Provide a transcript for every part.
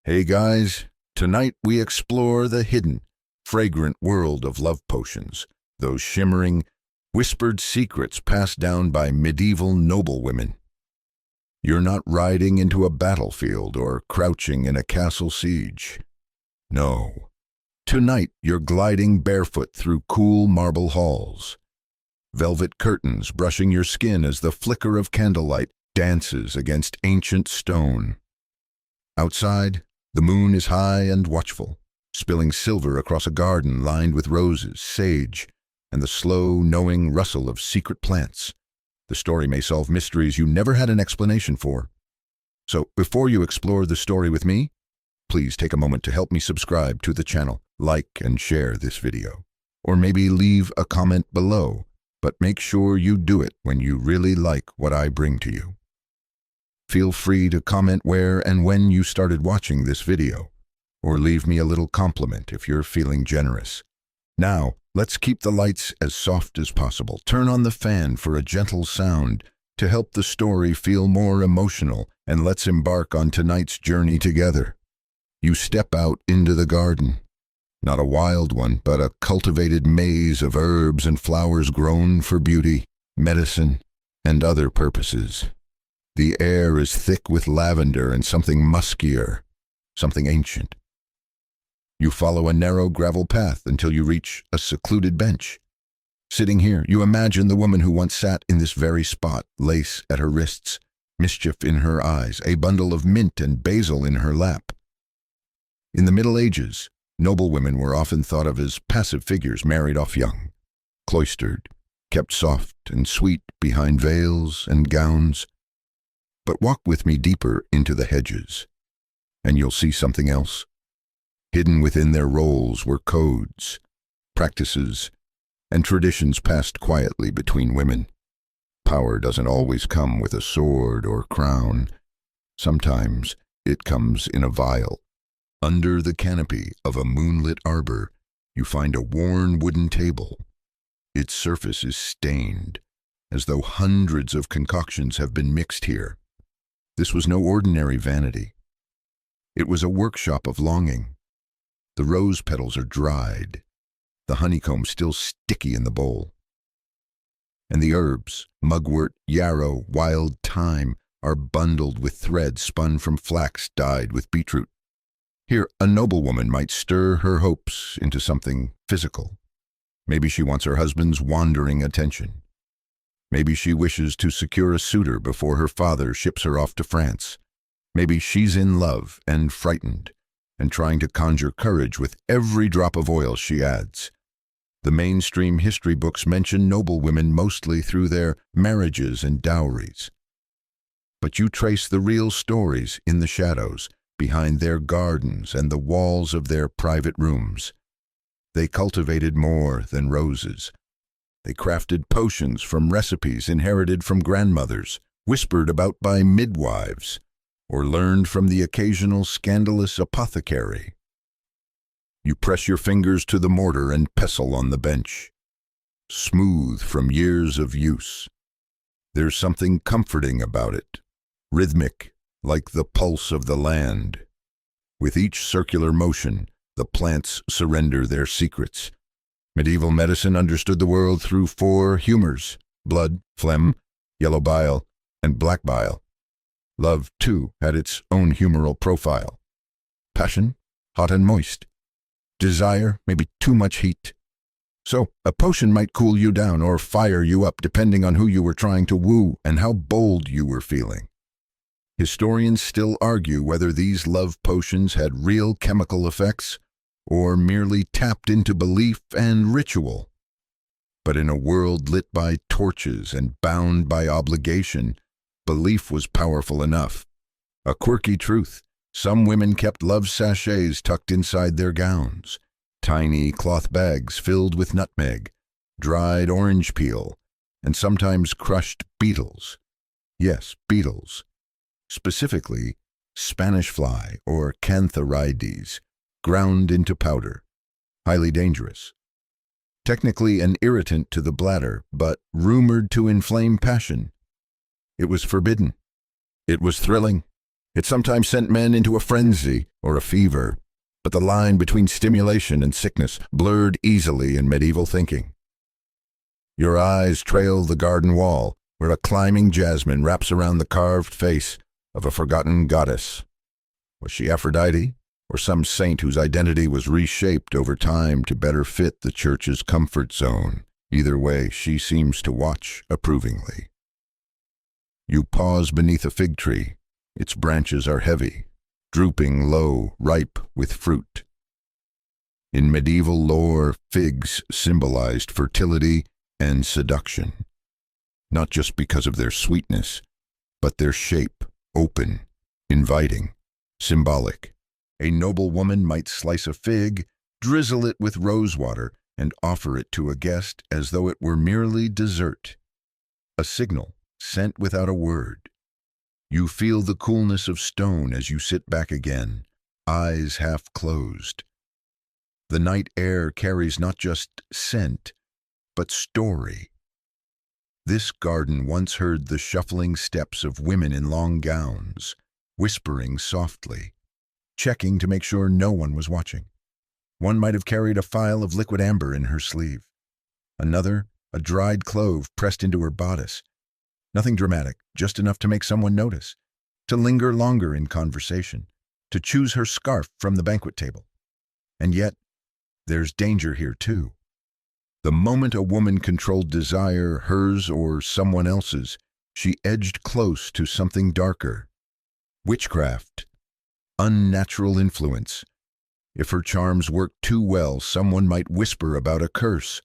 Hey guys, tonight we explore the hidden, fragrant world of love potions, those shimmering, whispered secrets passed down by medieval noblewomen. You're not riding into a battlefield or crouching in a castle siege. No. Tonight you're gliding barefoot through cool marble halls. Velvet curtains brushing your skin as the flicker of candlelight dances against ancient stone. Outside, the moon is high and watchful, spilling silver across a garden lined with roses, sage, and the slow, knowing rustle of secret plants. The story may solve mysteries you never had an explanation for. So, before you explore the story with me, please take a moment to help me subscribe to the channel, like and share this video. Or maybe leave a comment below, but make sure you do it when you really like what I bring to you. Feel free to comment where and when you started watching this video, or leave me a little compliment if you're feeling generous. Now, let's keep the lights as soft as possible. Turn on the fan for a gentle sound to help the story feel more emotional, and let's embark on tonight's journey together. You step out into the garden. Not a wild one, but a cultivated maze of herbs and flowers grown for beauty, medicine, and other purposes. The air is thick with lavender and something muskier, something ancient. You follow a narrow gravel path until you reach a secluded bench. Sitting here, you imagine the woman who once sat in this very spot, lace at her wrists, mischief in her eyes, a bundle of mint and basil in her lap. In the Middle Ages, noblewomen were often thought of as passive figures married off young, cloistered, kept soft and sweet behind veils and gowns. But walk with me deeper into the hedges, and you'll see something else. Hidden within their roles were codes, practices, and traditions passed quietly between women. Power doesn't always come with a sword or crown. Sometimes it comes in a vial. Under the canopy of a moonlit arbor, you find a worn wooden table. Its surface is stained, as though hundreds of concoctions have been mixed here. This was no ordinary vanity. It was a workshop of longing. The rose petals are dried, the honeycomb still sticky in the bowl. And the herbs, mugwort, yarrow, wild thyme, are bundled with thread spun from flax dyed with beetroot. Here, a noblewoman might stir her hopes into something physical. Maybe she wants her husband's wandering attention. Maybe she wishes to secure a suitor before her father ships her off to France. Maybe she's in love and frightened, and trying to conjure courage with every drop of oil she adds. The mainstream history books mention noblewomen mostly through their marriages and dowries. But you trace the real stories in the shadows, behind their gardens and the walls of their private rooms. They cultivated more than roses. They crafted potions from recipes inherited from grandmothers, whispered about by midwives, or learned from the occasional scandalous apothecary. You press your fingers to the mortar and pestle on the bench, smooth from years of use. There's something comforting about it, rhythmic, like the pulse of the land. With each circular motion, the plants surrender their secrets. Medieval medicine understood the world through 4 humors: blood, phlegm, yellow bile, and black bile. Love, too, had its own humoral profile. Passion, hot and moist. Desire, maybe too much heat. So, a potion might cool you down or fire you up depending on who you were trying to woo and how bold you were feeling. Historians still argue whether these love potions had real chemical effects or merely tapped into belief and ritual. But in a world lit by torches and bound by obligation, belief was powerful enough. A quirky truth: some women kept love sachets tucked inside their gowns, tiny cloth bags filled with nutmeg, dried orange peel, and sometimes crushed beetles. Yes, beetles. Specifically, Spanish fly or cantharides, ground into powder. Highly dangerous. Technically an irritant to the bladder, but rumored to inflame passion. It was forbidden. It was thrilling. It sometimes sent men into a frenzy or a fever, but the line between stimulation and sickness blurred easily in medieval thinking. Your eyes trail the garden wall, where a climbing jasmine wraps around the carved face of a forgotten goddess. Was she Aphrodite, or some saint whose identity was reshaped over time to better fit the church's comfort zone? Either way, she seems to watch approvingly. You pause beneath a fig tree. Its branches are heavy, drooping low, ripe with fruit. In medieval lore, figs symbolized fertility and seduction, not just because of their sweetness, but their shape, open, inviting, symbolic. A noblewoman might slice a fig, drizzle it with rosewater, and offer it to a guest as though it were merely dessert. A signal sent without a word. You feel the coolness of stone as you sit back again, eyes half closed. The night air carries not just scent, but story. This garden once heard the shuffling steps of women in long gowns, whispering softly, checking to make sure no one was watching. One might have carried a phial of liquid amber in her sleeve. Another, a dried clove pressed into her bodice. Nothing dramatic, just enough to make someone notice, to linger longer in conversation, to choose her scarf from the banquet table. And yet, there's danger here too. The moment a woman controlled desire, hers or someone else's, she edged close to something darker. Witchcraft, unnatural influence. If her charms worked too well, someone might whisper about a curse.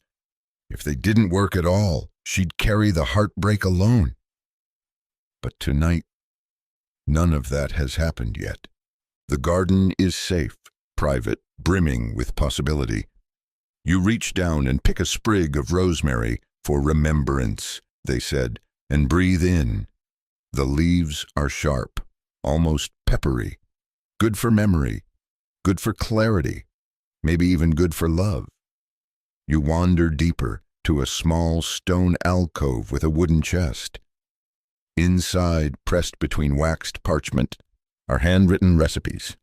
If they didn't work at all, she'd carry the heartbreak alone. But tonight, none of that has happened yet. The garden is safe, private, brimming with possibility. You reach down and pick a sprig of rosemary for remembrance, they said, and breathe in. The leaves are sharp, almost peppery. Good for memory, good for clarity, maybe even good for love. You wander deeper to a small stone alcove with a wooden chest. Inside, pressed between waxed parchment, are handwritten recipes.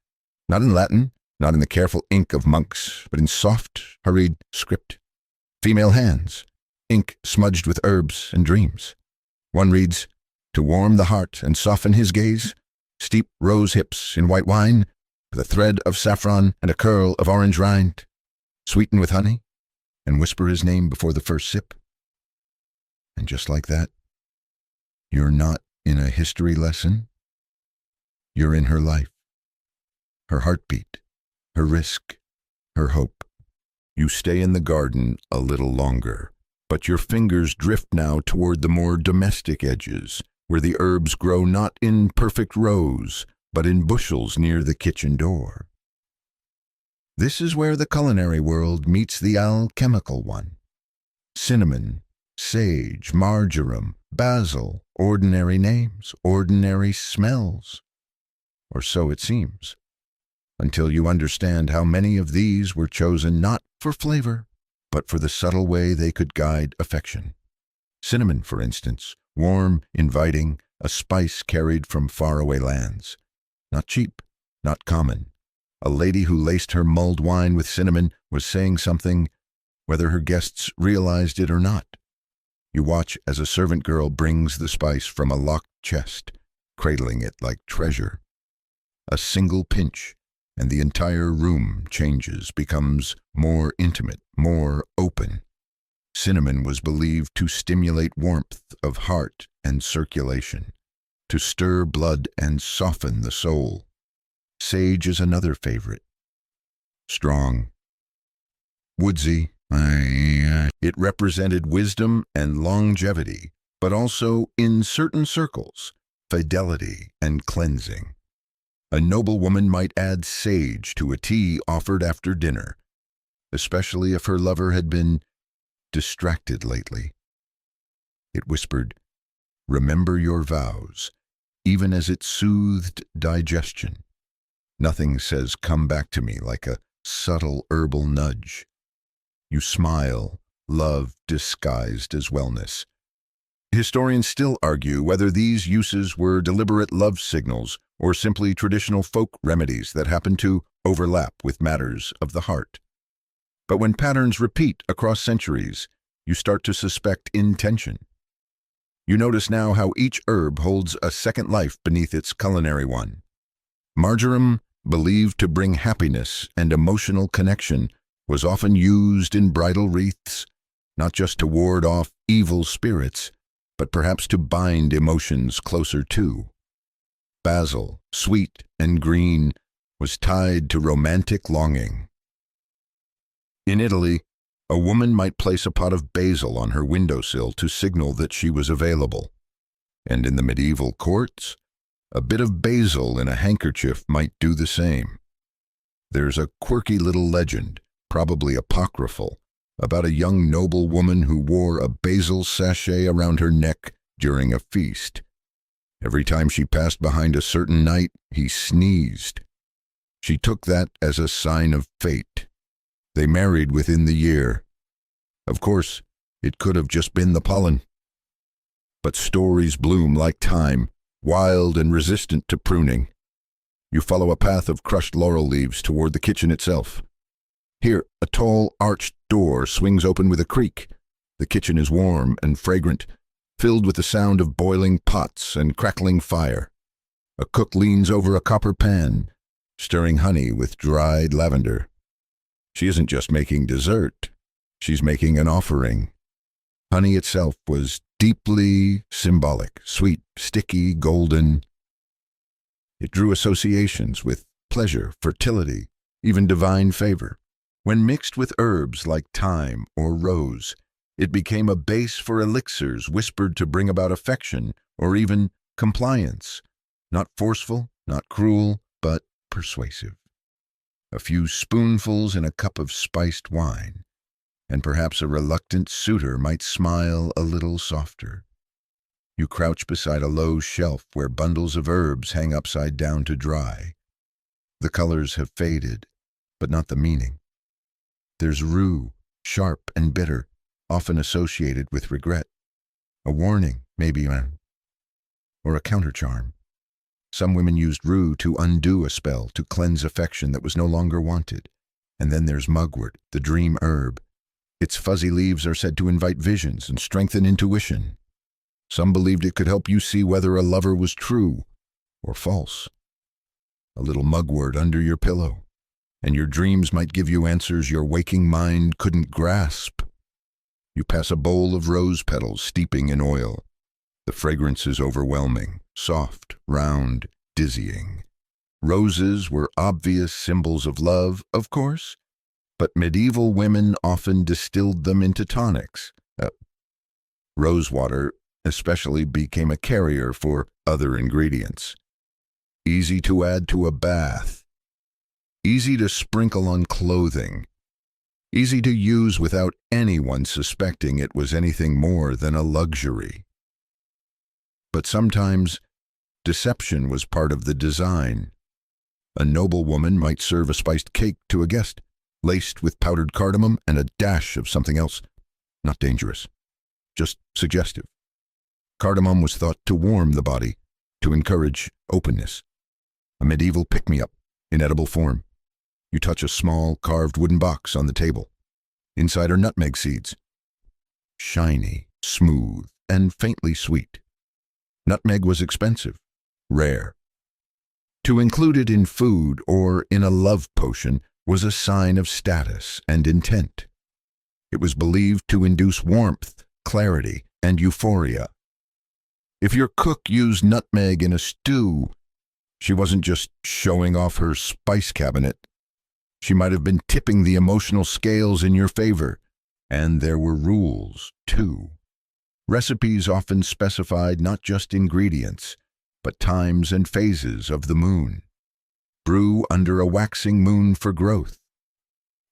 Not in Latin, not in the careful ink of monks, but in soft, hurried script. Female hands, ink smudged with herbs and dreams. One reads, "To warm the heart and soften his gaze, steep rose hips in white wine, with a thread of saffron and a curl of orange rind. Sweeten with honey, and whisper his name before the first sip." And just like that, you're not in a history lesson. You're in her life, her heartbeat, her risk, her hope. You stay in the garden a little longer, but your fingers drift now toward the more domestic edges, where the herbs grow not in perfect rows, but in bushels near the kitchen door. This is where the culinary world meets the alchemical one. Cinnamon, sage, marjoram, basil, ordinary names, ordinary smells. Or so it seems, until you understand how many of these were chosen not for flavor, but for the subtle way they could guide affection. Cinnamon, for instance, warm, inviting, a spice carried from faraway lands. Not cheap, not common. A lady who laced her mulled wine with cinnamon was saying something, whether her guests realized it or not. You watch as a servant girl brings the spice from a locked chest, cradling it like treasure. A single pinch, and the entire room changes, becomes more intimate, more open. Cinnamon was believed to stimulate warmth of heart and circulation, to stir blood and soften the soul. Sage is another favorite. Strong, woodsy. It represented wisdom and longevity, but also, in certain circles, fidelity and cleansing. A noblewoman might add sage to a tea offered after dinner, especially if her lover had been distracted lately. It whispered, "Remember your vows," even as it soothed digestion. Nothing says "come back to me" like a subtle herbal nudge. You smile, love disguised as wellness. Historians still argue whether these uses were deliberate love signals or simply traditional folk remedies that happen to overlap with matters of the heart. But when patterns repeat across centuries, you start to suspect intention. You notice now how each herb holds a second life beneath its culinary one. Marjoram, believed to bring happiness and emotional connection, was often used in bridal wreaths, not just to ward off evil spirits, but perhaps to bind emotions closer to. Basil, sweet and green, was tied to romantic longing. In Italy, a woman might place a pot of basil on her windowsill to signal that she was available. And in the medieval courts, a bit of basil in a handkerchief might do the same. There's a quirky little legend, probably apocryphal, about a young noblewoman who wore a basil sachet around her neck during a feast. Every time she passed behind a certain knight, he sneezed. She took that as a sign of fate. They married within the year. Of course, it could have just been the pollen. But stories bloom like thyme, wild and resistant to pruning. You follow a path of crushed laurel leaves toward the kitchen itself. Here, a tall, arched door swings open with a creak. The kitchen is warm and fragrant, filled with the sound of boiling pots and crackling fire. A cook leans over a copper pan, stirring honey with dried lavender. She isn't just making dessert, she's making an offering. Honey itself was deeply symbolic, sweet, sticky, golden. It drew associations with pleasure, fertility, even divine favor. When mixed with herbs like thyme or rose, it became a base for elixirs whispered to bring about affection or even compliance. Not forceful, not cruel, but persuasive. A few spoonfuls in a cup of spiced wine, and perhaps a reluctant suitor might smile a little softer. You crouch beside a low shelf where bundles of herbs hang upside down to dry. The colors have faded, but not the meaning. There's rue, sharp and bitter, often associated with regret. A warning, maybe, or a countercharm. Some women used rue to undo a spell, to cleanse affection that was no longer wanted. And then there's mugwort, the dream herb. Its fuzzy leaves are said to invite visions and strengthen intuition. Some believed it could help you see whether a lover was true or false. A little mugwort under your pillow, and your dreams might give you answers your waking mind couldn't grasp. You pass a bowl of rose petals steeping in oil. The fragrance is overwhelming, soft, round, dizzying. Roses were obvious symbols of love, of course, but medieval women often distilled them into tonics. Rosewater especially became a carrier for other ingredients. Easy to add to a bath. Easy to sprinkle on clothing. Easy to use without anyone suspecting it was anything more than a luxury. But sometimes, deception was part of the design. A noblewoman might serve a spiced cake to a guest, laced with powdered cardamom and a dash of something else. Not dangerous, just suggestive. Cardamom was thought to warm the body, to encourage openness. A medieval pick-me-up in edible form. You touch a small, carved wooden box on the table. Inside are nutmeg seeds. Shiny, smooth, and faintly sweet. Nutmeg was expensive, rare. To include it in food or in a love potion was a sign of status and intent. It was believed to induce warmth, clarity, and euphoria. If your cook used nutmeg in a stew, she wasn't just showing off her spice cabinet. She might have been tipping the emotional scales in your favor. And there were rules, too. Recipes often specified not just ingredients, but times and phases of the moon. Brew under a waxing moon for growth.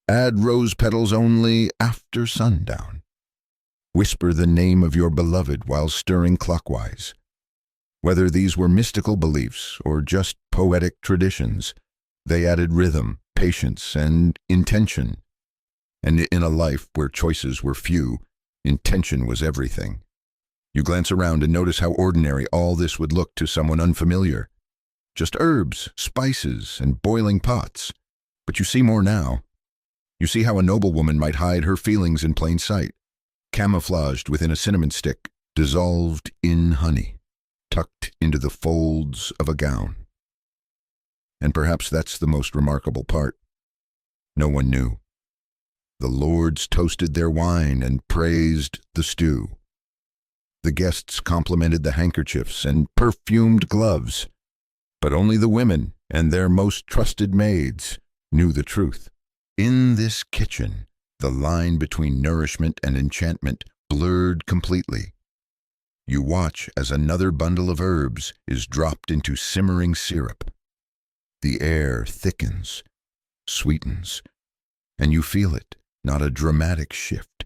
Add rose petals only after sundown. Whisper the name of your beloved while stirring clockwise. Whether these were mystical beliefs or just poetic traditions, they added rhythm, patience, and intention. And in a life where choices were few, intention was everything. You glance around and notice how ordinary all this would look to someone unfamiliar. just herbs, spices, and boiling pots. But you see more now. You see how a noblewoman might hide her feelings in plain sight, camouflaged within a cinnamon stick, dissolved in honey, tucked into the folds of a gown. And perhaps that's the most remarkable part. No one knew. The lords toasted their wine and praised the stew. The guests complimented the handkerchiefs and perfumed gloves. But only the women and their most trusted maids knew the truth. In this kitchen, the line between nourishment and enchantment blurred completely. You watch as another bundle of herbs is dropped into simmering syrup. The air thickens, sweetens, and you feel it, not a dramatic shift,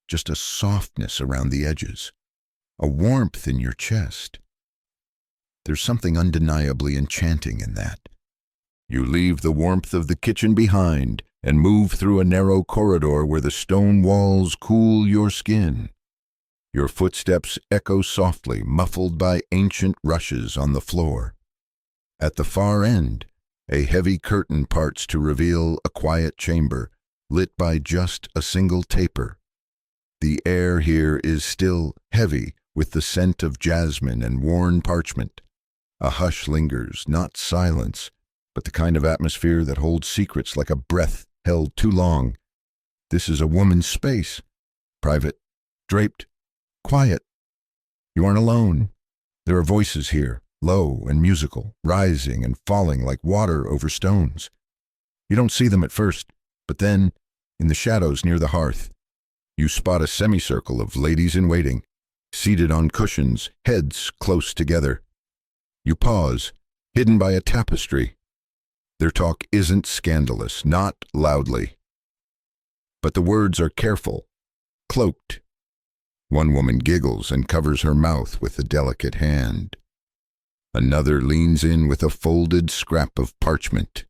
just a softness around the edges, a warmth in your chest. There's something undeniably enchanting in that. You leave the warmth of the kitchen behind and move through a narrow corridor where the stone walls cool your skin. Your footsteps echo softly, muffled by ancient rushes on the floor. At the far end, a heavy curtain parts to reveal a quiet chamber, lit by just a single taper. The air here is still heavy with the scent of jasmine and worn parchment. A hush lingers, not silence, but the kind of atmosphere that holds secrets like a breath held too long. This is a woman's space, private, draped, quiet. You aren't alone. There are voices here, low and musical, rising and falling like water over stones. You don't see them at first, but then, in the shadows near the hearth, you spot a semicircle of ladies-in-waiting, seated on cushions, heads close together. You pause, hidden by a tapestry. Their talk isn't scandalous, not loudly. But the words are careful, cloaked. One woman giggles and covers her mouth with a delicate hand. Another leans in with a folded scrap of parchment.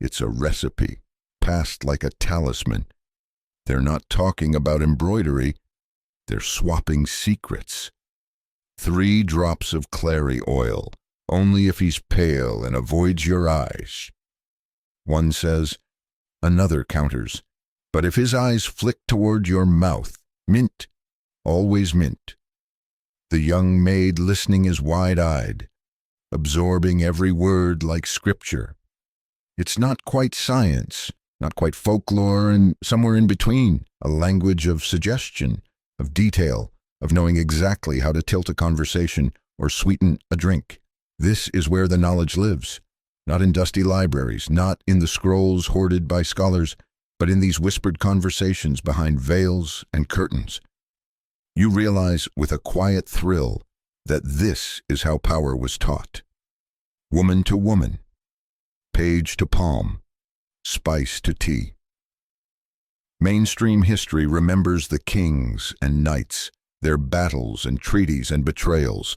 It's a recipe, passed like a talisman. They're not talking about embroidery. They're swapping secrets. 3 drops of clary oil, only if he's pale and avoids your eyes. One says, another counters, but if his eyes flick toward your mouth, mint, always mint. The young maid listening is wide-eyed, absorbing every word like scripture. It's not quite science, not quite folklore, and somewhere in between, a language of suggestion, of detail, of knowing exactly how to tilt a conversation or sweeten a drink. This is where the knowledge lives, not in dusty libraries, not in the scrolls hoarded by scholars, but in these whispered conversations behind veils and curtains. You realize with a quiet thrill that this is how power was taught. Woman to woman, page to palm, spice to tea. Mainstream history remembers the kings and knights, their battles and treaties and betrayals,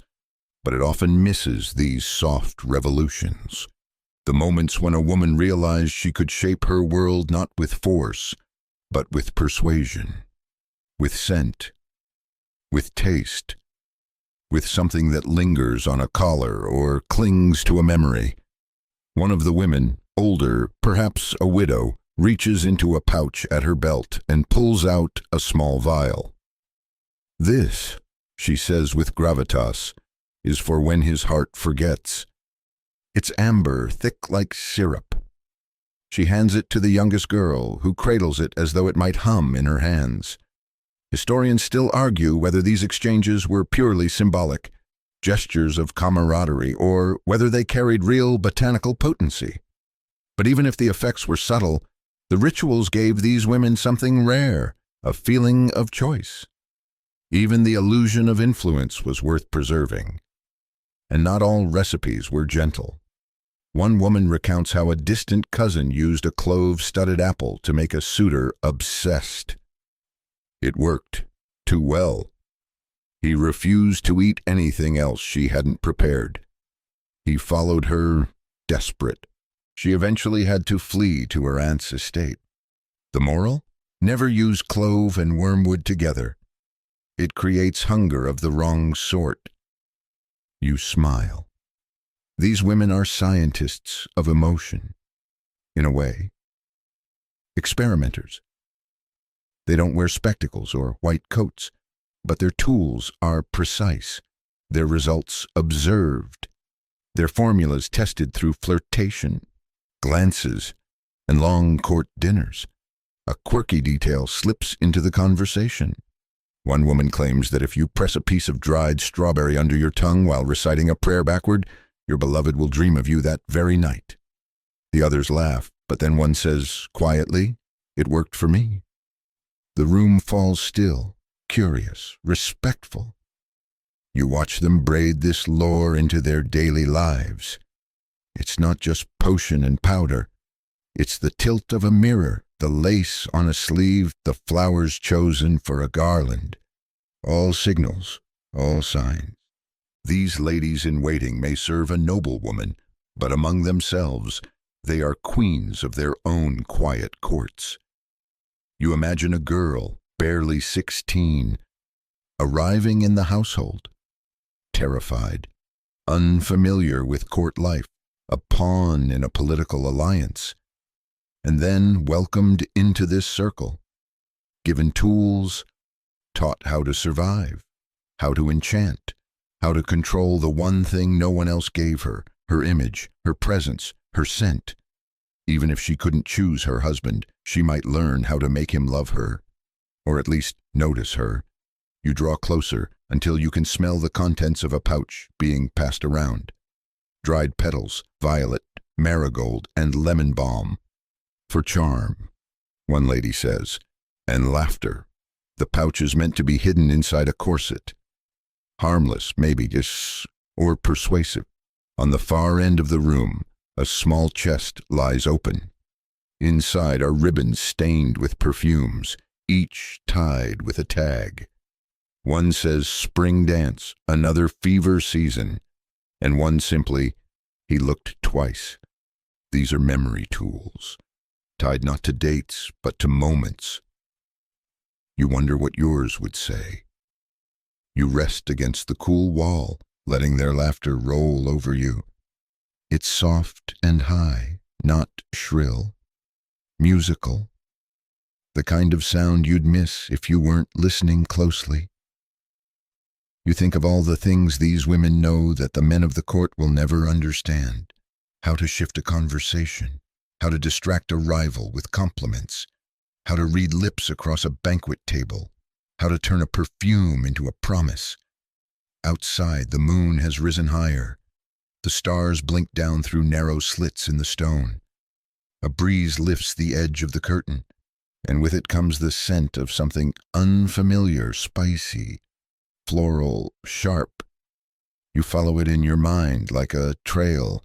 but it often misses these soft revolutions. The moments when a woman realized she could shape her world not with force, but with persuasion, with scent, with taste, with something that lingers on a collar or clings to a memory. One of the women, older, perhaps a widow, reaches into a pouch at her belt and pulls out a small vial. This, she says with gravitas, is for when his heart forgets. It's amber, thick like syrup. She hands it to the youngest girl, who cradles it as though it might hum in her hands. Historians still argue whether these exchanges were purely symbolic, gestures of camaraderie, or whether they carried real botanical potency. But even if the effects were subtle, the rituals gave these women something rare, a feeling of choice. Even the illusion of influence was worth preserving. And not all recipes were gentle. One woman recounts how a distant cousin used a clove-studded apple to make a suitor obsessed. It worked too well. He refused to eat anything else she hadn't prepared. He followed her, desperate. She eventually had to flee to her aunt's estate. The moral? Never use clove and wormwood together. It creates hunger of the wrong sort. You smile. These women are scientists of emotion, in a way. Experimenters. They don't wear spectacles or white coats, but their tools are precise, their results observed, their formulas tested through flirtation, glances, and long court dinners. A quirky detail slips into the conversation. One woman claims that if you press a piece of dried strawberry under your tongue while reciting a prayer backward, your beloved will dream of you that very night. The others laugh, but then one says quietly, "It worked for me." The room falls still, curious, respectful. You watch them braid this lore into their daily lives. It's not just potion and powder. It's the tilt of a mirror, the lace on a sleeve, the flowers chosen for a garland. All signals, all signs. These ladies in waiting may serve a noblewoman, but among themselves, they are queens of their own quiet courts. You imagine a girl, barely 16, arriving in the household, terrified, unfamiliar with court life, a pawn in a political alliance, and then welcomed into this circle, given tools, taught how to survive, how to enchant, how to control the one thing no one else gave her, her image, her presence, her scent. Even if she couldn't choose her husband, she might learn how to make him love her, or at least notice her. You draw closer until you can smell the contents of a pouch being passed around. Dried petals, violet, marigold, and lemon balm. For charm, one lady says, and laughter. The pouch is meant to be hidden inside a corset. Harmless, maybe, or persuasive. On the far end of the room, a small chest lies open. Inside are ribbons stained with perfumes, each tied with a tag. One says spring dance, another fever season, and one simply, he looked twice. These are memory tools, tied not to dates, but to moments. You wonder what yours would say. You rest against the cool wall, letting their laughter roll over you. It's soft and high, not shrill. Musical. The kind of sound you'd miss if you weren't listening closely. You think of all the things these women know that the men of the court will never understand. How to shift a conversation, how to distract a rival with compliments, how to read lips across a banquet table, how to turn a perfume into a promise. Outside, the moon has risen higher. The stars blink down through narrow slits in the stone. A breeze lifts the edge of the curtain, and with it comes the scent of something unfamiliar, spicy, floral, sharp. You follow it in your mind like a trail.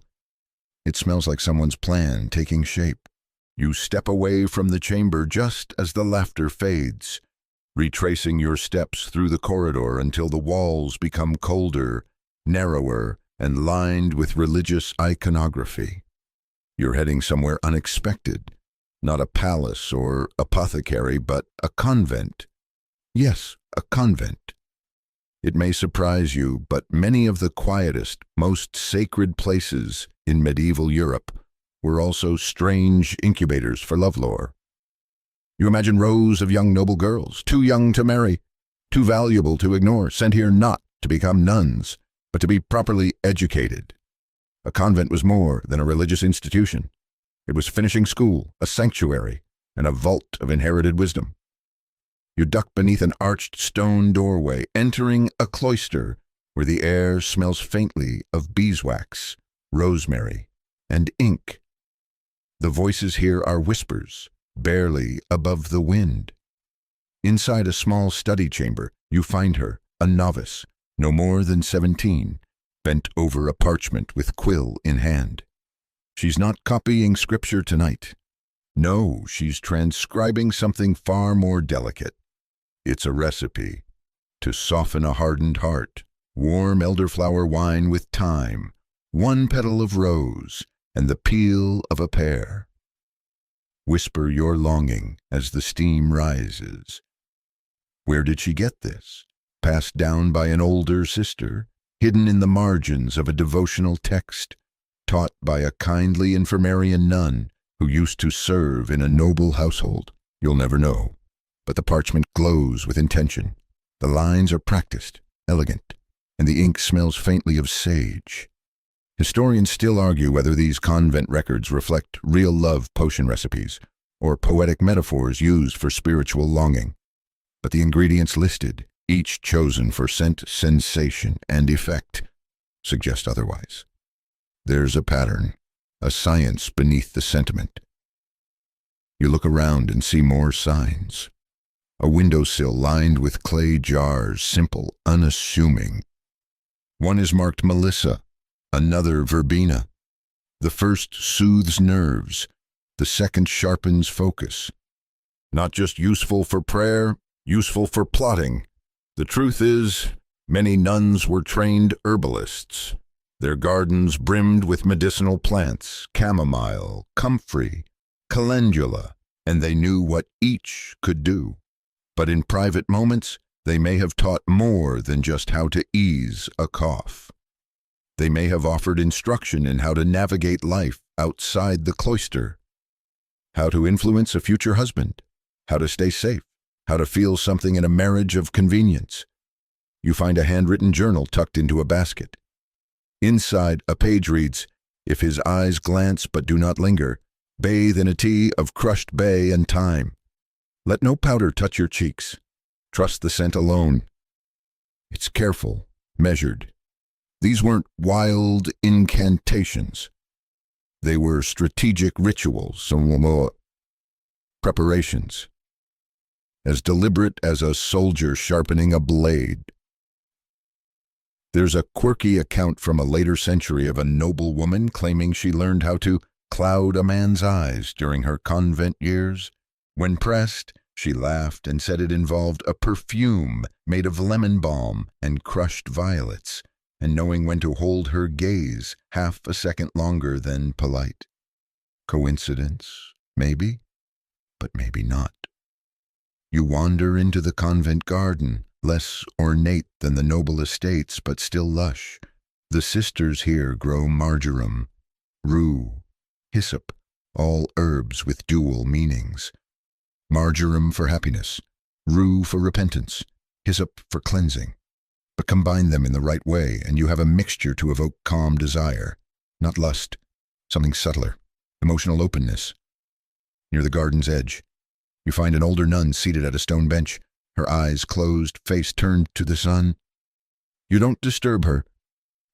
It smells like someone's plan taking shape. You step away from the chamber just as the laughter fades, retracing your steps through the corridor until the walls become colder, narrower, and lined with religious iconography. You're heading somewhere unexpected, not a palace or apothecary, but a convent. Yes, a convent. It may surprise you, but many of the quietest, most sacred places in medieval Europe were also strange incubators for love lore. You imagine rows of young noble girls, too young to marry, too valuable to ignore, sent here not to become nuns, but to be properly educated. A convent was more than a religious institution. It was finishing school, a sanctuary, and a vault of inherited wisdom. You duck beneath an arched stone doorway, entering a cloister where the air smells faintly of beeswax, rosemary, and ink. The voices here are whispers, barely above the wind. Inside a small study chamber, you find her, a novice, no more than 17, bent over a parchment with quill in hand. She's not copying scripture tonight. No, she's transcribing something far more delicate. It's a recipe to soften a hardened heart, warm elderflower wine with thyme, one petal of rose, and the peel of a pear. Whisper your longing as the steam rises. Where did she get this? Passed down by an older sister? hidden in the margins of a devotional text, taught by a kindly infirmarian nun who used to serve in a noble household. You'll never know, but the parchment glows with intention. The lines are practiced, elegant, and the ink smells faintly of sage. Historians still argue whether these convent records reflect real love potion recipes or poetic metaphors used for spiritual longing. But the ingredients listed, each chosen for scent, sensation, and effect, suggest otherwise. There's a pattern, a science beneath the sentiment. You look around and see more signs. A windowsill lined with clay jars, simple, unassuming. One is marked Melissa, another Verbena. The first soothes nerves, the second sharpens focus. Not just useful for prayer, useful for plotting. The truth is, many nuns were trained herbalists. Their gardens brimmed with medicinal plants, chamomile, comfrey, calendula, and they knew what each could do. But in private moments, they may have taught more than just how to ease a cough. They may have offered instruction in how to navigate life outside the cloister, how to influence a future husband, how to stay safe, how to feel something in a marriage of convenience. You find a handwritten journal tucked into a basket. Inside, a page reads, "If his eyes glance but do not linger, bathe in a tea of crushed bay and thyme. Let no powder touch your cheeks. Trust the scent alone." It's careful, measured. These weren't wild incantations. They were strategic rituals, preparations, as deliberate as a soldier sharpening a blade. There's a quirky account from a later century of a noblewoman claiming she learned how to cloud a man's eyes during her convent years. When pressed, she laughed and said it involved a perfume made of lemon balm and crushed violets, and knowing when to hold her gaze half a second longer than polite. Coincidence? Maybe, but maybe not. You wander into the convent garden, less ornate than the noble estates, but still lush. The sisters here grow marjoram, rue, hyssop, all herbs with dual meanings. Marjoram for happiness, rue for repentance, hyssop for cleansing. But combine them in the right way, and you have a mixture to evoke calm desire, not lust, something subtler, emotional openness. Near the garden's edge, you find an older nun seated at a stone bench, her eyes closed, face turned to the sun. You don't disturb her,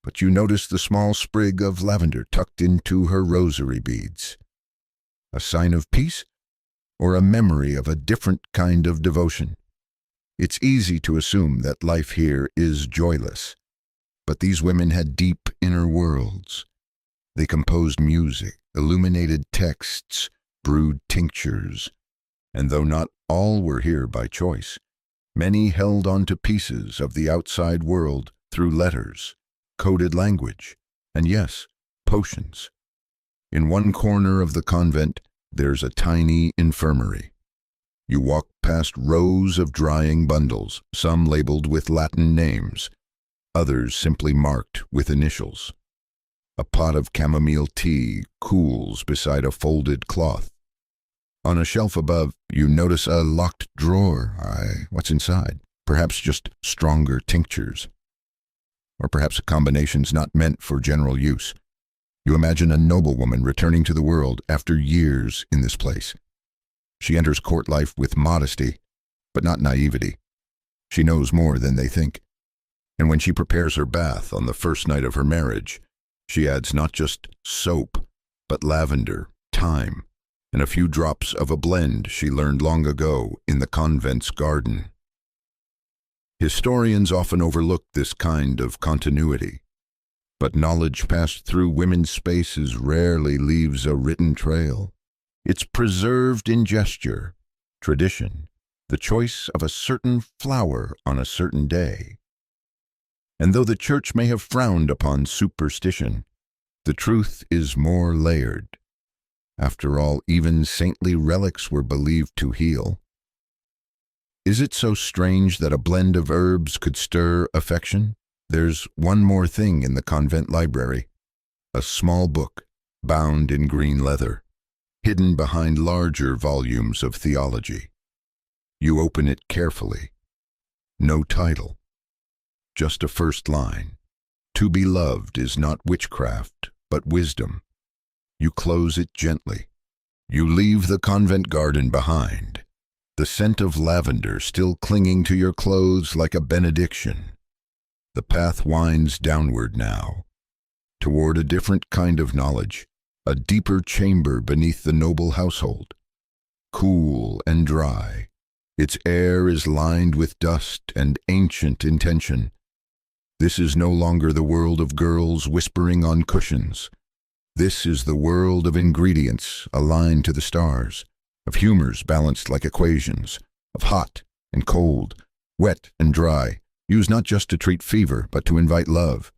but you notice the small sprig of lavender tucked into her rosary beads. A sign of peace, or a memory of a different kind of devotion? It's easy to assume that life here is joyless, but these women had deep inner worlds. They composed music, illuminated texts, brewed tinctures, and though not all were here by choice, many held on to pieces of the outside world through letters, coded language, and yes, potions. In one corner of the convent, there's a tiny infirmary. You walk past rows of drying bundles, some labeled with Latin names, others simply marked with initials. A pot of chamomile tea cools beside a folded cloth. On a shelf above, you notice a locked drawer. What's inside? Perhaps just stronger tinctures. Or perhaps combinations not meant for general use. You imagine a noblewoman returning to the world after years in this place. She enters court life with modesty, but not naivety. She knows more than they think. And when she prepares her bath on the first night of her marriage, she adds not just soap, but lavender, thyme, and a few drops of a blend she learned long ago in the convent's garden. Historians often overlook this kind of continuity, but knowledge passed through women's spaces rarely leaves a written trail. It's preserved in gesture, tradition, the choice of a certain flower on a certain day. And though the church may have frowned upon superstition, the truth is more layered. After all, even saintly relics were believed to heal. Is it so strange that a blend of herbs could stir affection? There's one more thing in the convent library. A small book, bound in green leather, hidden behind larger volumes of theology. You open it carefully. No title. Just a first line. To be loved is not witchcraft, but wisdom. You close it gently. You leave the convent garden behind, the scent of lavender still clinging to your clothes like a benediction. The path winds downward now, toward a different kind of knowledge, a deeper chamber beneath the noble household. Cool and dry, its air is lined with dust and ancient intention. This is no longer the world of girls whispering on cushions. This is the world of ingredients aligned to the stars, of humors balanced like equations, of hot and cold, wet and dry, used not just to treat fever, but to invite love.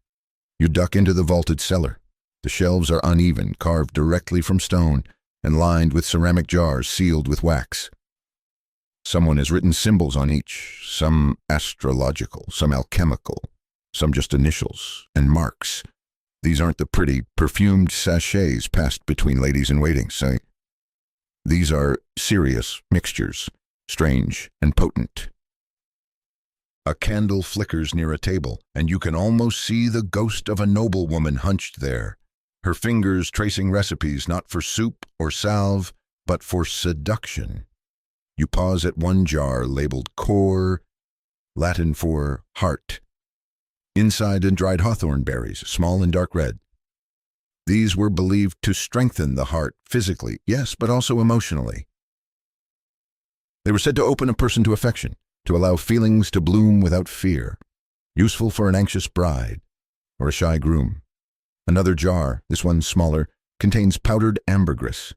You duck into the vaulted cellar. The shelves are uneven, carved directly from stone, and lined with ceramic jars sealed with wax. Someone has written symbols on each, some astrological, some alchemical, some just initials and marks. These aren't the pretty, perfumed sachets passed between ladies in waiting, say. These are serious mixtures, strange and potent. A candle flickers near a table, and you can almost see the ghost of a noblewoman hunched there, her fingers tracing recipes not for soup or salve, but for seduction. You pause at one jar labeled core, Latin for heart. Inside and dried hawthorn berries, small and dark red. These were believed to strengthen the heart physically, yes, but also emotionally. They were said to open a person to affection, to allow feelings to bloom without fear, useful for an anxious bride or a shy groom. Another jar, this one smaller, contains powdered ambergris.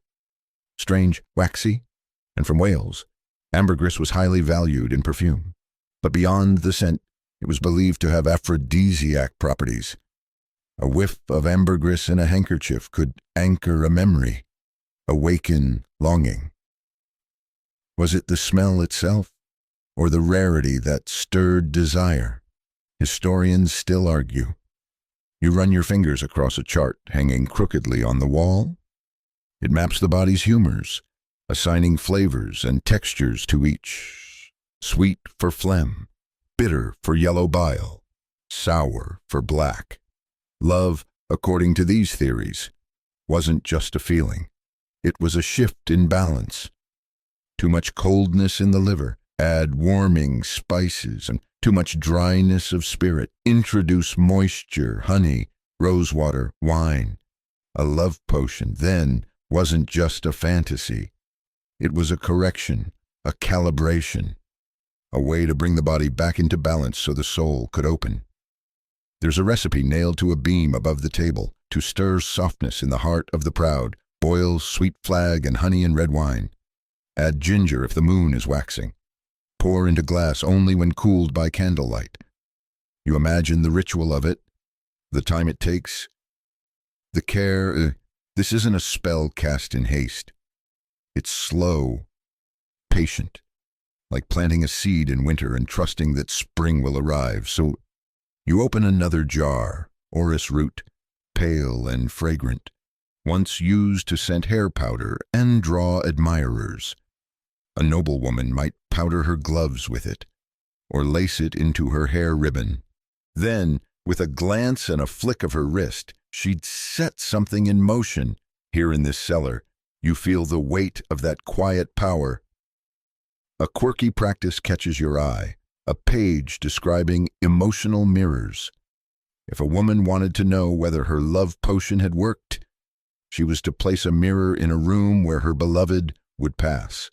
Strange, waxy, and from Wales. Ambergris was highly valued in perfume, but beyond the scent, it was believed to have aphrodisiac properties. A whiff of ambergris in a handkerchief could anchor a memory, awaken longing. Was it the smell itself, or the rarity that stirred desire? Historians still argue. You run your fingers across a chart hanging crookedly on the wall. It maps the body's humors, assigning flavors and textures to each. Sweet for phlegm, bitter for yellow bile, sour for black. Love, according to these theories, wasn't just a feeling. It was a shift in balance. Too much coldness in the liver, add warming spices, and too much dryness of spirit, introduce moisture, honey, rosewater, wine. A love potion, then, wasn't just a fantasy. It was a correction, a calibration, a way to bring the body back into balance so the soul could open. There's a recipe nailed to a beam above the table to stir softness in the heart of the proud. Boil sweet flag and honey and red wine. Add ginger if the moon is waxing. Pour into glass only when cooled by candlelight. You imagine the ritual of it, the time it takes, the care. This isn't a spell cast in haste. It's slow, patient, like planting a seed in winter and trusting that spring will arrive. So you open another jar, orris root, pale and fragrant, once used to scent hair powder and draw admirers. A noblewoman might powder her gloves with it, or lace it into her hair ribbon. Then, with a glance and a flick of her wrist, she'd set something in motion. Here in this cellar, you feel the weight of that quiet power. A quirky practice catches your eye, a page describing emotional mirrors. If a woman wanted to know whether her love potion had worked, she was to place a mirror in a room where her beloved would pass.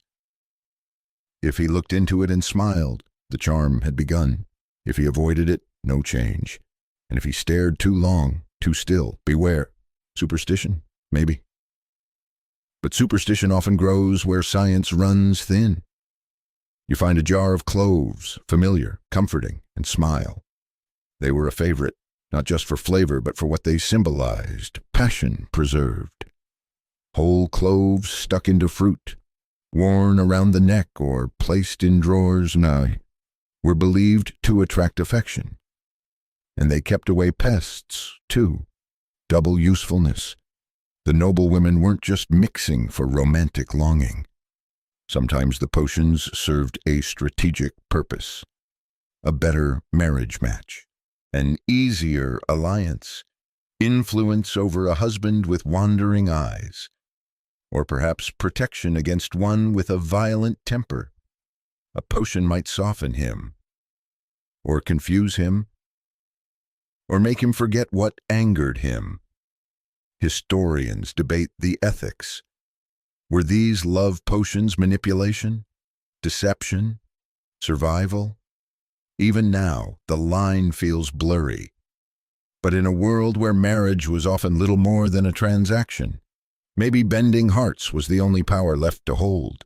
If he looked into it and smiled, the charm had begun. If he avoided it, no change. And if he stared too long, too still, beware. Superstition? Maybe. But superstition often grows where science runs thin. You find a jar of cloves, familiar, comforting, and smile. They were a favorite, not just for flavor, but for what they symbolized, passion preserved. Whole cloves stuck into fruit, worn around the neck or placed in drawers, were believed to attract affection. And they kept away pests, too. Double usefulness. The noblewomen weren't just mixing for romantic longing. Sometimes the potions served a strategic purpose. A better marriage match. An easier alliance. Influence over a husband with wandering eyes. Or perhaps protection against one with a violent temper. A potion might soften him. Or confuse him. Or make him forget what angered him. Historians debate the ethics. Were these love potions manipulation, deception, survival? Even now, the line feels blurry. But in a world where marriage was often little more than a transaction, maybe bending hearts was the only power left to hold.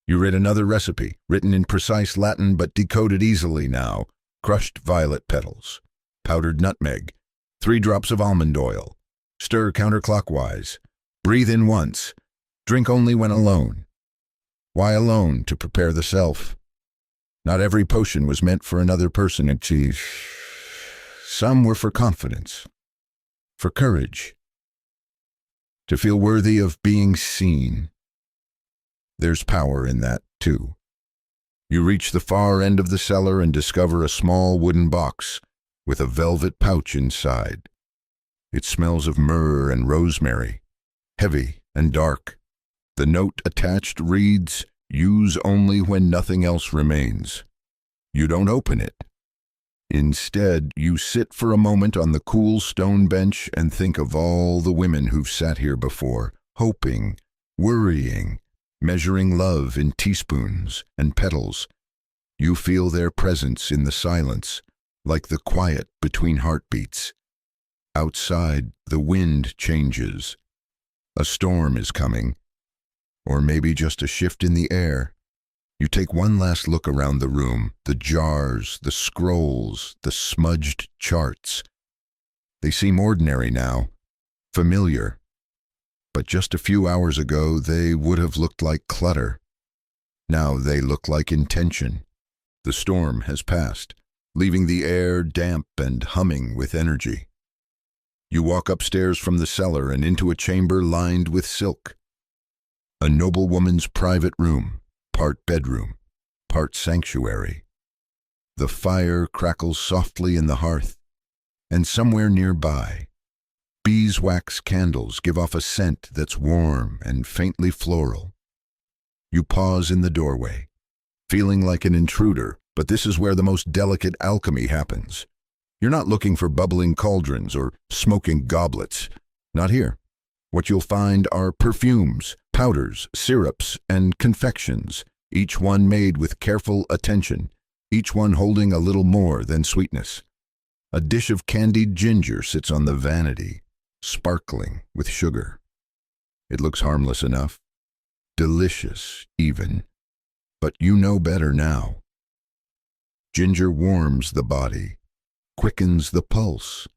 You read another recipe, written in precise Latin but decoded easily now. Crushed violet petals, powdered nutmeg, 3 drops of almond oil. Stir counterclockwise. Breathe in once. Drink only when alone. Why alone? To prepare the self. Not every potion was meant for another person, and some were for confidence, for courage, to feel worthy of being seen. There's power in that, too. You reach the far end of the cellar and discover a small wooden box with a velvet pouch inside. It smells of myrrh and rosemary, heavy and dark. The note attached reads, "Use only when nothing else remains." You don't open it. Instead, you sit for a moment on the cool stone bench and think of all the women who've sat here before, hoping, worrying, measuring love in teaspoons and petals. You feel their presence in the silence, like the quiet between heartbeats. Outside, the wind changes. A storm is coming, or maybe just a shift in the air. You take one last look around the room, the jars, the scrolls, the smudged charts. They seem ordinary now, familiar. But just a few hours ago, they would have looked like clutter. Now they look like intention. The storm has passed, leaving the air damp and humming with energy. You walk upstairs from the cellar and into a chamber lined with silk. A noblewoman's private room, part bedroom, part sanctuary. The fire crackles softly in the hearth, and somewhere nearby, beeswax candles give off a scent that's warm and faintly floral. You pause in the doorway, feeling like an intruder, but this is where the most delicate alchemy happens. You're not looking for bubbling cauldrons or smoking goblets. Not here. What you'll find are perfumes, powders, syrups, and confections, each one made with careful attention, each one holding a little more than sweetness. A dish of candied ginger sits on the vanity, sparkling with sugar. It looks harmless enough, delicious even, but you know better now. Ginger warms the body, quickens the pulse,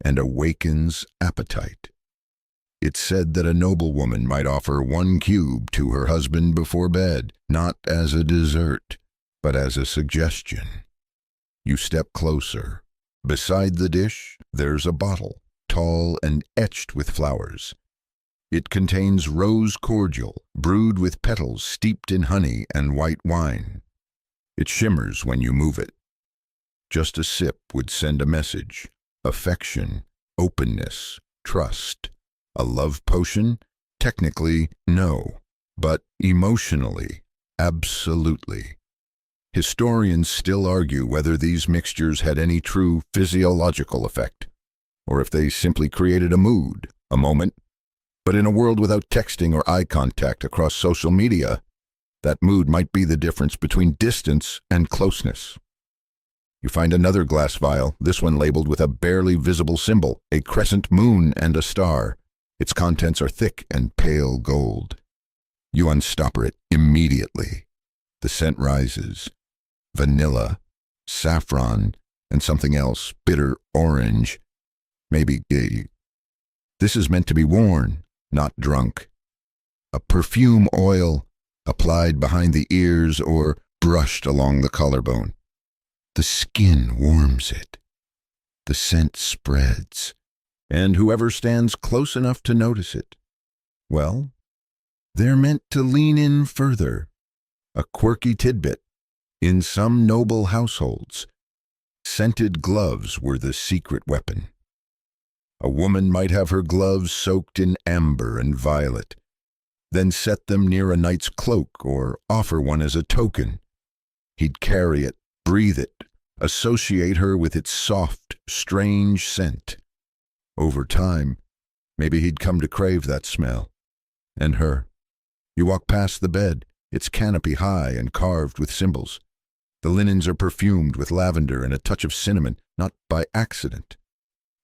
and awakens appetite. It's said that a noblewoman might offer 1 cube to her husband before bed, not as a dessert, but as a suggestion. You step closer. Beside the dish, there's a bottle, tall and etched with flowers. It contains rose cordial, brewed with petals steeped in honey and white wine. It shimmers when you move it. Just a sip would send a message: affection, openness, trust. A love potion? Technically, no, but emotionally, absolutely. Historians still argue whether these mixtures had any true physiological effect, or if they simply created a mood, a moment. But in a world without texting or eye contact across social media, that mood might be the difference between distance and closeness. You find another glass vial, this one labeled with a barely visible symbol, a crescent moon and a star. Its contents are thick and pale gold. You unstopper it immediately. The scent rises. Vanilla, saffron, and something else, bitter orange, maybe gay. This is meant to be worn, not drunk. A perfume oil applied behind the ears or brushed along the collarbone. The skin warms it. The scent spreads, and whoever stands close enough to notice it, well, they're meant to lean in further. A quirky tidbit: in some noble households, scented gloves were the secret weapon. A woman might have her gloves soaked in amber and violet, then set them near a knight's cloak or offer one as a token. He'd carry it, breathe it, associate her with its soft, strange scent. Over time, maybe he'd come to crave that smell. And her. You walk past the bed, its canopy high and carved with symbols. The linens are perfumed with lavender and a touch of cinnamon, not by accident.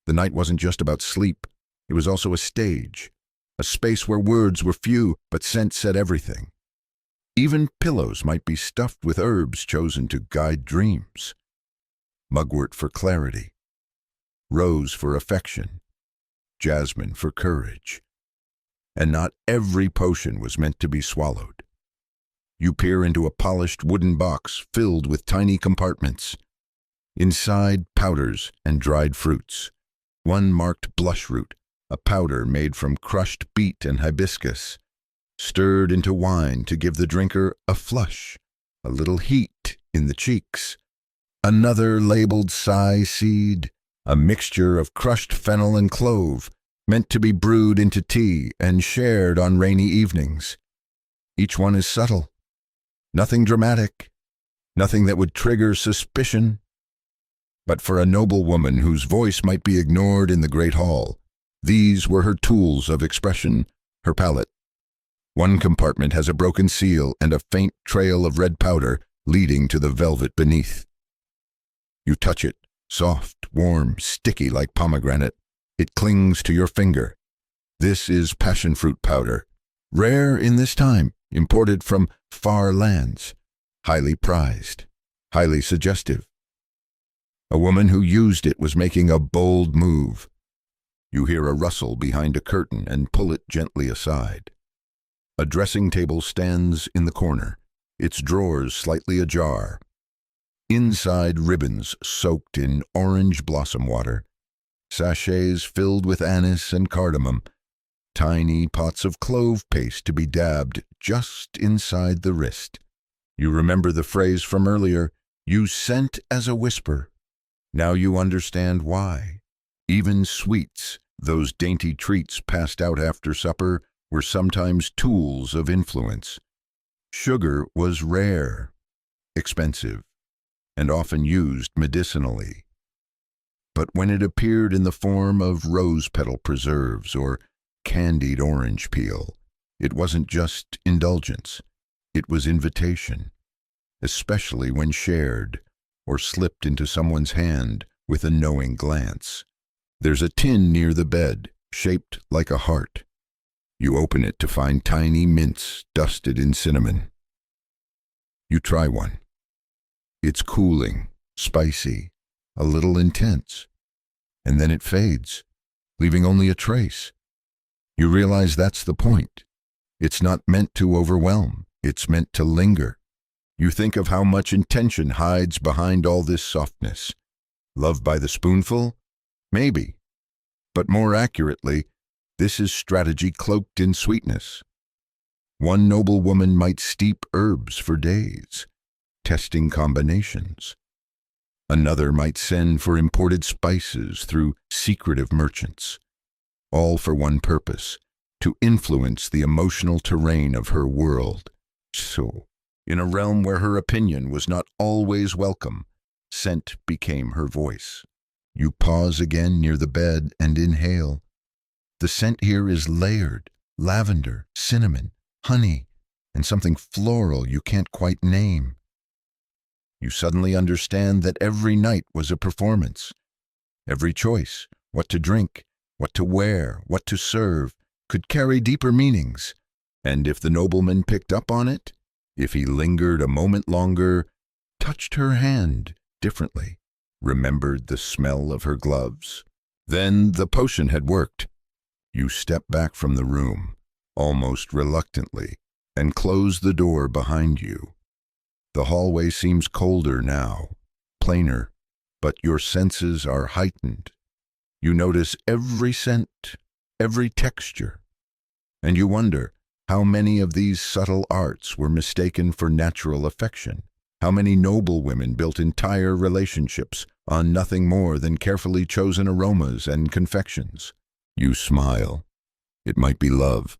The night wasn't just about sleep. It was also a stage, a space where words were few, but scent said everything. Even pillows might be stuffed with herbs chosen to guide dreams. Mugwort for clarity, rose for affection, jasmine for courage. And not every potion was meant to be swallowed. You peer into a polished wooden box filled with tiny compartments. Inside, powders and dried fruits. One marked blush root, a powder made from crushed beet and hibiscus, stirred into wine to give the drinker a flush, a little heat in the cheeks. Another labeled sigh seed, a mixture of crushed fennel and clove, meant to be brewed into tea and shared on rainy evenings. Each one is subtle. Nothing dramatic, nothing that would trigger suspicion. But for a noblewoman whose voice might be ignored in the great hall, these were her tools of expression, her palette. One compartment has a broken seal and a faint trail of red powder leading to the velvet beneath. You touch it, soft, warm, sticky like pomegranate. It clings to your finger. This is passion fruit powder, rare in this time, imported from far lands, highly prized, highly suggestive. A woman who used it was making a bold move. You hear a rustle behind a curtain and pull it gently aside. A dressing table stands in the corner, its drawers slightly ajar. Inside, ribbons soaked in orange blossom water, sachets filled with anise and cardamom, tiny pots of clove paste to be dabbed just inside the wrist. You remember the phrase from earlier, you scent as a whisper. Now you understand why. Even sweets, those dainty treats passed out after supper, were sometimes tools of influence. Sugar was rare, expensive, and often used medicinally. But when it appeared in the form of rose petal preserves or candied orange peel, it wasn't just indulgence, it was invitation, especially when shared or slipped into someone's hand with a knowing glance. There's a tin near the bed, shaped like a heart. You open it to find tiny mints dusted in cinnamon. You try one. It's cooling, spicy, a little intense, and then it fades, leaving only a trace. You realize that's the point. It's not meant to overwhelm, it's meant to linger. You think of how much intention hides behind all this softness. Love by the spoonful? Maybe. But more accurately, this is strategy cloaked in sweetness. One noblewoman might steep herbs for days, testing combinations. Another might send for imported spices through secretive merchants, all for one purpose, to influence the emotional terrain of her world. So, in a realm where her opinion was not always welcome, scent became her voice. You pause again near the bed and inhale. The scent here is layered: lavender, cinnamon, honey, and something floral you can't quite name. You suddenly understand that every night was a performance. Every choice, what to drink, what to wear, what to serve, could carry deeper meanings. And if the nobleman picked up on it, if he lingered a moment longer, touched her hand differently, remembered the smell of her gloves, then the potion had worked. You step back from the room, almost reluctantly, and close the door behind you. The hallway seems colder now, plainer, but your senses are heightened. You notice every scent, every texture, and you wonder how many of these subtle arts were mistaken for natural affection. How many noble women built entire relationships on nothing more than carefully chosen aromas and confections. You smile. It might be love,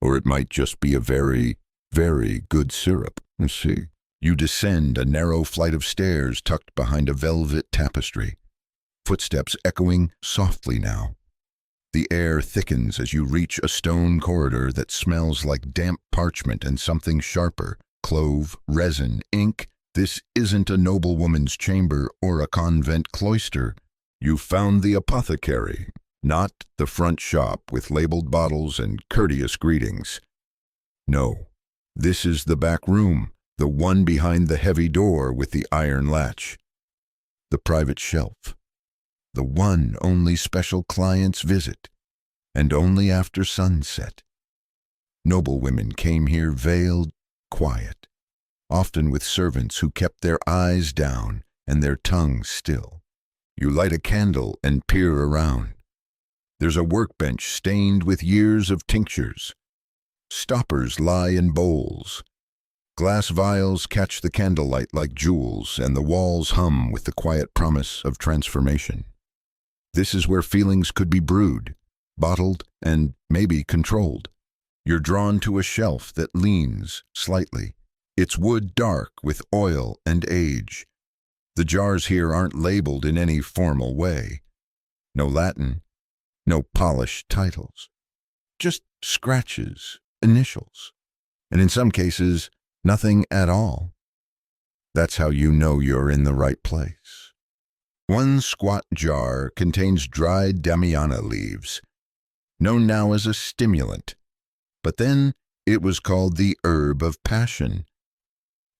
or it might just be a very, very good syrup. See, you descend a narrow flight of stairs tucked behind a velvet tapestry, footsteps echoing softly now. The air thickens as you reach a stone corridor that smells like damp parchment and something sharper. Clove, resin, ink. This isn't a noblewoman's chamber or a convent cloister. You found the apothecary, not the front shop with labeled bottles and courteous greetings. No, this is the back room, the one behind the heavy door with the iron latch. The private shelf. The one only special clients visit, and only after sunset. Noblewomen came here veiled, quiet, often with servants who kept their eyes down and their tongues still. You light a candle and peer around. There's a workbench stained with years of tinctures. Stoppers lie in bowls. Glass vials catch the candlelight like jewels, and the walls hum with the quiet promise of transformation. This is where feelings could be brewed, bottled, and maybe controlled. You're drawn to a shelf that leans slightly, its wood dark with oil and age. The jars here aren't labeled in any formal way. No Latin, no polished titles. Just scratches, initials, and in some cases, nothing at all. That's how you know you're in the right place. One squat jar contains dried Damiana leaves, known now as a stimulant, but then it was called the herb of passion,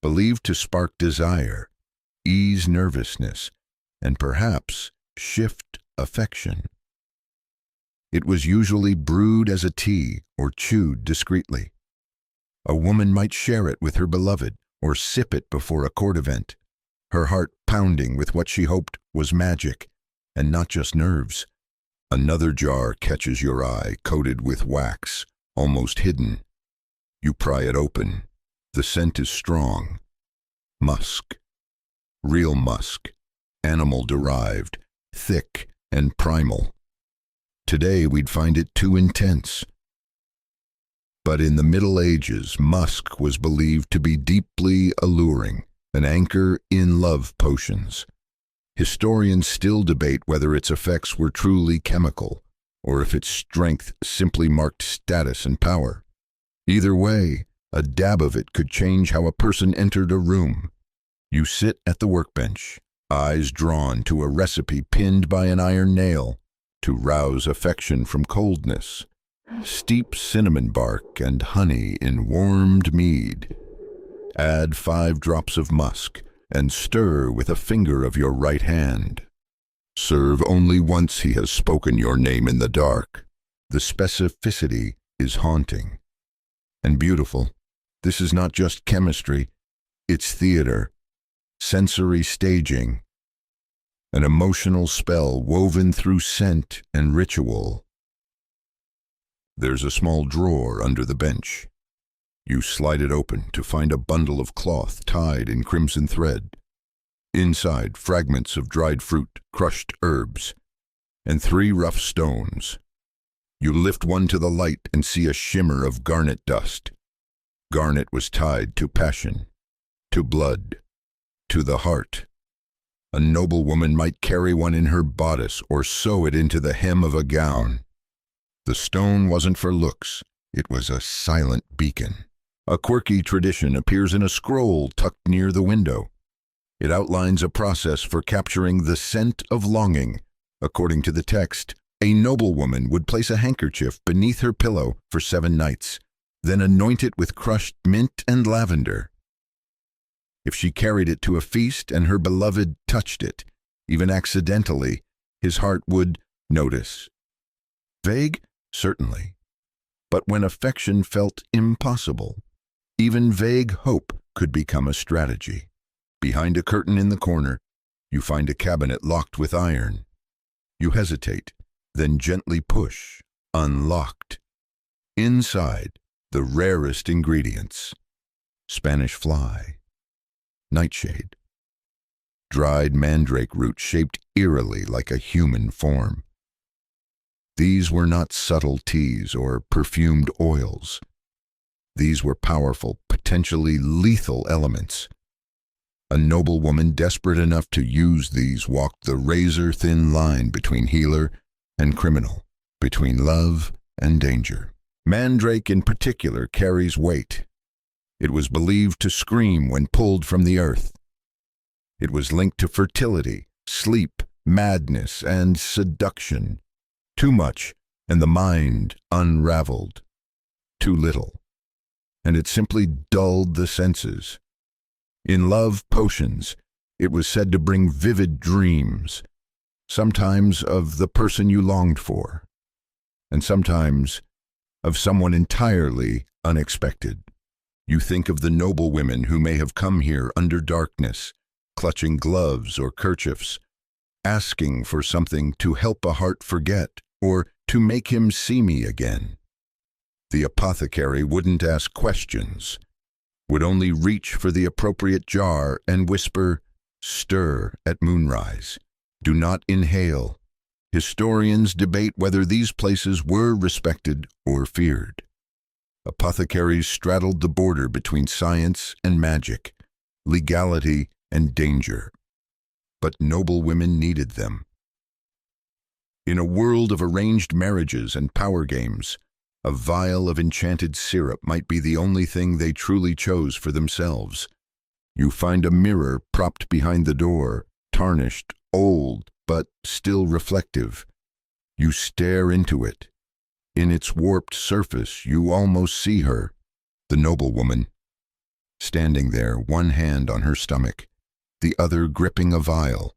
believed to spark desire, ease nervousness, and perhaps shift affection. It was usually brewed as a tea or chewed discreetly. A woman might share it with her beloved or sip it before a court event, her heart pounding with what she hoped was magic, and not just nerves. Another jar catches your eye, coated with wax, almost hidden. You pry it open. The scent is strong. Musk. Real musk. Animal-derived, thick and primal. Today we'd find it too intense. But in the Middle Ages, musk was believed to be deeply alluring, an anchor in love potions. Historians still debate whether its effects were truly chemical, or if its strength simply marked status and power. Either way, a dab of it could change how a person entered a room. You sit at the workbench, eyes drawn to a recipe pinned by an iron nail, to rouse affection from coldness. Steep cinnamon bark and honey in warmed mead. Add 5 drops of musk and stir with a finger of your right hand. Serve only once he has spoken your name in the dark. The specificity is haunting and beautiful. This is not just chemistry, it's theater, sensory staging, an emotional spell woven through scent and ritual. There's a small drawer under the bench. You slide it open to find a bundle of cloth tied in crimson thread. Inside, fragments of dried fruit, crushed herbs, and 3 rough stones. You lift one to the light and see a shimmer of garnet dust. Garnet was tied to passion, to blood, to the heart. A noblewoman might carry one in her bodice or sew it into the hem of a gown. The stone wasn't for looks, it was a silent beacon. A quirky tradition appears in a scroll tucked near the window. It outlines a process for capturing the scent of longing. According to the text, a noblewoman would place a handkerchief beneath her pillow for 7 nights, then anoint it with crushed mint and lavender. If she carried it to a feast and her beloved touched it, even accidentally, his heart would notice. Vague? Certainly. But when affection felt impossible, even vague hope could become a strategy. Behind a curtain in the corner, You find a cabinet locked with iron. You hesitate, then gently push, unlocked. Inside, the rarest ingredients: Spanish fly, nightshade, dried mandrake root shaped eerily like a human form. These were not subtle teas or perfumed oils. These were powerful, potentially lethal elements. A noblewoman desperate enough to use these walked the razor-thin line between healer and criminal, between love and danger. Mandrake in particular carries weight. It was believed to scream when pulled from the earth. It was linked to fertility, sleep, madness, and seduction. Too much, and the mind unraveled. Too little, and it simply dulled the senses. In love potions, it was said to bring vivid dreams, sometimes of the person you longed for, and sometimes of someone entirely unexpected. You think of the noblewomen who may have come here under darkness, clutching gloves or kerchiefs, asking for something to help a heart forget or to make him see me again. The apothecary wouldn't ask questions, would only reach for the appropriate jar and whisper, "Stir at moonrise. Do not inhale." Historians debate whether these places were respected or feared. Apothecaries straddled the border between science and magic, legality and danger. But noblewomen needed them. In a world of arranged marriages and power games, a vial of enchanted syrup might be the only thing they truly chose for themselves. You find a mirror propped behind the door, tarnished, old, but still reflective. You stare into it. In its warped surface, you almost see her, the noblewoman, standing there, one hand on her stomach, the other gripping a vial,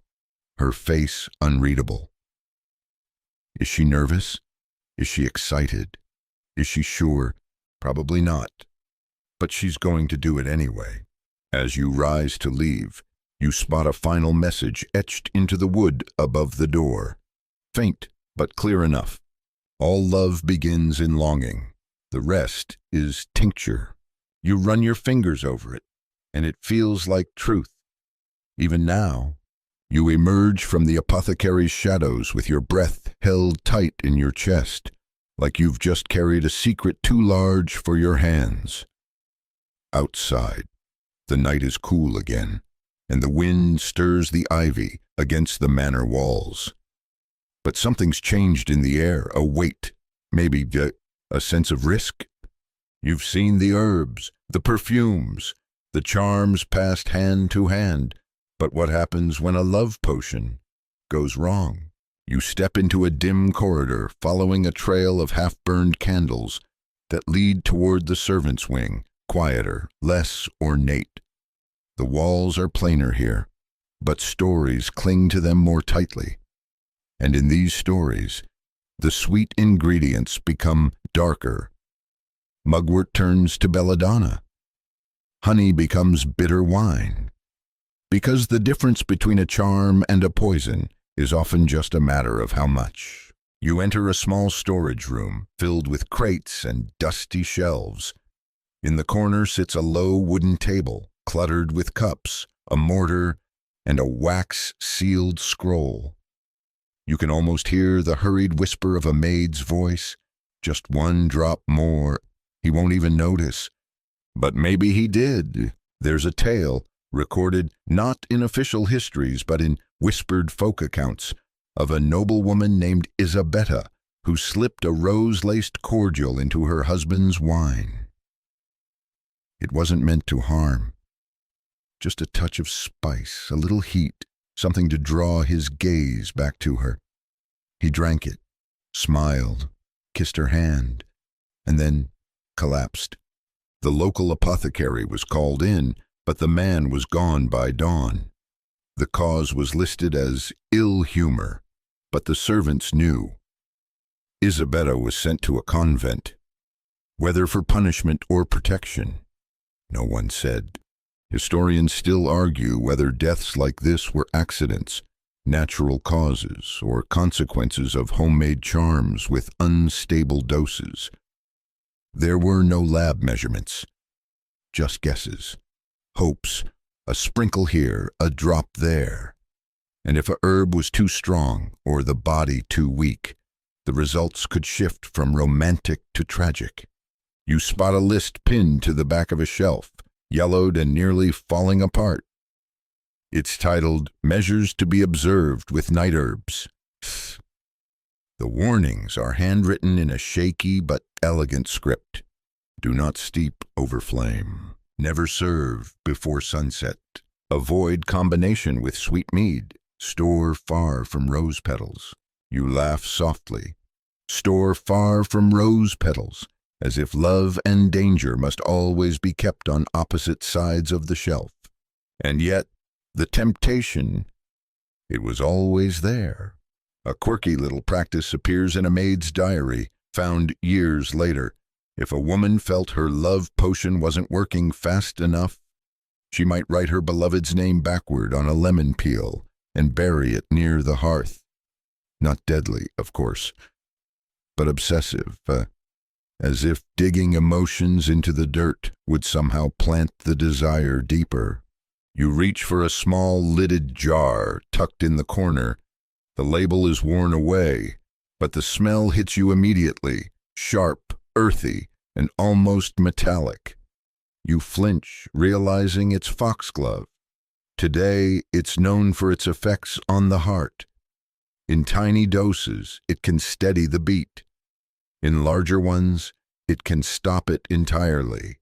her face unreadable. Is she nervous? Is she excited? Is she sure? Probably not. But she's going to do it anyway. As you rise to leave, you spot a final message etched into the wood above the door. Faint, but clear enough. All love begins in longing. The rest is tincture. You run your fingers over it, and it feels like truth. Even now, you emerge from the apothecary's shadows with your breath held tight in your chest, like you've just carried a secret too large for your hands. Outside, the night is cool again, and the wind stirs the ivy against the manor walls. But something's changed in the air, a weight, maybe a sense of risk. You've seen the herbs, the perfumes, the charms passed hand to hand. But what happens when a love potion goes wrong? You step into a dim corridor, following a trail of half-burned candles that lead toward the servants' wing, quieter, less ornate. The walls are plainer here, but stories cling to them more tightly. And in these stories, the sweet ingredients become darker. Mugwort turns to belladonna. Honey becomes bitter wine. Because the difference between a charm and a poison is often just a matter of how much. You enter a small storage room filled with crates and dusty shelves. In the corner sits a low wooden table, cluttered with cups, a mortar, and a wax-sealed scroll. You can almost hear the hurried whisper of a maid's voice. Just one drop more. He won't even notice. But maybe he did. There's a tale, recorded not in official histories but in whispered folk accounts, of a noblewoman named Isabetta who slipped a rose-laced cordial into her husband's wine. It wasn't meant to harm. Just a touch of spice, a little heat, something to draw his gaze back to her. He drank it, smiled, kissed her hand, and then collapsed. The local apothecary was called in, but the man was gone by dawn. The cause was listed as ill humor, but the servants knew. Isabetta was sent to a convent. Whether for punishment or protection, no one said. Historians still argue whether deaths like this were accidents, natural causes, or consequences of homemade charms with unstable doses. There were no lab measurements, just guesses, hopes, a sprinkle here, a drop there. And if a herb was too strong or the body too weak, the results could shift from romantic to tragic. You spot a list pinned to the back of a shelf, yellowed and nearly falling apart. It's titled, "Measures to be Observed with Night Herbs." The warnings are handwritten in a shaky but elegant script. Do not steep over flame. Never serve before sunset. Avoid combination with sweet mead. Store far from rose petals. You laugh softly. Store far from rose petals, as if love and danger must always be kept on opposite sides of the shelf. And yet, the temptation, it was always there. A quirky little practice appears in a maid's diary, found years later. If a woman felt her love potion wasn't working fast enough, she might write her beloved's name backward on a lemon peel and bury it near the hearth. Not deadly, of course, but obsessive, as if digging emotions into the dirt would somehow plant the desire deeper. You reach for a small lidded jar tucked in the corner. The label is worn away, but the smell hits you immediately, sharp, earthy, and almost metallic. You flinch, realizing it's foxglove. Today, it's known for its effects on the heart. In tiny doses, it can steady the beat. In larger ones, it can stop it entirely.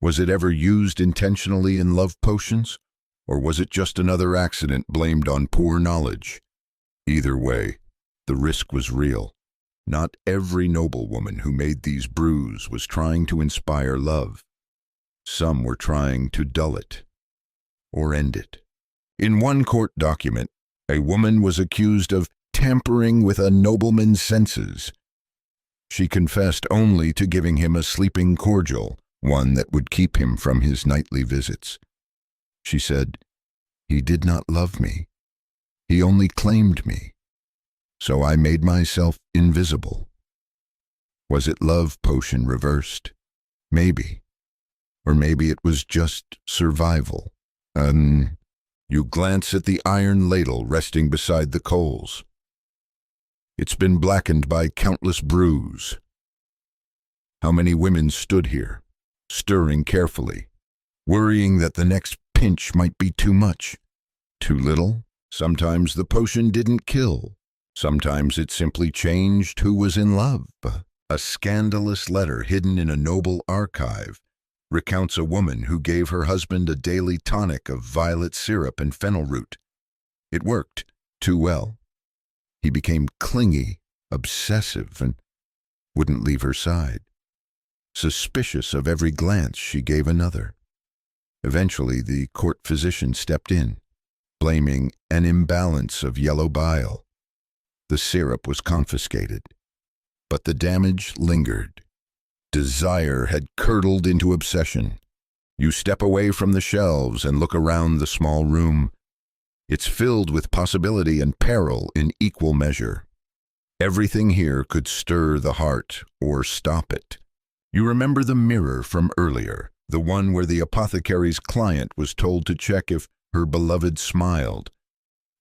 Was it ever used intentionally in love potions, or was it just another accident blamed on poor knowledge? Either way, the risk was real. Not every noblewoman who made these brews was trying to inspire love. Some were trying to dull it, or end it. In one court document, a woman was accused of tampering with a nobleman's senses. She confessed only to giving him a sleeping cordial, one that would keep him from his nightly visits. She said, "He did not love me. He only claimed me. So I made myself invisible." Was it love potion reversed? Maybe. Or maybe it was just survival. You glance at the iron ladle resting beside the coals. It's been blackened by countless brews. How many women stood here, stirring carefully, worrying that the next pinch might be too much, too little? Sometimes the potion didn't kill. Sometimes it simply changed who was in love. A scandalous letter hidden in a noble archive recounts a woman who gave her husband a daily tonic of violet syrup and fennel root. It worked too well. He became clingy, obsessive, and wouldn't leave her side. Suspicious of every glance she gave another. Eventually, the court physician stepped in, blaming an imbalance of yellow bile. The syrup was confiscated, but the damage lingered. Desire had curdled into obsession. You step away from the shelves and look around the small room. It's filled with possibility and peril in equal measure. Everything here could stir the heart or stop it. You remember the mirror from earlier, the one where the apothecary's client was told to check if her beloved smiled.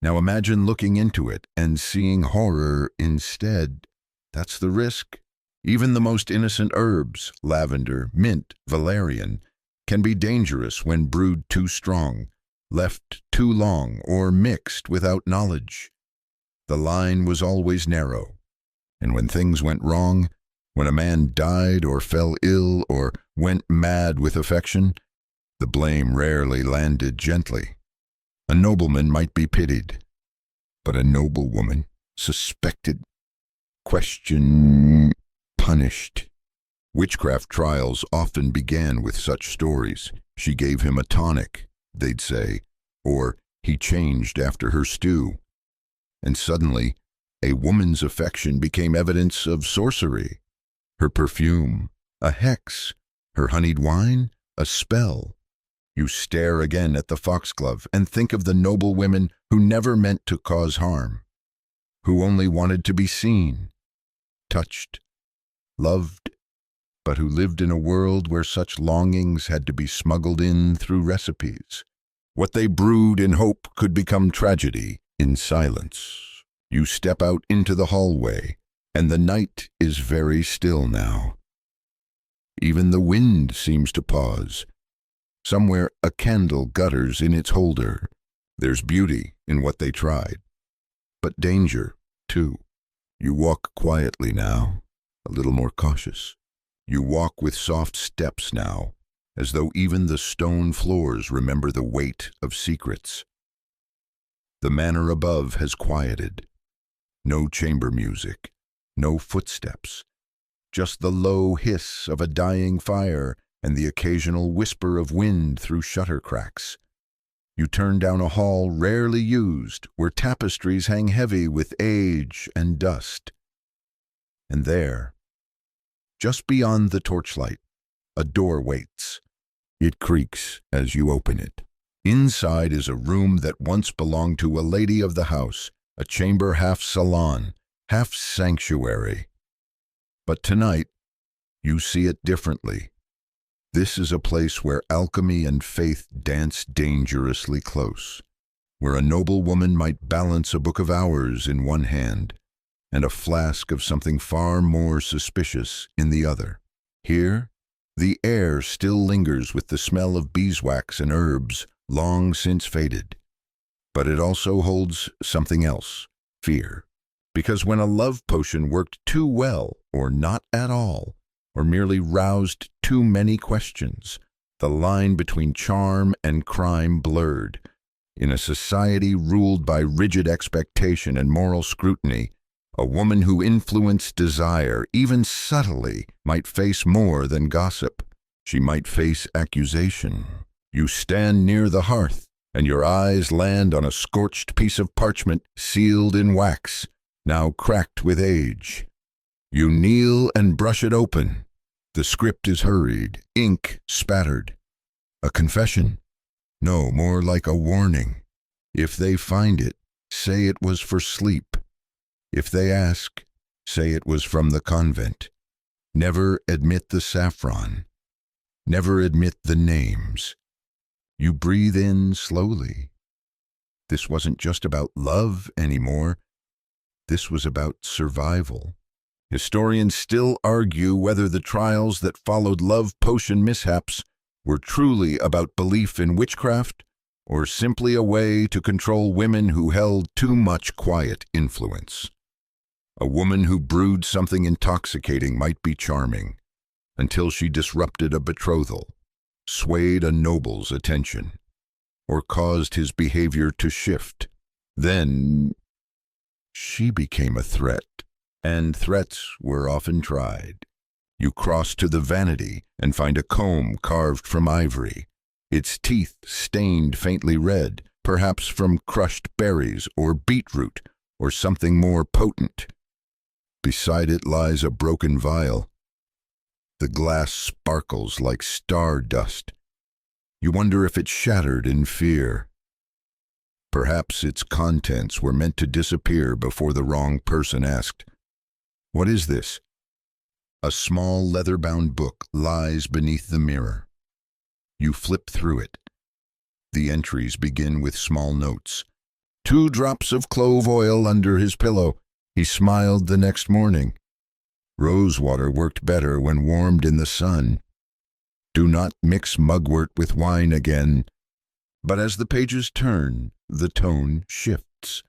Now imagine looking into it and seeing horror instead. That's the risk. Even the most innocent herbs, lavender, mint, valerian, can be dangerous when brewed too strong, left too long, or mixed without knowledge. The line was always narrow, and when things went wrong, when a man died or fell ill or went mad with affection, the blame rarely landed gently. A nobleman might be pitied, but a noblewoman suspected, questioned, punished. Witchcraft trials often began with such stories. She gave him a tonic, they'd say, or he changed after her stew. And suddenly, a woman's affection became evidence of sorcery. Her perfume, a hex, her honeyed wine, a spell. You stare again at the foxglove and think of the noblewomen who never meant to cause harm, who only wanted to be seen, touched, loved, but who lived in a world where such longings had to be smuggled in through recipes. What they brewed in hope could become tragedy in silence. You step out into the hallway, and the night is very still now. Even the wind seems to pause. Somewhere a candle gutters in its holder. There's beauty in what they tried, but danger, too. You walk quietly now, a little more cautious. You walk with soft steps now, as though even the stone floors remember the weight of secrets. The manor above has quieted. No chamber music, no footsteps, just the low hiss of a dying fire and the occasional whisper of wind through shutter cracks. You turn down a hall rarely used, where tapestries hang heavy with age and dust. And there, just beyond the torchlight, a door waits. It creaks as you open it. Inside is a room that once belonged to a lady of the house, a chamber half salon, half sanctuary. But tonight, you see it differently. This is a place where alchemy and faith dance dangerously close, where a noblewoman might balance a book of hours in one hand and a flask of something far more suspicious in the other. Here, the air still lingers with the smell of beeswax and herbs long since faded. But it also holds something else, fear. Because when a love potion worked too well, or not at all, or merely roused too many questions, the line between charm and crime blurred. In a society ruled by rigid expectation and moral scrutiny, a woman who influenced desire, even subtly, might face more than gossip. She might face accusation. You stand near the hearth, and your eyes land on a scorched piece of parchment sealed in wax, now cracked with age. You kneel and brush it open. The script is hurried, ink spattered. A confession? No, more like a warning. If they find it, say it was for sleep. If they ask, say it was from the convent. Never admit the saffron. Never admit the names. You breathe in slowly. This wasn't just about love anymore. This was about survival. Historians still argue whether the trials that followed love potion mishaps were truly about belief in witchcraft or simply a way to control women who held too much quiet influence. A woman who brewed something intoxicating might be charming until she disrupted a betrothal, swayed a noble's attention, or caused his behavior to shift. Then she became a threat, and threats were often tried. You cross to the vanity and find a comb carved from ivory, its teeth stained faintly red, perhaps from crushed berries or beetroot or something more potent. Beside it lies a broken vial. The glass sparkles like stardust. You wonder if it shattered in fear. Perhaps its contents were meant to disappear before the wrong person asked, "What is this?" A small leather-bound book lies beneath the mirror. You flip through it. The entries begin with small notes. 2 drops of clove oil under his pillow. He smiled the next morning. Rosewater worked better when warmed in the sun. Do not mix mugwort with wine again. But as the pages turn, the tone shifts.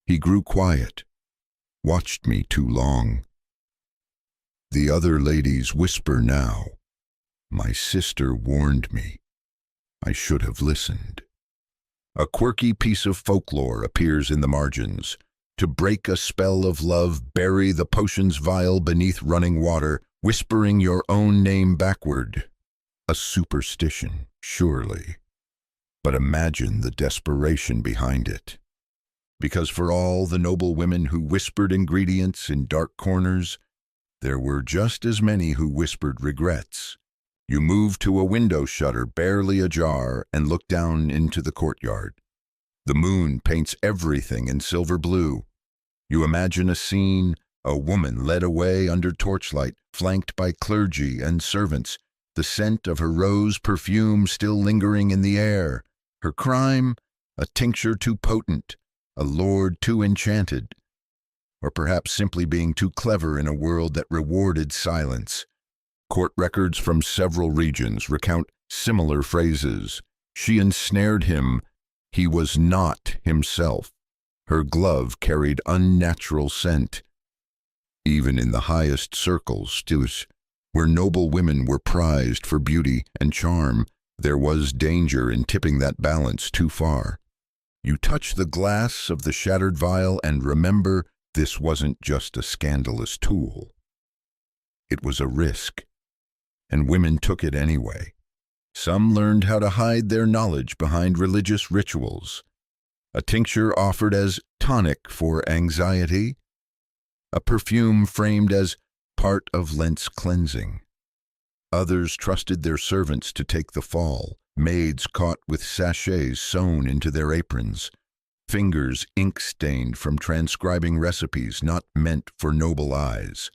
He grew quiet, watched me too long. The other ladies whisper now. My sister warned me. I should have listened. A quirky piece of folklore appears in the margins. To break a spell of love, bury the potion's vial beneath running water, whispering your own name backward. A superstition, surely. But imagine the desperation behind it. Because for all the noblewomen who whispered ingredients in dark corners, there were just as many who whispered regrets. You move to a window shutter barely ajar and look down into the courtyard. The moon paints everything in silver blue. You imagine a scene, a woman led away under torchlight, flanked by clergy and servants, the scent of her rose perfume still lingering in the air. Her crime? A tincture too potent, a lord too enchanted, or perhaps simply being too clever in a world that rewarded silence. Court records from several regions recount similar phrases. She ensnared him. He was not himself. Her glove carried unnatural scent. Even in the highest circles, seduce, where noble women were prized for beauty and charm, there was danger in tipping that balance too far. You touch the glass of the shattered vial and remember this wasn't just a scandalous tool. It was a risk, and women took it anyway. Some learned how to hide their knowledge behind religious rituals. A tincture offered as tonic for anxiety, a perfume framed as part of Lent's cleansing. Others trusted their servants to take the fall, maids caught with sachets sewn into their aprons, fingers ink-stained from transcribing recipes not meant for noble eyes.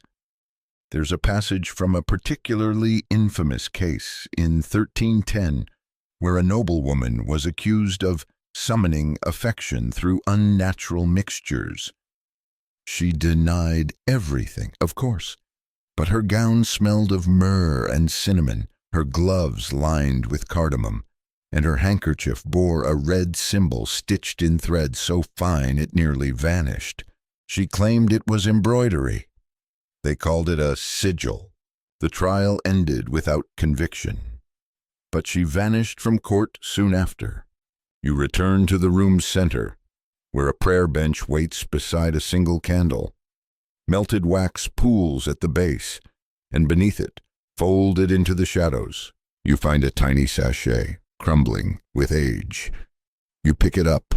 There's a passage from a particularly infamous case in 1310 where a noblewoman was accused of summoning affection through unnatural mixtures. She denied everything, of course, but her gown smelled of myrrh and cinnamon, her gloves lined with cardamom, and her handkerchief bore a red symbol stitched in thread so fine it nearly vanished. She claimed it was embroidery. They called it a sigil. The trial ended without conviction, but she vanished from court soon after. You return to the room's center, where a prayer bench waits beside a single candle. Melted wax pools at the base, and beneath it, folded into the shadows, you find a tiny sachet, crumbling with age. You pick it up.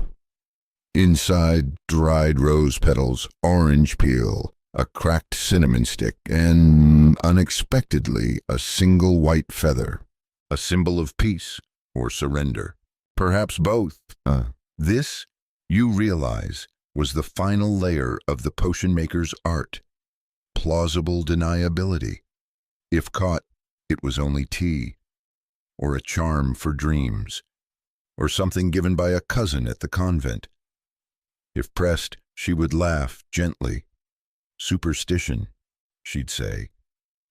Inside, dried rose petals, orange peel, a cracked cinnamon stick, and, unexpectedly, a single white feather, a symbol of peace or surrender. Perhaps both. This, you realize, was the final layer of the potion maker's art. Plausible deniability. If caught, it was only tea, or a charm for dreams, or something given by a cousin at the convent. If pressed, she would laugh gently. Superstition, she'd say.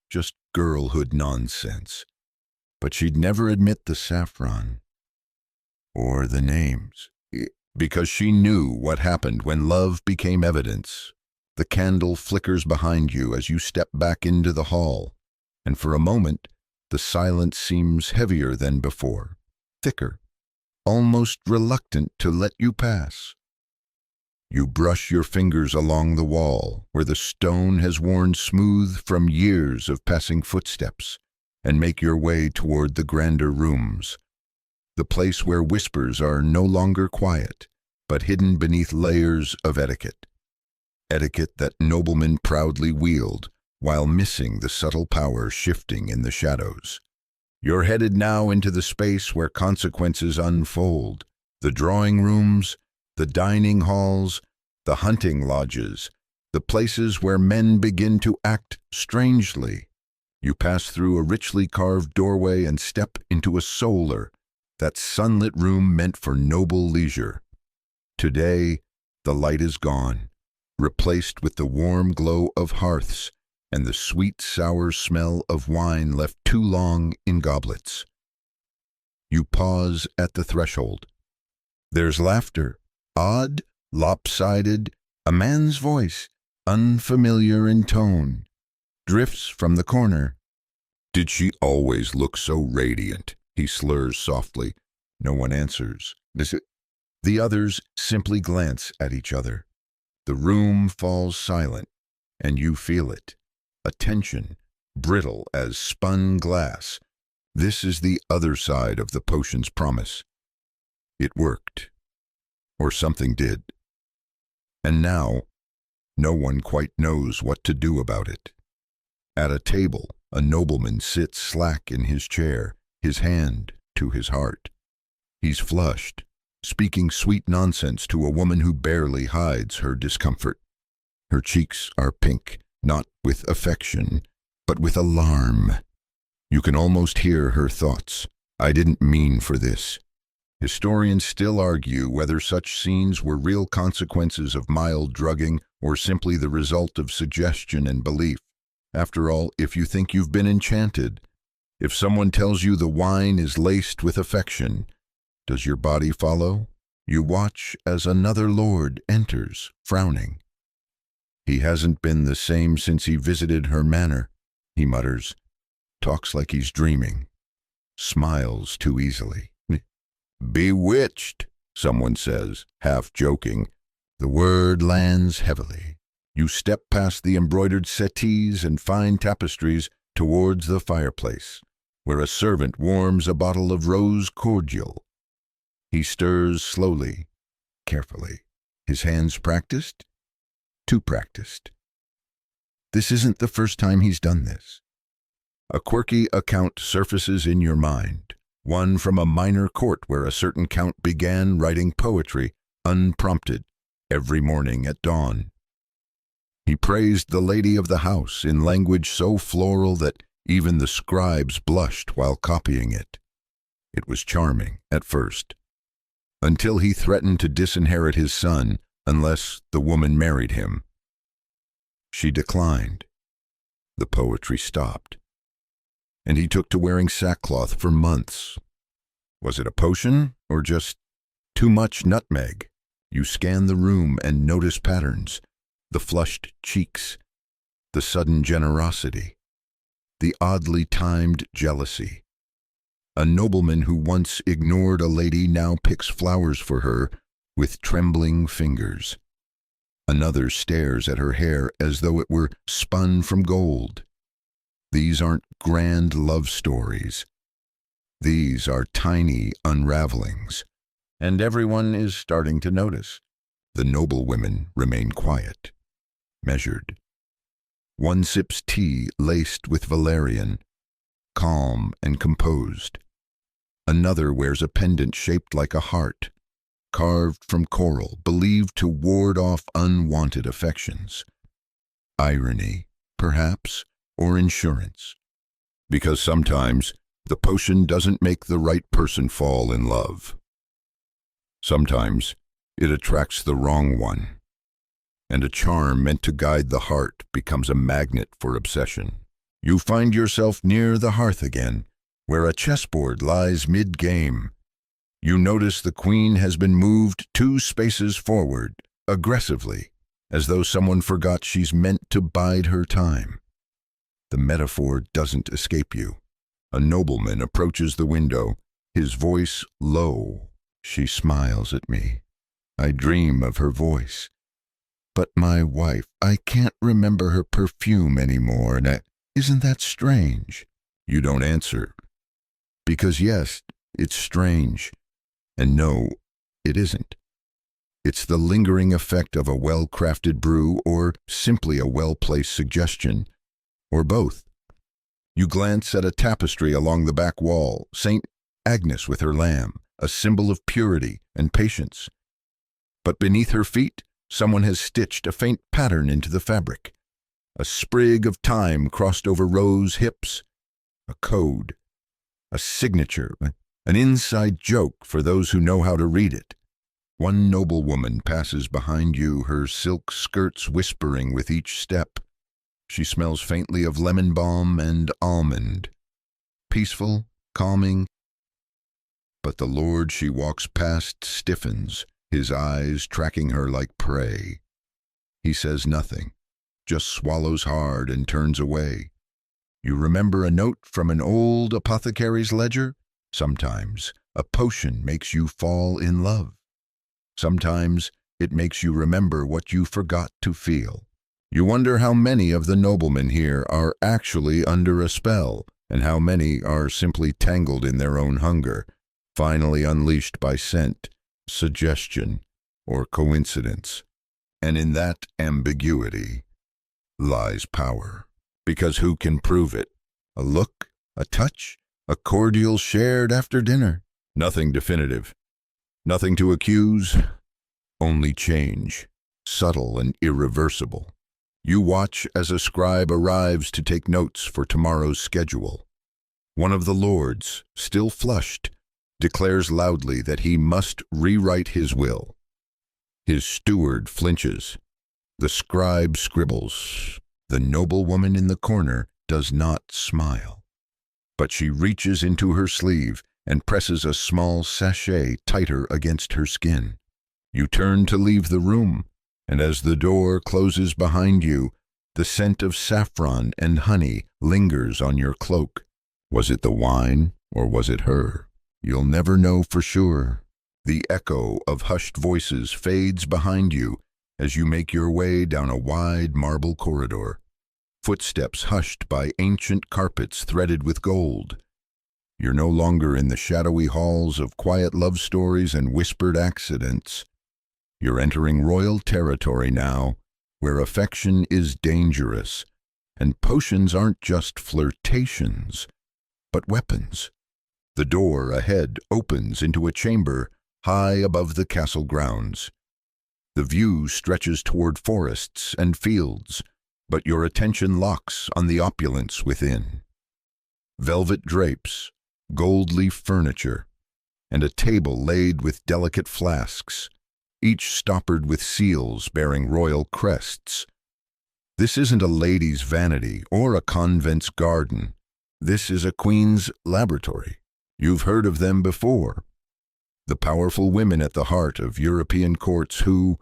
Just girlhood nonsense. But she'd never admit the saffron, or the names, because she knew what happened when love became evidence. The candle flickers behind you as you step back into the hall, and for a moment, the silence seems heavier than before, thicker, almost reluctant to let you pass. You brush your fingers along the wall, where the stone has worn smooth from years of passing footsteps, and make your way toward the grander rooms, the place where whispers are no longer quiet, but hidden beneath layers of etiquette. Etiquette that noblemen proudly wield, while missing the subtle power shifting in the shadows. You're headed now into the space where consequences unfold, the drawing rooms, the dining halls, the hunting lodges, the places where men begin to act strangely. You pass through a richly carved doorway and step into a solar, that sunlit room meant for noble leisure. Today, the light is gone, replaced with the warm glow of hearths and the sweet, sour smell of wine left too long in goblets. You pause at the threshold. There's laughter, odd, lopsided, a man's voice, unfamiliar in tone, drifts from the corner. Did she always look so radiant? He slurs softly. No one answers. The others simply glance at each other. The room falls silent, and you feel it. A tension, brittle as spun glass. This is the other side of the potion's promise. It worked. Or something did. And now, no one quite knows what to do about it. At a table, A nobleman sits slack in his chair, his hand to his heart. He's flushed, speaking sweet nonsense to a woman who barely hides her discomfort. Her cheeks are pink, not with affection, but with alarm. You can almost hear her thoughts. I didn't mean for this. Historians still argue whether such scenes were real consequences of mild drugging or simply the result of suggestion and belief. After all, if you think you've been enchanted, if someone tells you the wine is laced with affection, does your body follow? You watch as another lord enters, frowning. He hasn't been the same since he visited her manor, he mutters, talks like he's dreaming, smiles too easily. Bewitched, someone says, half joking. The word lands heavily. You step past the embroidered settees and fine tapestries towards the fireplace, where a servant warms a bottle of rose cordial. He stirs slowly, carefully. His hands practiced? Too practiced. This isn't the first time he's done this. A quirky account surfaces in your mind, one from a minor court where a certain count began writing poetry, unprompted, every morning at dawn. He praised the lady of the house in language so floral that even the scribes blushed while copying it. It was charming at first, until he threatened to disinherit his son unless the woman married him. She declined. The poetry stopped, and he took to wearing sackcloth for months. Was it a potion or just too much nutmeg? You scan the room and notice patterns, the flushed cheeks, the sudden generosity, the oddly timed jealousy. A nobleman who once ignored a lady now picks flowers for her with trembling fingers. Another stares at her hair as though it were spun from gold. These aren't grand love stories. These are tiny unravelings, and everyone is starting to notice. The noblewomen remain quiet, measured. One sips tea laced with valerian, calm and composed. Another wears a pendant shaped like a heart, carved from coral, believed to ward off unwanted affections. Irony, perhaps, or insurance. Because sometimes the potion doesn't make the right person fall in love. Sometimes it attracts the wrong one, and a charm meant to guide the heart becomes a magnet for obsession. You find yourself near the hearth again, where a chessboard lies mid-game. You notice the queen has been moved 2 spaces forward, aggressively, as though someone forgot she's meant to bide her time. The metaphor doesn't escape you. A nobleman approaches the window, his voice low. She smiles at me. I dream of her voice. But my wife, I can't remember her perfume anymore, and isn't that strange? You don't answer. Because yes, it's strange. And no, it isn't. It's the lingering effect of a well-crafted brew or simply a well-placed suggestion, or both. You glance at a tapestry along the back wall, St. Agnes with her lamb, a symbol of purity and patience. But beneath her feet, someone has stitched a faint pattern into the fabric. A sprig of thyme crossed over rose hips. A code. A signature. An inside joke for those who know how to read it. One noblewoman passes behind you, her silk skirts whispering with each step. She smells faintly of lemon balm and almond. Peaceful, calming. But the lord she walks past stiffens, his eyes tracking her like prey. He says nothing, just swallows hard and turns away. You remember a note from an old apothecary's ledger? Sometimes a potion makes you fall in love. Sometimes it makes you remember what you forgot to feel. You wonder how many of the noblemen here are actually under a spell, and how many are simply tangled in their own hunger, finally unleashed by scent, suggestion, or coincidence. And in that ambiguity lies power. Because who can prove it? A look, a touch, a cordial shared after dinner. Nothing definitive. Nothing to accuse. Only change, subtle and irreversible. You watch as a scribe arrives to take notes for tomorrow's schedule. One of the lords, still flushed, declares loudly that he must rewrite his will. His steward flinches. The scribe scribbles. The noblewoman in the corner does not smile. But she reaches into her sleeve and presses a small sachet tighter against her skin. You turn to leave the room, and as the door closes behind you, the scent of saffron and honey lingers on your cloak. Was it the wine, or was it her? You'll never know for sure. The echo of hushed voices fades behind you as you make your way down a wide marble corridor, footsteps hushed by ancient carpets threaded with gold. You're no longer in the shadowy halls of quiet love stories and whispered accidents. You're entering royal territory now, where affection is dangerous, and potions aren't just flirtations, but weapons. The door ahead opens into a chamber high above the castle grounds. The view stretches toward forests and fields, but your attention locks on the opulence within. Velvet drapes, gold leaf furniture, and a table laid with delicate flasks, each stoppered with seals bearing royal crests. This isn't a lady's vanity or a convent's garden. This is a queen's laboratory. You've heard of them before. The powerful women at the heart of European courts who,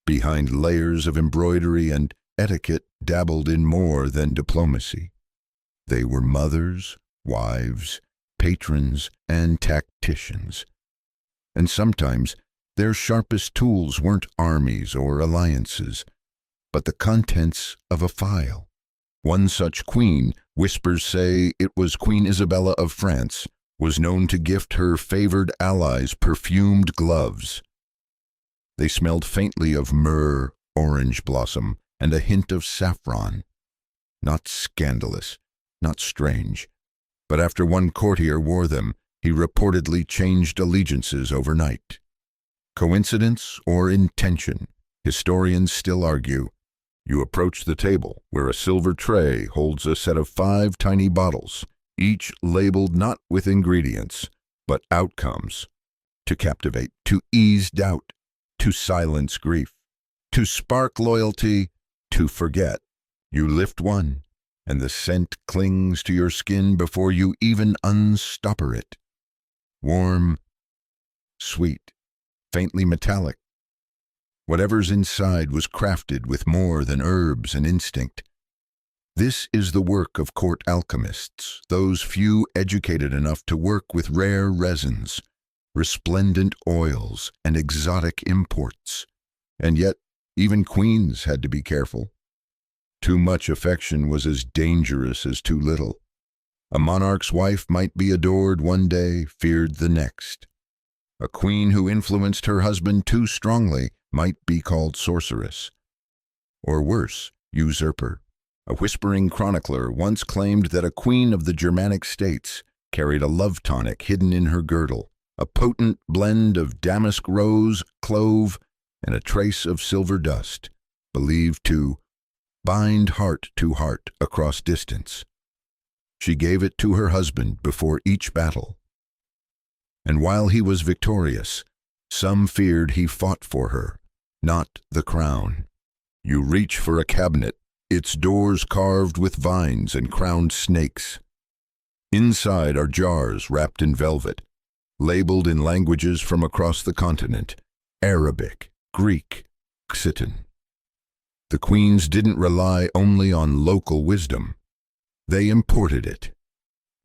behind layers of embroidery and etiquette, dabbled in more than diplomacy. They were mothers, wives, patrons, and tacticians. And sometimes their sharpest tools weren't armies or alliances, but the contents of a file. One such queen, whispers say it was Queen Isabella of France, was known to gift her favored allies perfumed gloves. They smelled faintly of myrrh, orange blossom, and a hint of saffron. Not scandalous, not strange, but after one courtier wore them, he reportedly changed allegiances overnight. Coincidence or intention? Historians still argue. You approach the table, where a silver tray holds a set of 5 tiny bottles, each labeled not with ingredients, but outcomes. To captivate, to ease doubt, to silence grief, to spark loyalty, to forget. You lift one, and the scent clings to your skin before you even unstopper it. Warm, sweet, faintly metallic. Whatever's inside was crafted with more than herbs and instinct. This is the work of court alchemists, those few educated enough to work with rare resins, resplendent oils, and exotic imports. And yet, even queens had to be careful. Too much affection was as dangerous as too little. A monarch's wife might be adored one day, feared the next. A queen who influenced her husband too strongly might be called sorceress. Or worse, usurper. A whispering chronicler once claimed that a queen of the Germanic states carried a love tonic hidden in her girdle, a potent blend of damask rose, clove, and a trace of silver dust, believed to bind heart to heart across distance. She gave it to her husband before each battle. And while he was victorious, some feared he fought for her, not the crown. You reach for a cabinet, its doors carved with vines and crowned snakes. Inside are jars wrapped in velvet, labeled in languages from across the continent: Arabic, Greek, Occitan. The queens didn't rely only on local wisdom. They imported it.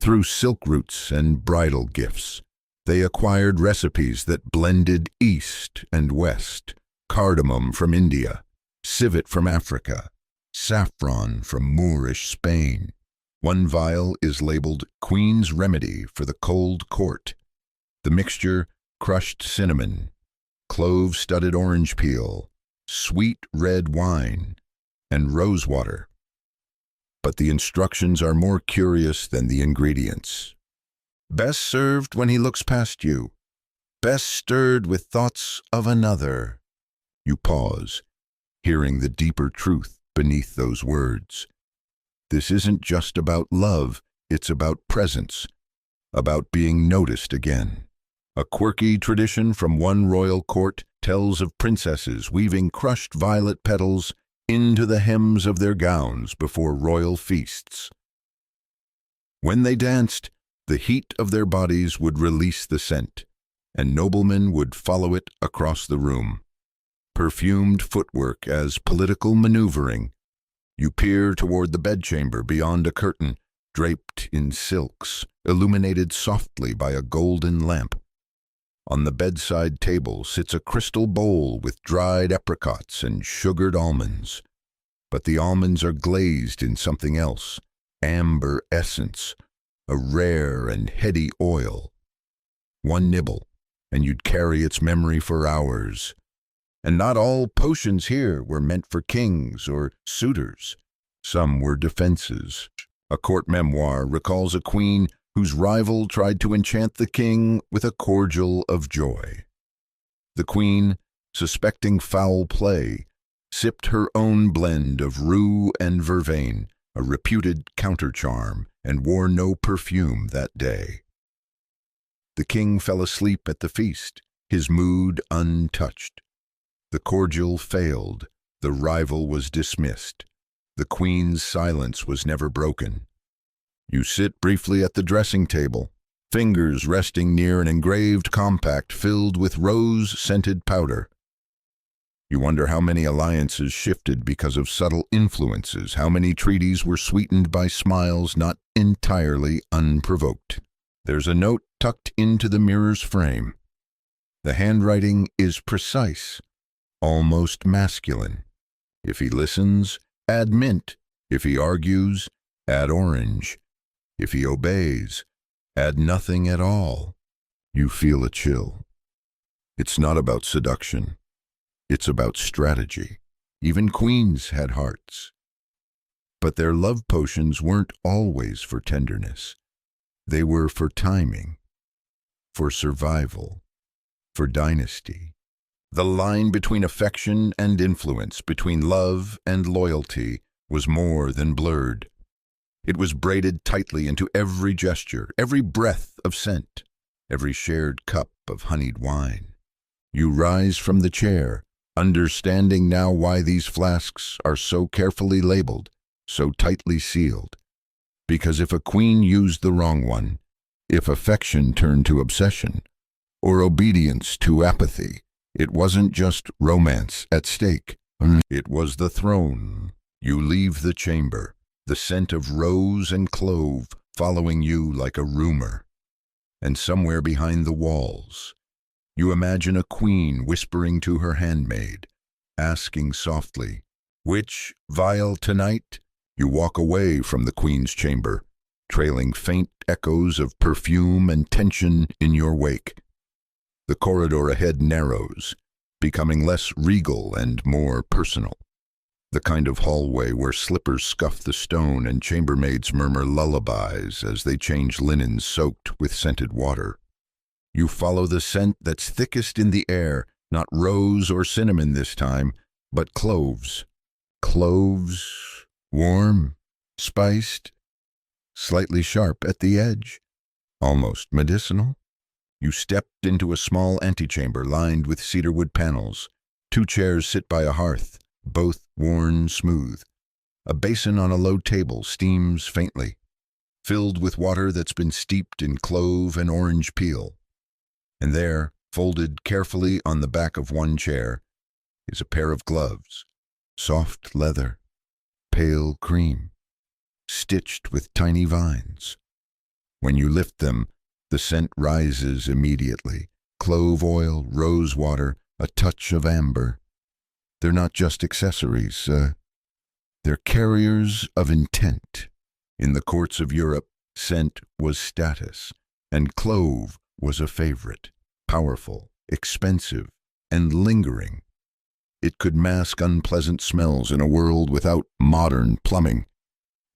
Through silk roots and bridal gifts, they acquired recipes that blended East and West: cardamom from India, civet from Africa, saffron from Moorish Spain. One vial is labeled Queen's Remedy for the Cold Court. The mixture: crushed cinnamon, clove-studded orange peel, sweet red wine, and rose water. but the instructions are more curious than the ingredients. Best served when he looks past you. Best stirred with thoughts of another. You pause, hearing the deeper truth beneath those words. This isn't just about love, it's about presence, about being noticed again. A quirky tradition from one royal court tells of princesses weaving crushed violet petals into the hems of their gowns before royal feasts. When they danced, the heat of their bodies would release the scent, and noblemen would follow it across the room. Perfumed footwork as political maneuvering. You peer toward the bedchamber beyond a curtain, draped in silks, illuminated softly by a golden lamp. On the bedside table sits a crystal bowl with dried apricots and sugared almonds. But the almonds are glazed in something else, amber essence, a rare and heady oil. One nibble, and you'd carry its memory for hours. And not all potions here were meant for kings or suitors. Some were defenses. A court memoir recalls a queen whose rival tried to enchant the king with a cordial of joy. The queen, suspecting foul play, sipped her own blend of rue and vervain, a reputed counter-charm, and wore no perfume that day. The king fell asleep at the feast, his mood untouched. The cordial failed, the rival was dismissed. The queen's silence was never broken. You sit briefly at the dressing table, fingers resting near an engraved compact filled with rose-scented powder. You wonder how many alliances shifted because of subtle influences, how many treaties were sweetened by smiles not entirely unprovoked. There's a note tucked into the mirror's frame. The handwriting is precise, almost masculine. If he listens, add mint. If he argues, add orange. If he obeys, add nothing at all. You feel a chill. It's not about seduction. It's about strategy. Even queens had hearts. But their love potions weren't always for tenderness. They were for timing, for survival, for dynasty. The line between affection and influence, between love and loyalty, was more than blurred. It was braided tightly into every gesture, every breath of scent, every shared cup of honeyed wine. You rise from the chair, understanding now why these flasks are so carefully labeled, so tightly sealed. Because if a queen used the wrong one, if affection turned to obsession, or obedience to apathy, it wasn't just romance at stake. It was the throne. You leave the chamber, the scent of rose and clove following you like a rumor. And somewhere behind the walls, you imagine a queen whispering to her handmaid, asking softly, "Which vial tonight?" You walk away from the queen's chamber, trailing faint echoes of perfume and tension in your wake. The corridor ahead narrows, becoming less regal and more personal. The kind of hallway where slippers scuff the stone and chambermaids murmur lullabies as they change linen soaked with scented water. You follow the scent that's thickest in the air, not rose or cinnamon this time, but cloves. Cloves, warm, spiced, slightly sharp at the edge, almost medicinal. You step into a small antechamber lined with cedarwood panels. 2 chairs sit by a hearth, both worn smooth. A basin on a low table steams faintly, filled with water that's been steeped in clove and orange peel. And there, folded carefully on the back of one chair, is a pair of gloves, soft leather, pale cream, stitched with tiny vines. When you lift them, the scent rises immediately. Clove oil, rose water, a touch of amber. They're not just accessories, they're carriers of intent. In the courts of Europe, scent was status, and clove was a favorite, powerful, expensive, and lingering. It could mask unpleasant smells in a world without modern plumbing.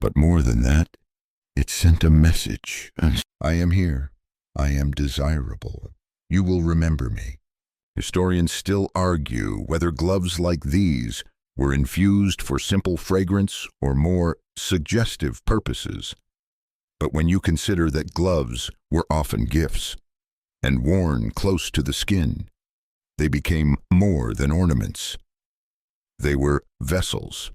But more than that, it sent a message. I am here. I am desirable. You will remember me. Historians still argue whether gloves like these were infused for simple fragrance or more suggestive purposes. But when you consider that gloves were often gifts and worn close to the skin, they became more than ornaments. They were vessels.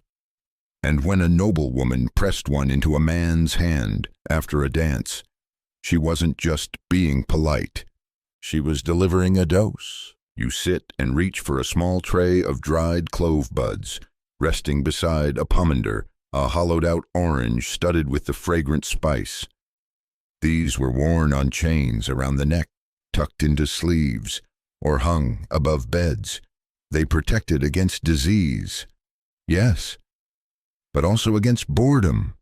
And when a noblewoman pressed one into a man's hand after a dance, she wasn't just being polite. She was delivering a dose. You sit and reach for a small tray of dried clove buds, resting beside a pomander, a hollowed-out orange studded with the fragrant spice. These were worn on chains around the neck, tucked into sleeves, or hung above beds. They protected against disease. Yes, but also against boredom.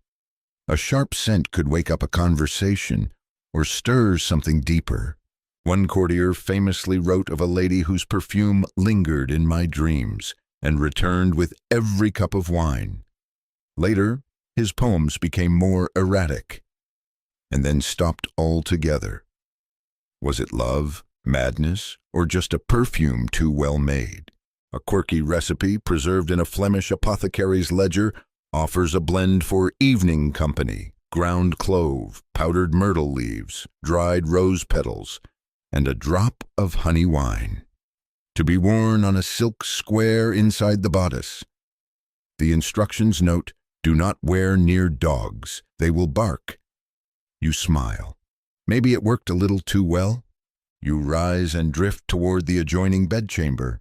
A sharp scent could wake up a conversation or stir something deeper. One courtier famously wrote of a lady whose perfume lingered in my dreams and returned with every cup of wine. Later, his poems became more erratic, and then stopped altogether. Was it love, madness, or just a perfume too well made? A quirky recipe preserved in a Flemish apothecary's ledger offers a blend for evening company: ground clove, powdered myrtle leaves, dried rose petals, and a drop of honey wine, to be worn on a silk square inside the bodice. The instructions note, "Do not wear near dogs. They will bark." You smile. Maybe it worked a little too well. You rise and drift toward the adjoining bedchamber.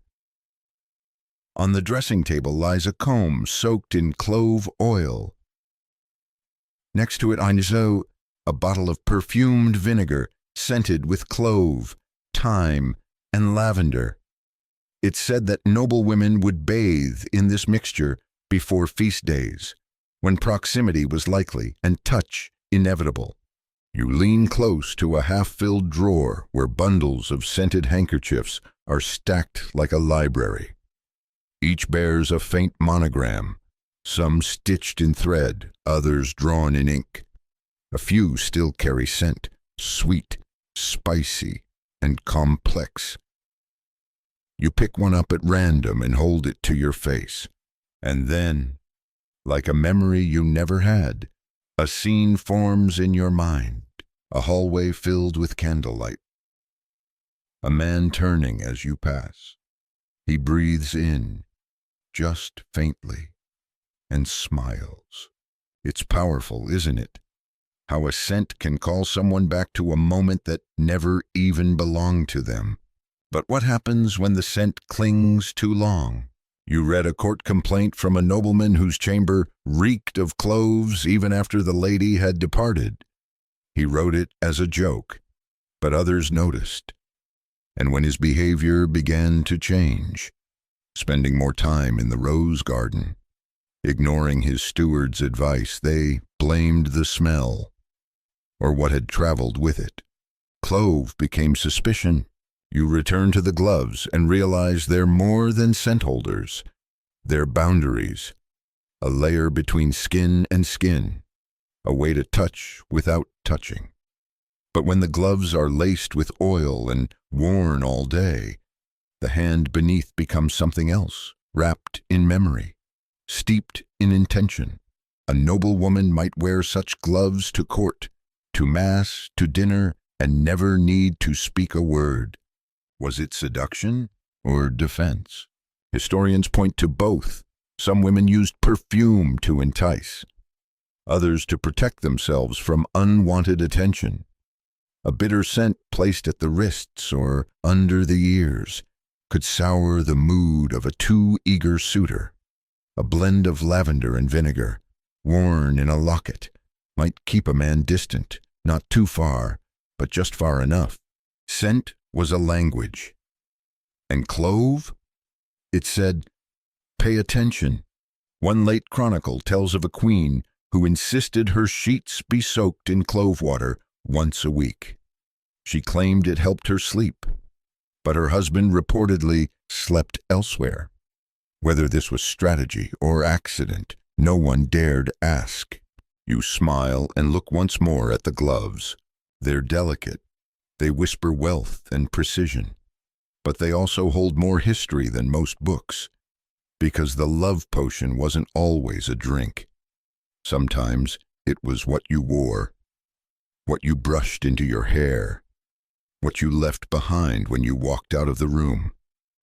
On the dressing table lies a comb soaked in clove oil. Next to it, a bottle of perfumed vinegar, scented with clove, thyme, and lavender. It's said that noblewomen would bathe in this mixture before feast days, when proximity was likely and touch inevitable. You lean close to a half-filled drawer where bundles of scented handkerchiefs are stacked like a library. Each bears a faint monogram, some stitched in thread, others drawn in ink. A few still carry scent, sweet, spicy, and complex. You pick one up at random and hold it to your face. And then, like a memory you never had, a scene forms in your mind, a hallway filled with candlelight. A man turning as you pass. He breathes in, just faintly, and smiles. It's powerful, isn't it? How a scent can call someone back to a moment that never even belonged to them. But what happens when the scent clings too long? You read a court complaint from a nobleman whose chamber reeked of cloves even after the lady had departed. He wrote it as a joke, but others noticed. And when his behavior began to change, spending more time in the rose garden, ignoring his steward's advice, they blamed the smell, or what had traveled with it. Clove became suspicion. You return to the gloves and realize they're more than scent holders. They're boundaries, a layer between skin and skin, a way to touch without touching. But when the gloves are laced with oil and worn all day, the hand beneath becomes something else, wrapped in memory, steeped in intention. A noblewoman might wear such gloves to court, to mass, to dinner, and never need to speak a word. Was it seduction or defense? Historians point to both. Some women used perfume to entice, others to protect themselves from unwanted attention. A bitter scent placed at the wrists or under the ears could sour the mood of a too eager suitor. A blend of lavender and vinegar, worn in a locket, might keep a man distant, not too far, but just far enough. Scent was a language. And clove? It said, "Pay attention." One late chronicle tells of a queen who insisted her sheets be soaked in clove water once a week. She claimed it helped her sleep, but her husband reportedly slept elsewhere. Whether this was strategy or accident, no one dared ask. You smile and look once more at the gloves. They're delicate. They whisper wealth and precision. But they also hold more history than most books, because the love potion wasn't always a drink. Sometimes it was what you wore, what you brushed into your hair, what you left behind when you walked out of the room.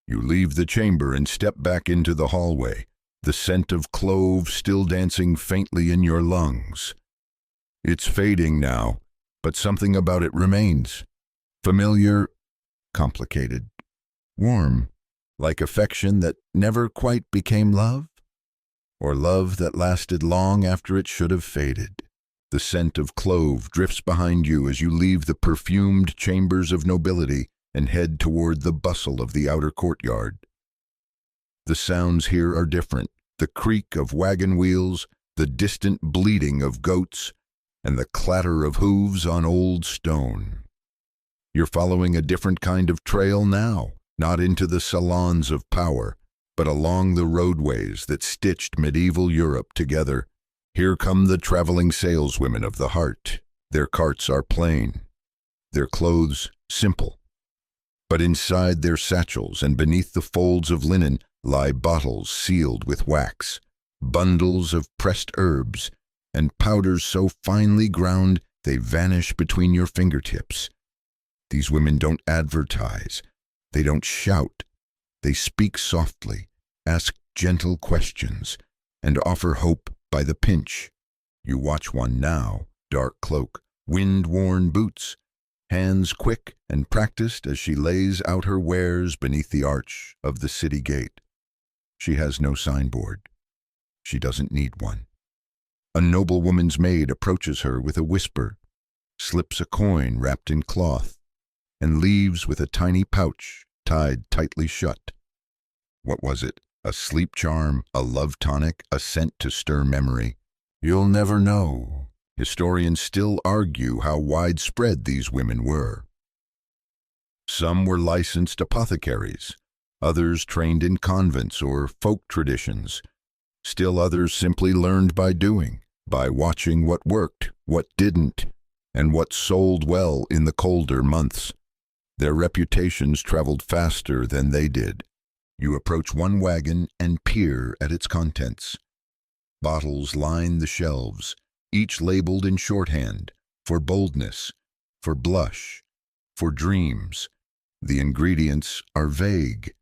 You leave the chamber and step back into the hallway, the scent of clove still dancing faintly in your lungs. It's fading now, but something about it remains. Familiar, complicated, warm, like affection that never quite became love, or love that lasted long after it should have faded. The scent of clove drifts behind you as you leave the perfumed chambers of nobility and head toward the bustle of the outer courtyard. The sounds here are different. The creak of wagon wheels, the distant bleating of goats, and the clatter of hooves on old stone. You're following a different kind of trail now, not into the salons of power, but along the roadways that stitched medieval Europe together. Here come the traveling saleswomen of the heart. Their carts are plain, their clothes simple. But inside their satchels and beneath the folds of linen lie bottles sealed with wax, bundles of pressed herbs, and powders so finely ground they vanish between your fingertips. These women don't advertise. They don't shout. They speak softly, ask gentle questions, and offer hope by the pinch. You watch one now, dark cloak, wind-worn boots, hands quick and practiced as she lays out her wares beneath the arch of the city gate. She has no signboard. She doesn't need one. A noblewoman's maid approaches her with a whisper, slips a coin wrapped in cloth, and leaves with a tiny pouch tied tightly shut. What was it? A sleep charm, a love tonic, a scent to stir memory? You'll never know. Historians still argue how widespread these women were. Some were licensed apothecaries, others trained in convents or folk traditions. Still others simply learned by doing, by watching what worked, what didn't, and what sold well in the colder months. Their reputations traveled faster than they did. You approach one wagon and peer at its contents. Bottles line the shelves, each labeled in shorthand, for boldness, for blush, for dreams. The ingredients are vague,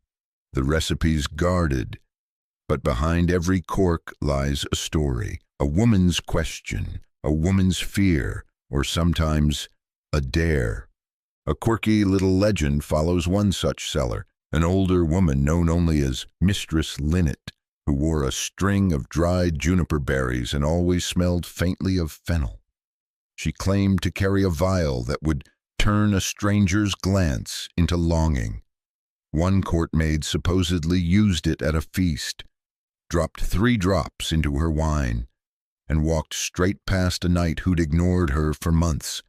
the recipes guarded, but behind every cork lies a story, a woman's question, a woman's fear, or sometimes a dare. A quirky little legend follows one such seller, an older woman known only as Mistress Linnet, who wore a string of dried juniper berries and always smelled faintly of fennel. She claimed to carry a vial that would turn a stranger's glance into longing. One court maid supposedly used it at a feast, dropped 3 drops into her wine, and walked straight past a knight who'd ignored her for months.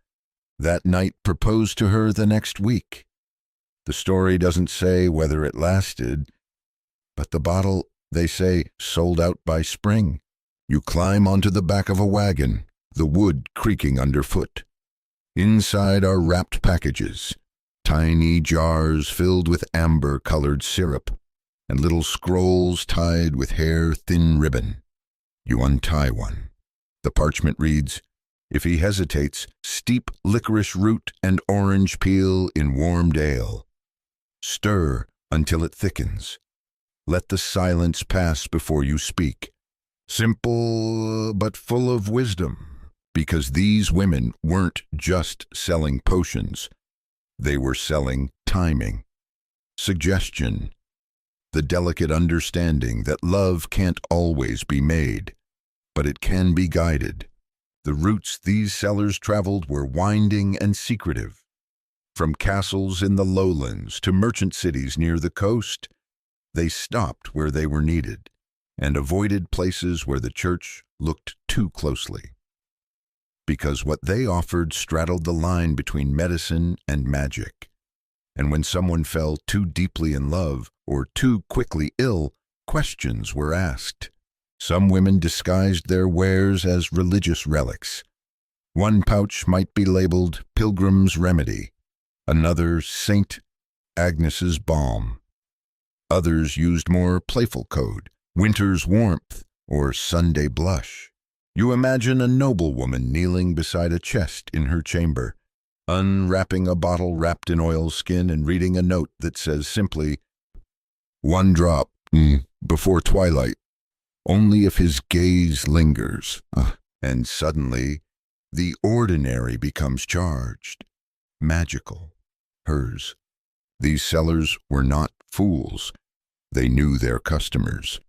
That knight proposed to her the next week. The story doesn't say whether it lasted, but the bottle, they say, sold out by spring. You climb onto the back of a wagon, the wood creaking underfoot. Inside are wrapped packages, tiny jars filled with amber-colored syrup, and little scrolls tied with hair-thin ribbon. You untie one. The parchment reads, "If he hesitates, steep licorice root and orange peel in warmed ale. Stir until it thickens. Let the silence pass before you speak." Simple, but full of wisdom, because these women weren't just selling potions. They were selling timing, suggestion, the delicate understanding that love can't always be made, but it can be guided. The routes these sellers traveled were winding and secretive. From castles in the lowlands to merchant cities near the coast, they stopped where they were needed and avoided places where the church looked too closely. Because what they offered straddled the line between medicine and magic. And when someone fell too deeply in love or too quickly ill, questions were asked. Some women disguised their wares as religious relics. One pouch might be labeled Pilgrim's Remedy, another Saint Agnes's Balm. Others used more playful code, Winter's Warmth or Sunday Blush. You imagine a noblewoman kneeling beside a chest in her chamber, unwrapping a bottle wrapped in oilskin and reading a note that says simply, "One drop, before twilight, only if his gaze lingers." And suddenly, the ordinary becomes charged, magical, hers. These sellers were not fools. They knew their customers.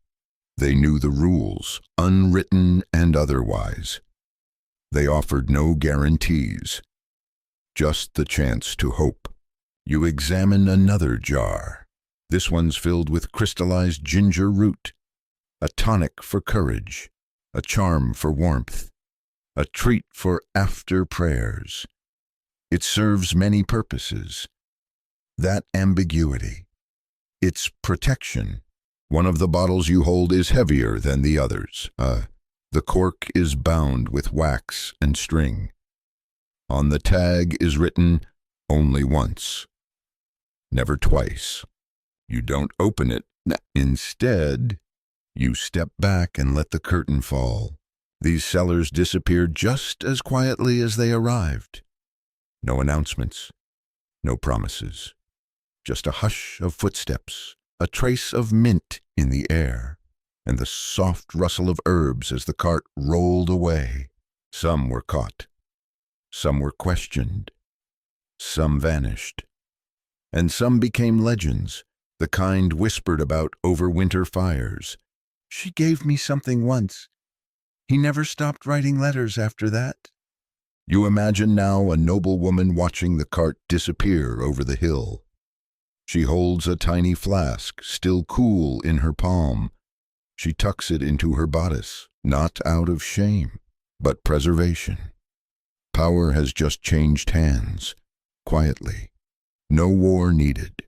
They knew the rules, unwritten and otherwise. They offered no guarantees, just the chance to hope. You examine another jar. This one's filled with crystallized ginger root, a tonic for courage, a charm for warmth, a treat for after prayers. It serves many purposes. That ambiguity, its protection. One of the bottles you hold is heavier than the others. The cork is bound with wax and string. On the tag is written, "Only once, never twice." You don't open it. Instead, you step back and let the curtain fall. These sellers disappeared just as quietly as they arrived. No announcements, no promises. Just a hush of footsteps, a trace of mint in the air, and the soft rustle of herbs as the cart rolled away. Some were caught. Some were questioned. Some vanished. And some became legends, the kind whispered about over winter fires. "She gave me something once. He never stopped writing letters after that." You imagine now a noblewoman watching the cart disappear over the hill. She holds a tiny flask, still cool in her palm. She tucks it into her bodice, not out of shame, but preservation. Power has just changed hands, quietly. No war needed.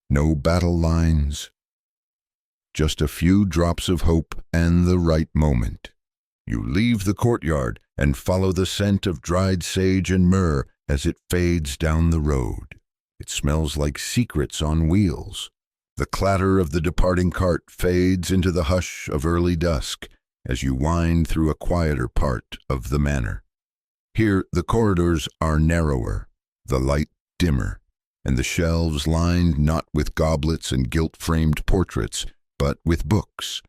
No battle lines. Just a few drops of hope and the right moment. You leave the courtyard and follow the scent of dried sage and myrrh as it fades down the road. It smells like secrets on wheels. The clatter of the departing cart fades into the hush of early dusk as you wind through a quieter part of the manor. Here the corridors are narrower, the light dimmer, and the shelves lined not with goblets and gilt-framed portraits, but with books.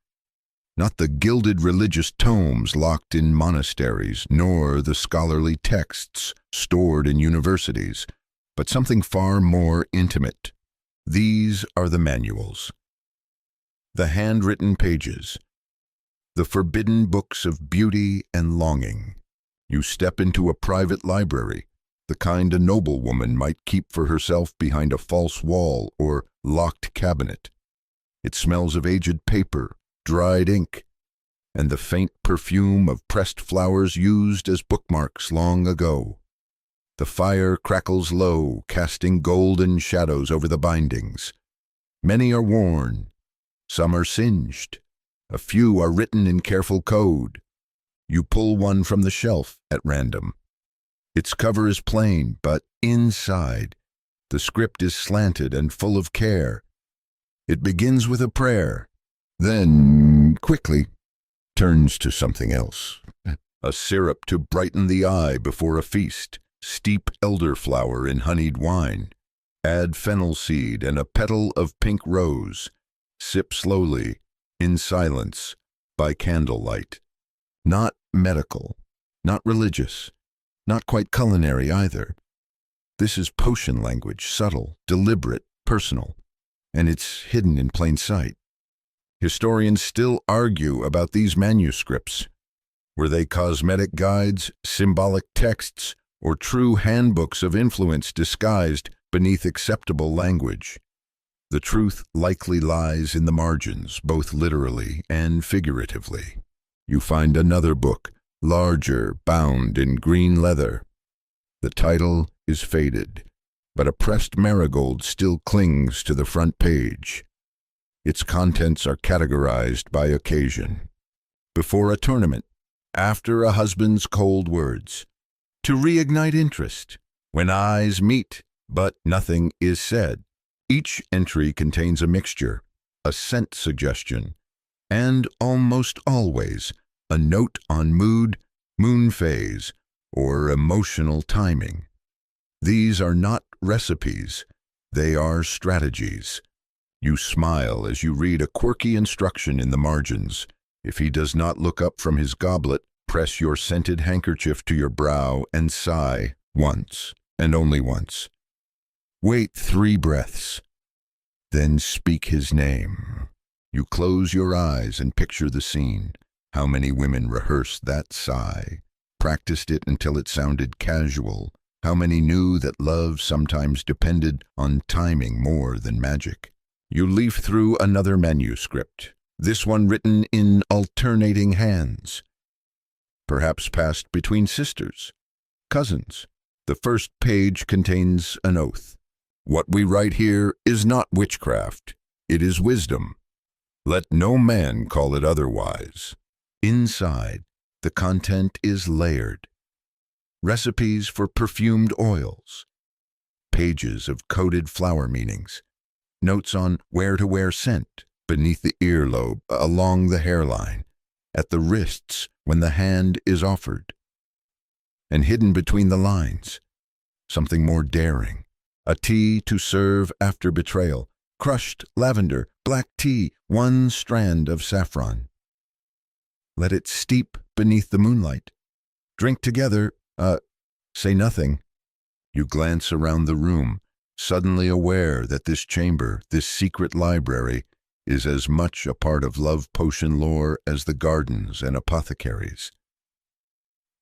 Not the gilded religious tomes locked in monasteries, nor the scholarly texts stored in universities, but something far more intimate. These are the manuals, the handwritten pages, the forbidden books of beauty and longing. You step into a private library, the kind a noblewoman might keep for herself behind a false wall or locked cabinet. It smells of aged paper, dried ink, and the faint perfume of pressed flowers used as bookmarks long ago. The fire crackles low, casting golden shadows over the bindings. Many are worn, some are singed, a few are written in careful code. You pull one from the shelf at random. Its cover is plain, but inside, the script is slanted and full of care. It begins with a prayer, then, quickly, turns to something else. A syrup to brighten the eye before a feast. Steep elderflower in honeyed wine. Add fennel seed and a petal of pink rose. Sip slowly, in silence, by candlelight. Not medical, not religious, not quite culinary either. This is potion language, subtle, deliberate, personal, and it's hidden in plain sight. Historians still argue about these manuscripts. Were they cosmetic guides, symbolic texts, or true handbooks of influence disguised beneath acceptable language? The truth likely lies in the margins, both literally and figuratively. You find another book, larger, bound in green leather. The title is faded, but a pressed marigold still clings to the front page. Its contents are categorized by occasion. before a tournament, after a husband's cold words, to reignite interest, when eyes meet but nothing is said. Each entry contains a mixture, a scent suggestion, and almost always a note on mood, moon phase, or emotional timing. These are not recipes, they are strategies. You smile as you read a quirky instruction in the margins. If he does not look up from his goblet, press your scented handkerchief to your brow and sigh once, and only once. Wait 3 breaths, then speak his name. You close your eyes and picture the scene. How many women rehearsed that sigh, practiced it until it sounded casual? How many knew that love sometimes depended on timing more than magic? You leaf through another manuscript, this one written in alternating hands, perhaps passed between sisters, cousins. The first page contains an oath. What we write here is not witchcraft, it is wisdom. Let no man call it otherwise. Inside, the content is layered. Recipes for perfumed oils, pages of coded flower meanings, notes on where to wear scent, beneath the earlobe, along the hairline, at the wrists when the hand is offered. And hidden between the lines, something more daring, a tea to serve after betrayal, crushed lavender, black tea, 1 strand of saffron. Let it steep beneath the moonlight. Drink together, say nothing. You glance around the room, suddenly aware that this chamber, this secret library, is as much a part of love potion lore as the gardens and apothecaries.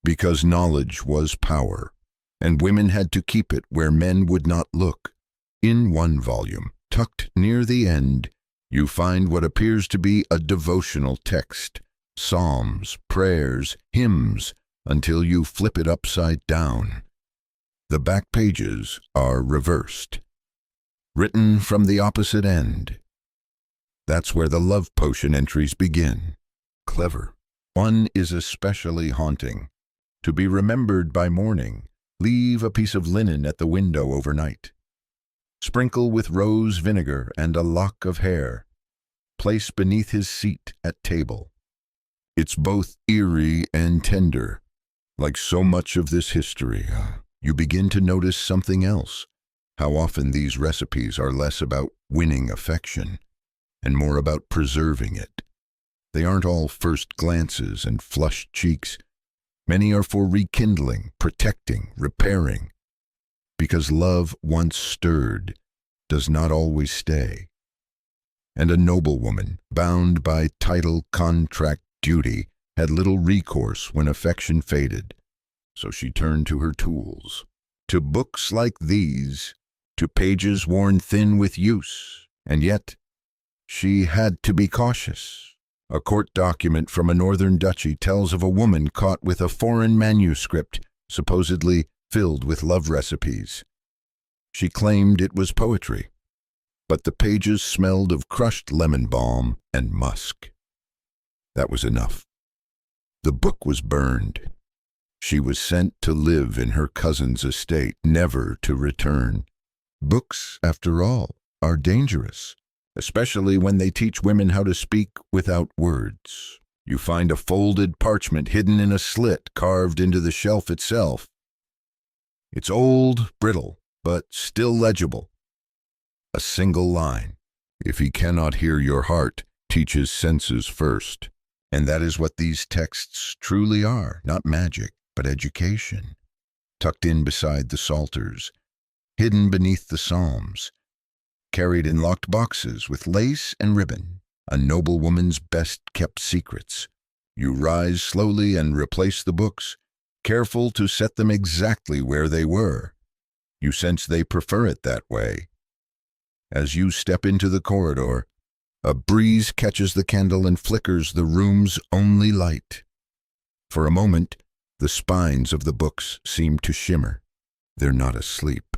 Because knowledge was power, and women had to keep it where men would not look. In one volume, tucked near the end, you find what appears to be a devotional text, psalms, prayers, hymns, until you flip it upside down. The back pages are reversed, written from the opposite end. That's where the love potion entries begin. Clever. One is especially haunting. To be remembered by morning, leave a piece of linen at the window overnight. Sprinkle with rose vinegar and a lock of hair. Place beneath his seat at table. It's both eerie and tender. Like so much of this history, you begin to notice something else. How often these recipes are less about winning affection and more about preserving it. They aren't all first glances and flushed cheeks. Many are for rekindling, protecting, repairing. Because love once stirred does not always stay. And a noblewoman, bound by title, contract, duty, had little recourse when affection faded. So she turned to her tools, to books like these, to pages worn thin with use. And yet, she had to be cautious. A court document from a northern duchy tells of a woman caught with a foreign manuscript, supposedly filled with love recipes. She claimed it was poetry, but the pages smelled of crushed lemon balm and musk. That was enough. The book was burned. She was sent to live in her cousin's estate, never to return. Books, after all, are dangerous, especially when they teach women how to speak without words. You find a folded parchment hidden in a slit carved into the shelf itself. It's old, brittle, but still legible. A single line. If he cannot hear your heart, teach his senses first. And that is what these texts truly are, not magic, but education. Tucked in beside the psalters, hidden beneath the psalms, carried in locked boxes with lace and ribbon, a noblewoman's best-kept secrets. You rise slowly and replace the books, careful to set them exactly where they were. You sense they prefer it that way. As you step into the corridor, a breeze catches the candle and flickers the room's only light. For a moment, the spines of the books seem to shimmer. They're not asleep,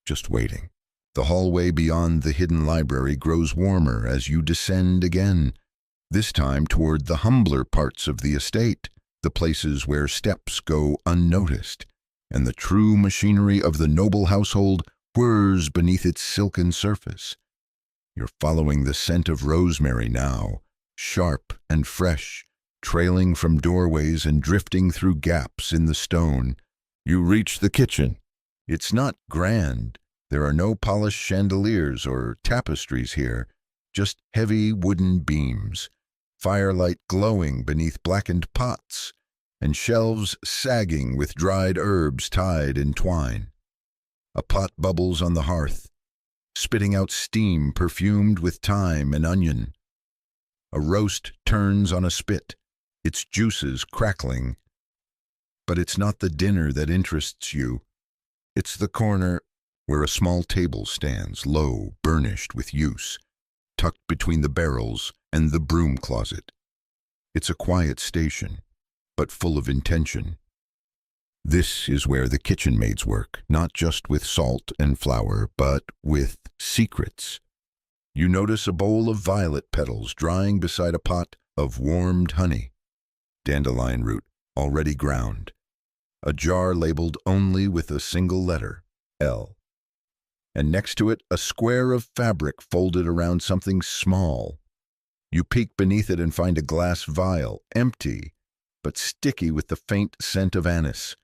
just waiting. The hallway beyond the hidden library grows warmer as you descend again. this time toward the humbler parts of the estate, the places where steps go unnoticed, and the true machinery of the noble household whirs beneath its silken surface. You're following the scent of rosemary now, sharp and fresh, trailing from doorways and drifting through gaps in the stone. You reach the kitchen. It's not grand. There are no polished chandeliers or tapestries here, just heavy wooden beams, firelight glowing beneath blackened pots, and shelves sagging with dried herbs tied in twine. A pot bubbles on the hearth, spitting out steam perfumed with thyme and onion. A roast turns on a spit, its juices crackling. But it's not the dinner that interests you. It's the corner where a small table stands, low, burnished with use, tucked between the barrels and the broom closet. It's a quiet station, but full of intention. This is where the kitchen maids work, not just with salt and flour, but with secrets. You notice a bowl of violet petals drying beside a pot of warmed honey, dandelion root already ground, a jar labeled only with a single letter, L, and next to it a square of fabric folded around something small. You peek beneath it and find a glass vial, empty, but sticky with the faint scent of anise.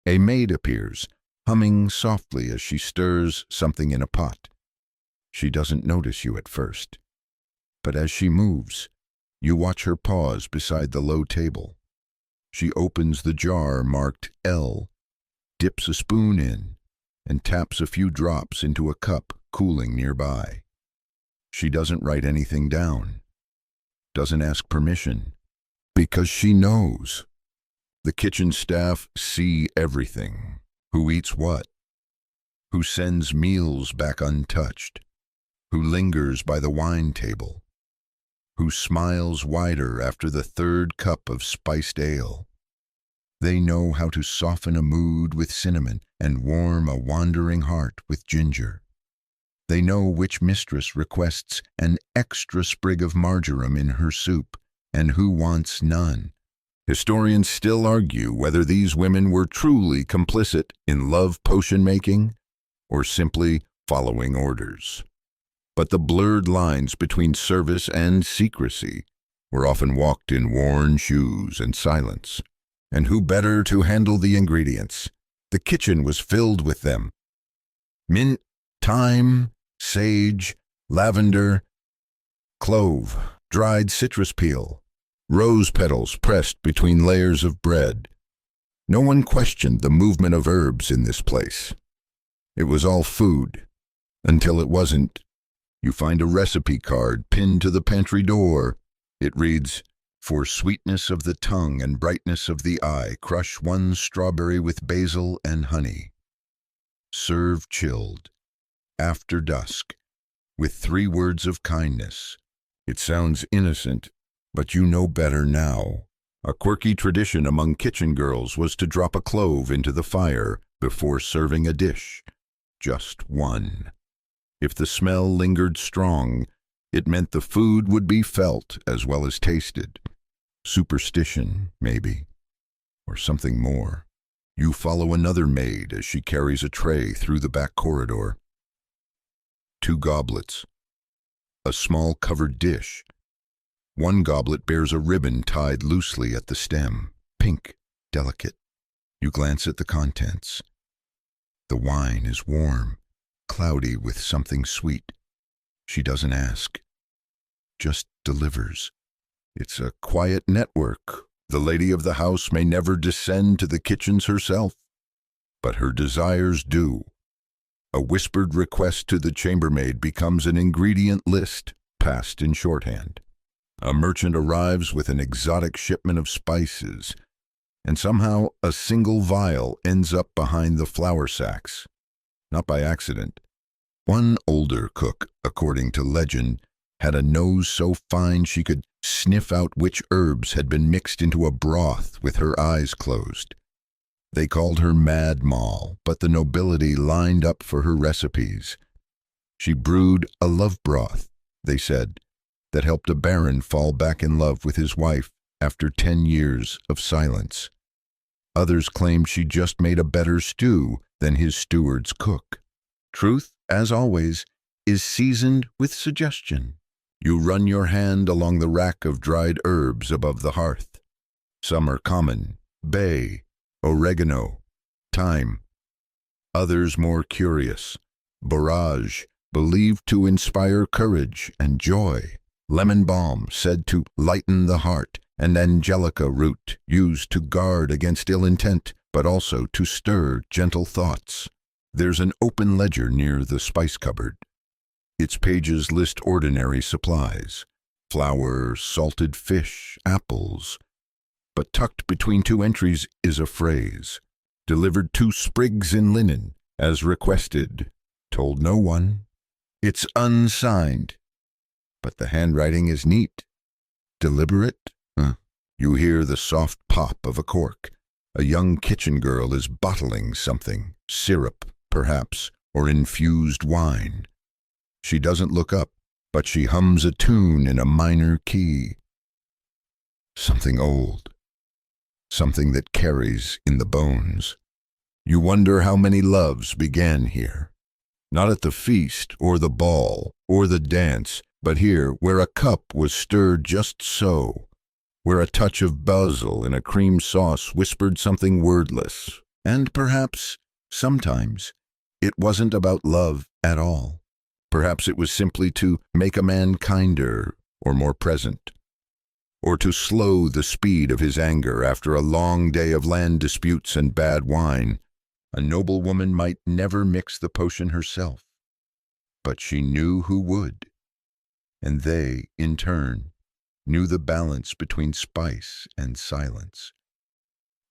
A maid appears, humming softly as she stirs something in a pot. She doesn't notice you at first, but as she moves, you watch her pause beside the low table. She opens the jar marked L, dips a spoon in, and taps a few drops into a cup cooling nearby. She doesn't write anything down, doesn't ask permission, because she knows. The kitchen staff see everything. Who eats what? Who sends meals back untouched? Who lingers by the wine table? Who smiles wider after the third cup of spiced ale? They know how to soften a mood with cinnamon and warm a wandering heart with ginger. They know which mistress requests an extra sprig of marjoram in her soup and who wants none. Historians still argue whether these women were truly complicit in love potion making or simply following orders. But the blurred lines between service and secrecy were often walked in worn shoes and silence. And who better to handle the ingredients? The kitchen was filled with them. Mint, thyme, sage, lavender, clove, dried citrus peel, rose petals pressed between layers of bread. No one questioned the movement of herbs in this place. It was all food, until it wasn't. You find a recipe card pinned to the pantry door. It reads, "For sweetness of the tongue and brightness of the eye, crush 1 strawberry with basil and honey. Serve chilled, after dusk, with 3 words of kindness." It sounds innocent, but you know better now. A quirky tradition among kitchen girls was to drop a clove into the fire before serving a dish. Just 1. If the smell lingered strong, it meant the food would be felt as well as tasted. Superstition, maybe, or something more. You follow another maid as she carries a tray through the back corridor. 2 goblets, a small covered dish. 1 goblet bears a ribbon tied loosely at the stem, pink, delicate. You glance at the contents. The wine is warm, cloudy with something sweet. She doesn't ask, just delivers. It's a quiet network. The lady of the house may never descend to the kitchens herself, but her desires do. A whispered request to the chambermaid becomes an ingredient list passed in shorthand. A merchant arrives with an exotic shipment of spices, and somehow a single vial ends up behind the flour sacks. Not by accident. One older cook, according to legend, had a nose so fine she could sniff out which herbs had been mixed into a broth with her eyes closed. They called her Mad Moll, but the nobility lined up for her recipes. She brewed a love broth, they said, that helped a baron fall back in love with his wife after 10 years of silence. Others claimed she just made a better stew than his steward's cook. Truth, as always, is seasoned with suggestion. You run your hand along the rack of dried herbs above the hearth. Some are common: bay, oregano, thyme. Others more curious: borage, believed to inspire courage and joy; lemon balm, said to lighten the heart; and angelica root, used to guard against ill intent, but also to stir gentle thoughts. There's an open ledger near the spice cupboard. Its pages list ordinary supplies: flour, salted fish, apples. But tucked between 2 entries is a phrase: delivered 2 sprigs in linen, as requested, told no one. It's unsigned, but the handwriting is neat. Deliberate? You hear the soft pop of a cork. A young kitchen girl is bottling something: syrup, perhaps, or infused wine. She doesn't look up, but she hums a tune in a minor key. Something old. Something that carries in the bones. You wonder how many loves began here. Not at the feast, or the ball, or the dance, but here, where a cup was stirred just so, where a touch of basil in a cream sauce whispered something wordless. And perhaps, sometimes, it wasn't about love at all. Perhaps it was simply to make a man kinder or more present, or to slow the speed of his anger after a long day of land disputes and bad wine. A noblewoman might never mix the potion herself, but she knew who would, and they, in turn, knew the balance between spice and silence,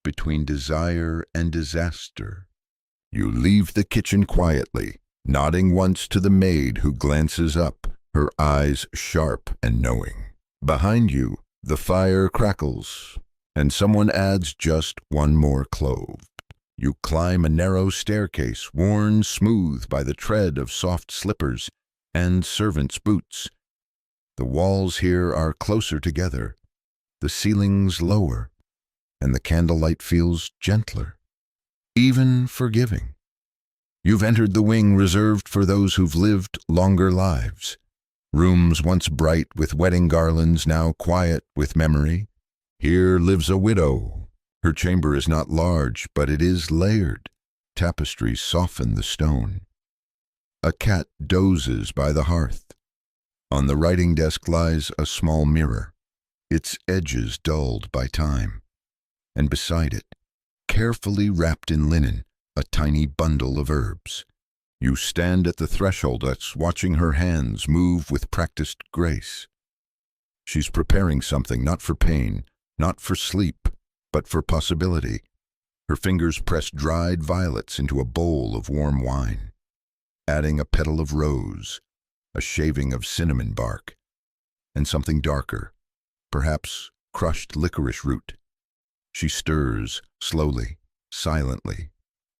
between desire and disaster. You leave the kitchen quietly, nodding once to the maid who glances up, her eyes sharp and knowing. Behind you, the fire crackles, and someone adds just 1 more clove. You climb a narrow staircase, worn smooth by the tread of soft slippers and servants' boots. The walls here are closer together, the ceilings lower, and the candlelight feels gentler, even forgiving. You've entered the wing reserved for those who've lived longer lives. Rooms once bright with wedding garlands, now quiet with memory. Here lives a widow. Her chamber is not large, but it is layered. Tapestries soften the stone. A cat dozes by the hearth. On the writing desk lies a small mirror, its edges dulled by time. And beside it, carefully wrapped in linen, a tiny bundle of herbs. You stand at the threshold, watching her hands move with practiced grace. She's preparing something, not for pain, not for sleep, but for possibility. Her fingers press dried violets into a bowl of warm wine, adding a petal of rose, a shaving of cinnamon bark, and something darker, perhaps crushed licorice root. She stirs, slowly, silently.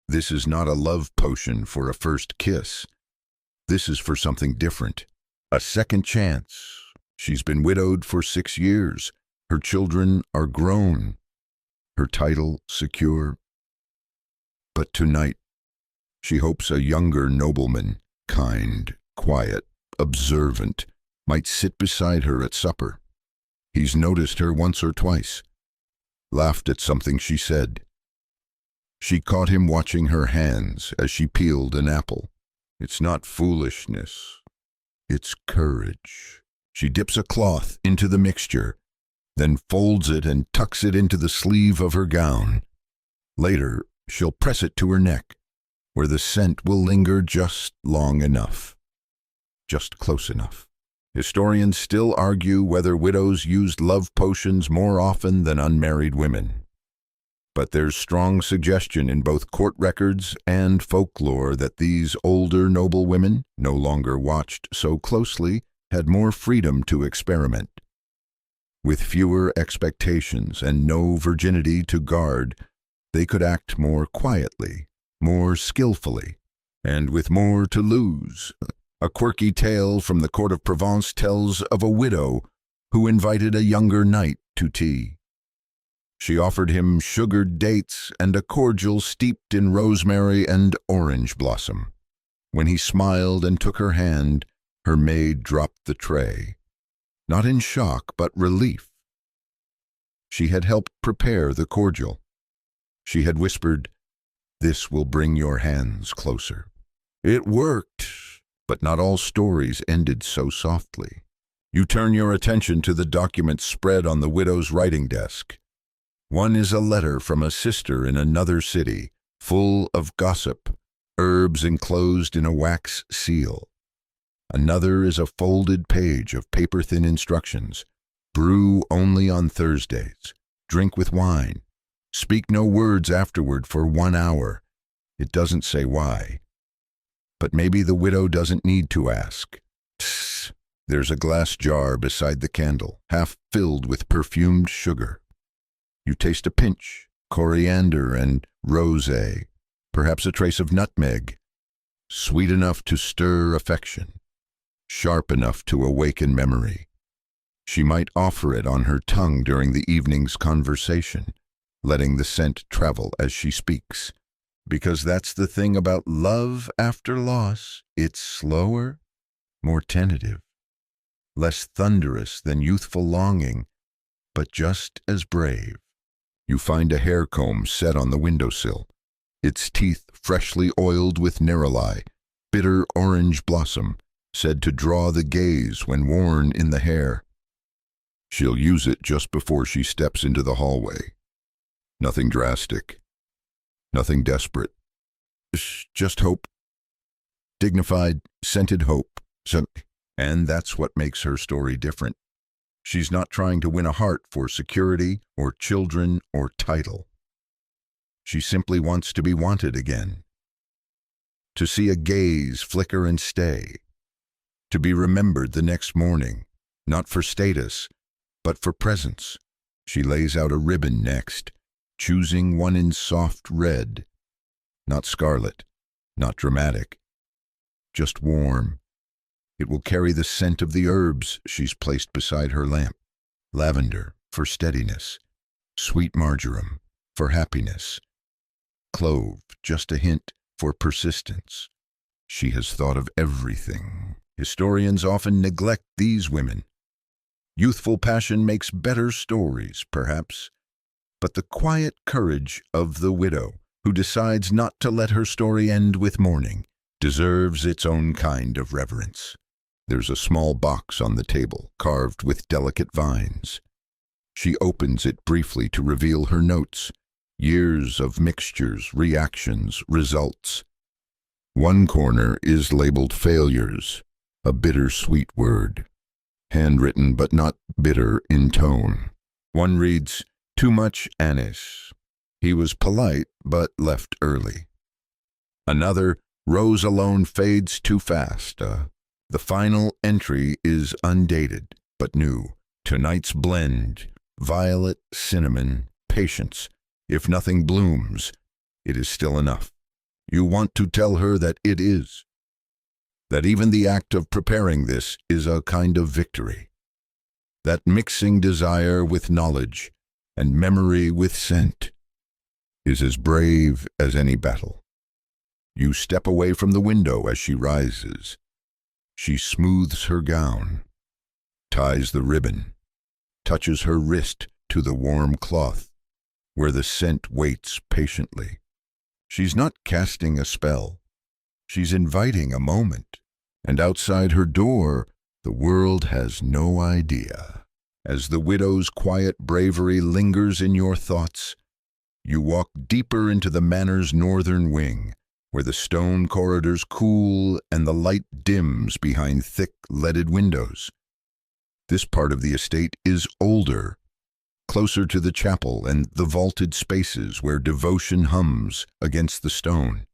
This is not a love potion for a first kiss. This is for something different. A second chance. She's been widowed for 6 years. Her children are grown. Her title secure. But tonight, she hopes a younger nobleman, kind, quiet, observant, might sit beside her at supper. He's noticed her once or twice, laughed at something she said. She caught him watching her hands as she peeled an apple. It's not foolishness, it's courage. She dips a cloth into the mixture, then folds it and tucks it into the sleeve of her gown. Later, she'll press it to her neck, where the scent will linger just long enough, just close enough. Historians still argue whether widows used love potions more often than unmarried women. But there's strong suggestion in both court records and folklore that these older noblewomen, no longer watched so closely, had more freedom to experiment. With fewer expectations and no virginity to guard, they could act more quietly, more skillfully, and with more to lose. A quirky tale from the court of Provence tells of a widow who invited a younger knight to tea. She offered him sugared dates and a cordial steeped in rosemary and orange blossom. When he smiled and took her hand, her maid dropped the tray, not in shock but relief. She had helped prepare the cordial. She had whispered, "This will bring your hands closer." It worked, but not all stories ended so softly. You turn your attention to the documents spread on the widow's writing desk. One is a letter from a sister in another city, full of gossip, herbs enclosed in a wax seal. Another is a folded page of paper-thin instructions. Brew only on Thursdays. Drink with wine. Speak no words afterward for 1 hour. It doesn't say why. But maybe the widow doesn't need to ask. Tss. There's a glass jar beside the candle, half filled with perfumed sugar. You taste a pinch, coriander and rosé, perhaps a trace of nutmeg, sweet enough to stir affection, sharp enough to awaken memory. She might offer it on her tongue during the evening's conversation, letting the scent travel as she speaks. Because that's the thing about love after loss. It's slower, more tentative, less thunderous than youthful longing, but just as brave. You find a hair comb set on the windowsill, its teeth freshly oiled with neroli, bitter orange blossom, said to draw the gaze when worn in the hair. She'll use it just before she steps into the hallway. Nothing drastic, nothing desperate. Just hope. Dignified, scented hope. And that's what makes her story different. She's not trying to win a heart for security or children or title. She simply wants to be wanted again. To see a gaze flicker and stay. To be remembered the next morning, not for status, but for presence. She lays out a ribbon next, choosing one in soft red. Not scarlet, not dramatic, just warm. It will carry the scent of the herbs she's placed beside her lamp. Lavender for steadiness, sweet marjoram for happiness, clove, just a hint, for persistence. She has thought of everything. Historians often neglect these women. Youthful passion makes better stories, perhaps, but the quiet courage of the widow, who decides not to let her story end with mourning, deserves its own kind of reverence. There's a small box on the table, carved with delicate vines. She opens it briefly to reveal her notes, years of mixtures, reactions, results. One corner is labeled failures, a bittersweet word, handwritten but not bitter in tone. One reads, "Too much anise. He was polite but left early." Another, "Rose alone fades too fast." The final entry is undated, but new. "Tonight's blend, violet, cinnamon, patience. If nothing blooms, it is still enough." You want to tell her that it is. That even the act of preparing this is a kind of victory. That mixing desire with knowledge and memory with scent is as brave as any battle. You step away from the window as she rises. She smooths her gown, ties the ribbon, touches her wrist to the warm cloth, where the scent waits patiently. She's not casting a spell. She's inviting a moment. And outside her door, the world has no idea. As the widow's quiet bravery lingers in your thoughts, you walk deeper into the manor's northern wing, where the stone corridors cool and the light dims behind thick leaded windows. This part of the estate is older, closer to the chapel and the vaulted spaces where devotion hums against the stone.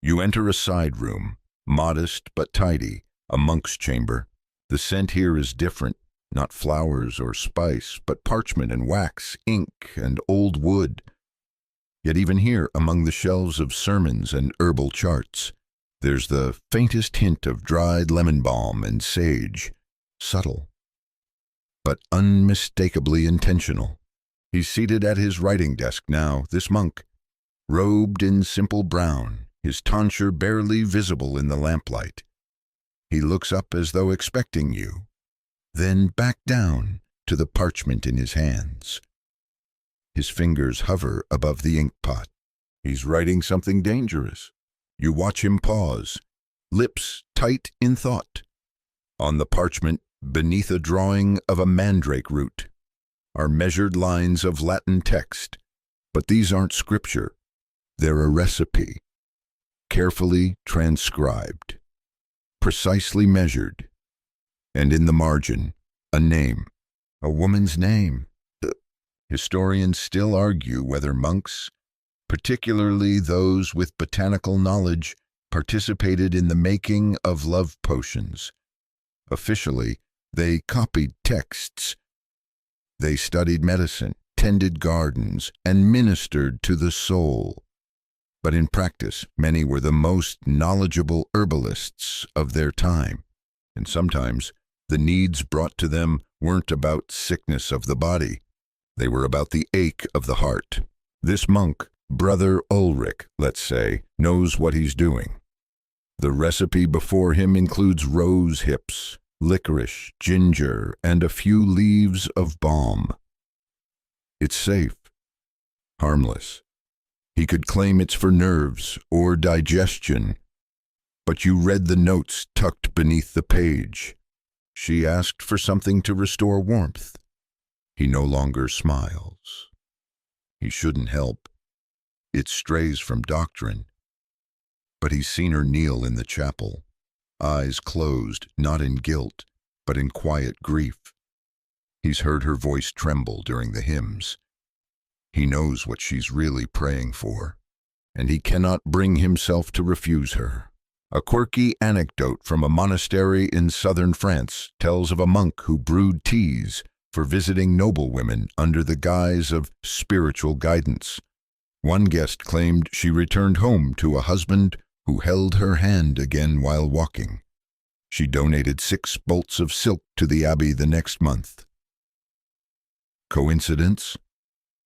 You enter a side room, modest but tidy, a monk's chamber. The scent here is different, not flowers or spice, but parchment and wax, ink and old wood. Yet even here, among the shelves of sermons and herbal charts, There's the faintest hint of dried lemon balm and sage, subtle, but unmistakably intentional. He's seated at his writing desk now, this monk, robed in simple brown, his tonsure barely visible in the lamplight. He looks up as though expecting you, then back down to the parchment in his hands. His fingers hover above the ink pot. He's writing something dangerous. You watch him pause, lips tight in thought. On the parchment, beneath a drawing of a mandrake root, are measured lines of Latin text. But these aren't scripture. They're a recipe, carefully transcribed, precisely measured, and in the margin, a name, a woman's name. Historians still argue whether monks, particularly those with botanical knowledge, participated in the making of love potions. Officially, they copied texts. They studied medicine, tended gardens, and ministered to the soul. But in practice, many were the most knowledgeable herbalists of their time, and sometimes the needs brought to them weren't about sickness of the body. They were about the ache of the heart. This monk, Brother Ulrich, let's say, knows what he's doing. The recipe before him includes rose hips, licorice, ginger, and a few leaves of balm. It's safe, harmless. He could claim it's for nerves or digestion, but you read the notes tucked beneath the page. She asked for something to restore warmth. He no longer smiles. He shouldn't help. It strays from doctrine. But he's seen her kneel in the chapel, eyes closed, not in guilt, but in quiet grief. He's heard her voice tremble during the hymns. He knows what she's really praying for, and he cannot bring himself to refuse her. A quirky anecdote from a monastery in southern France tells of a monk who brewed teas for visiting noblewomen under the guise of spiritual guidance. One guest claimed she returned home to a husband who held her hand again while walking. She donated 6 bolts of silk to the abbey the next month. Coincidence?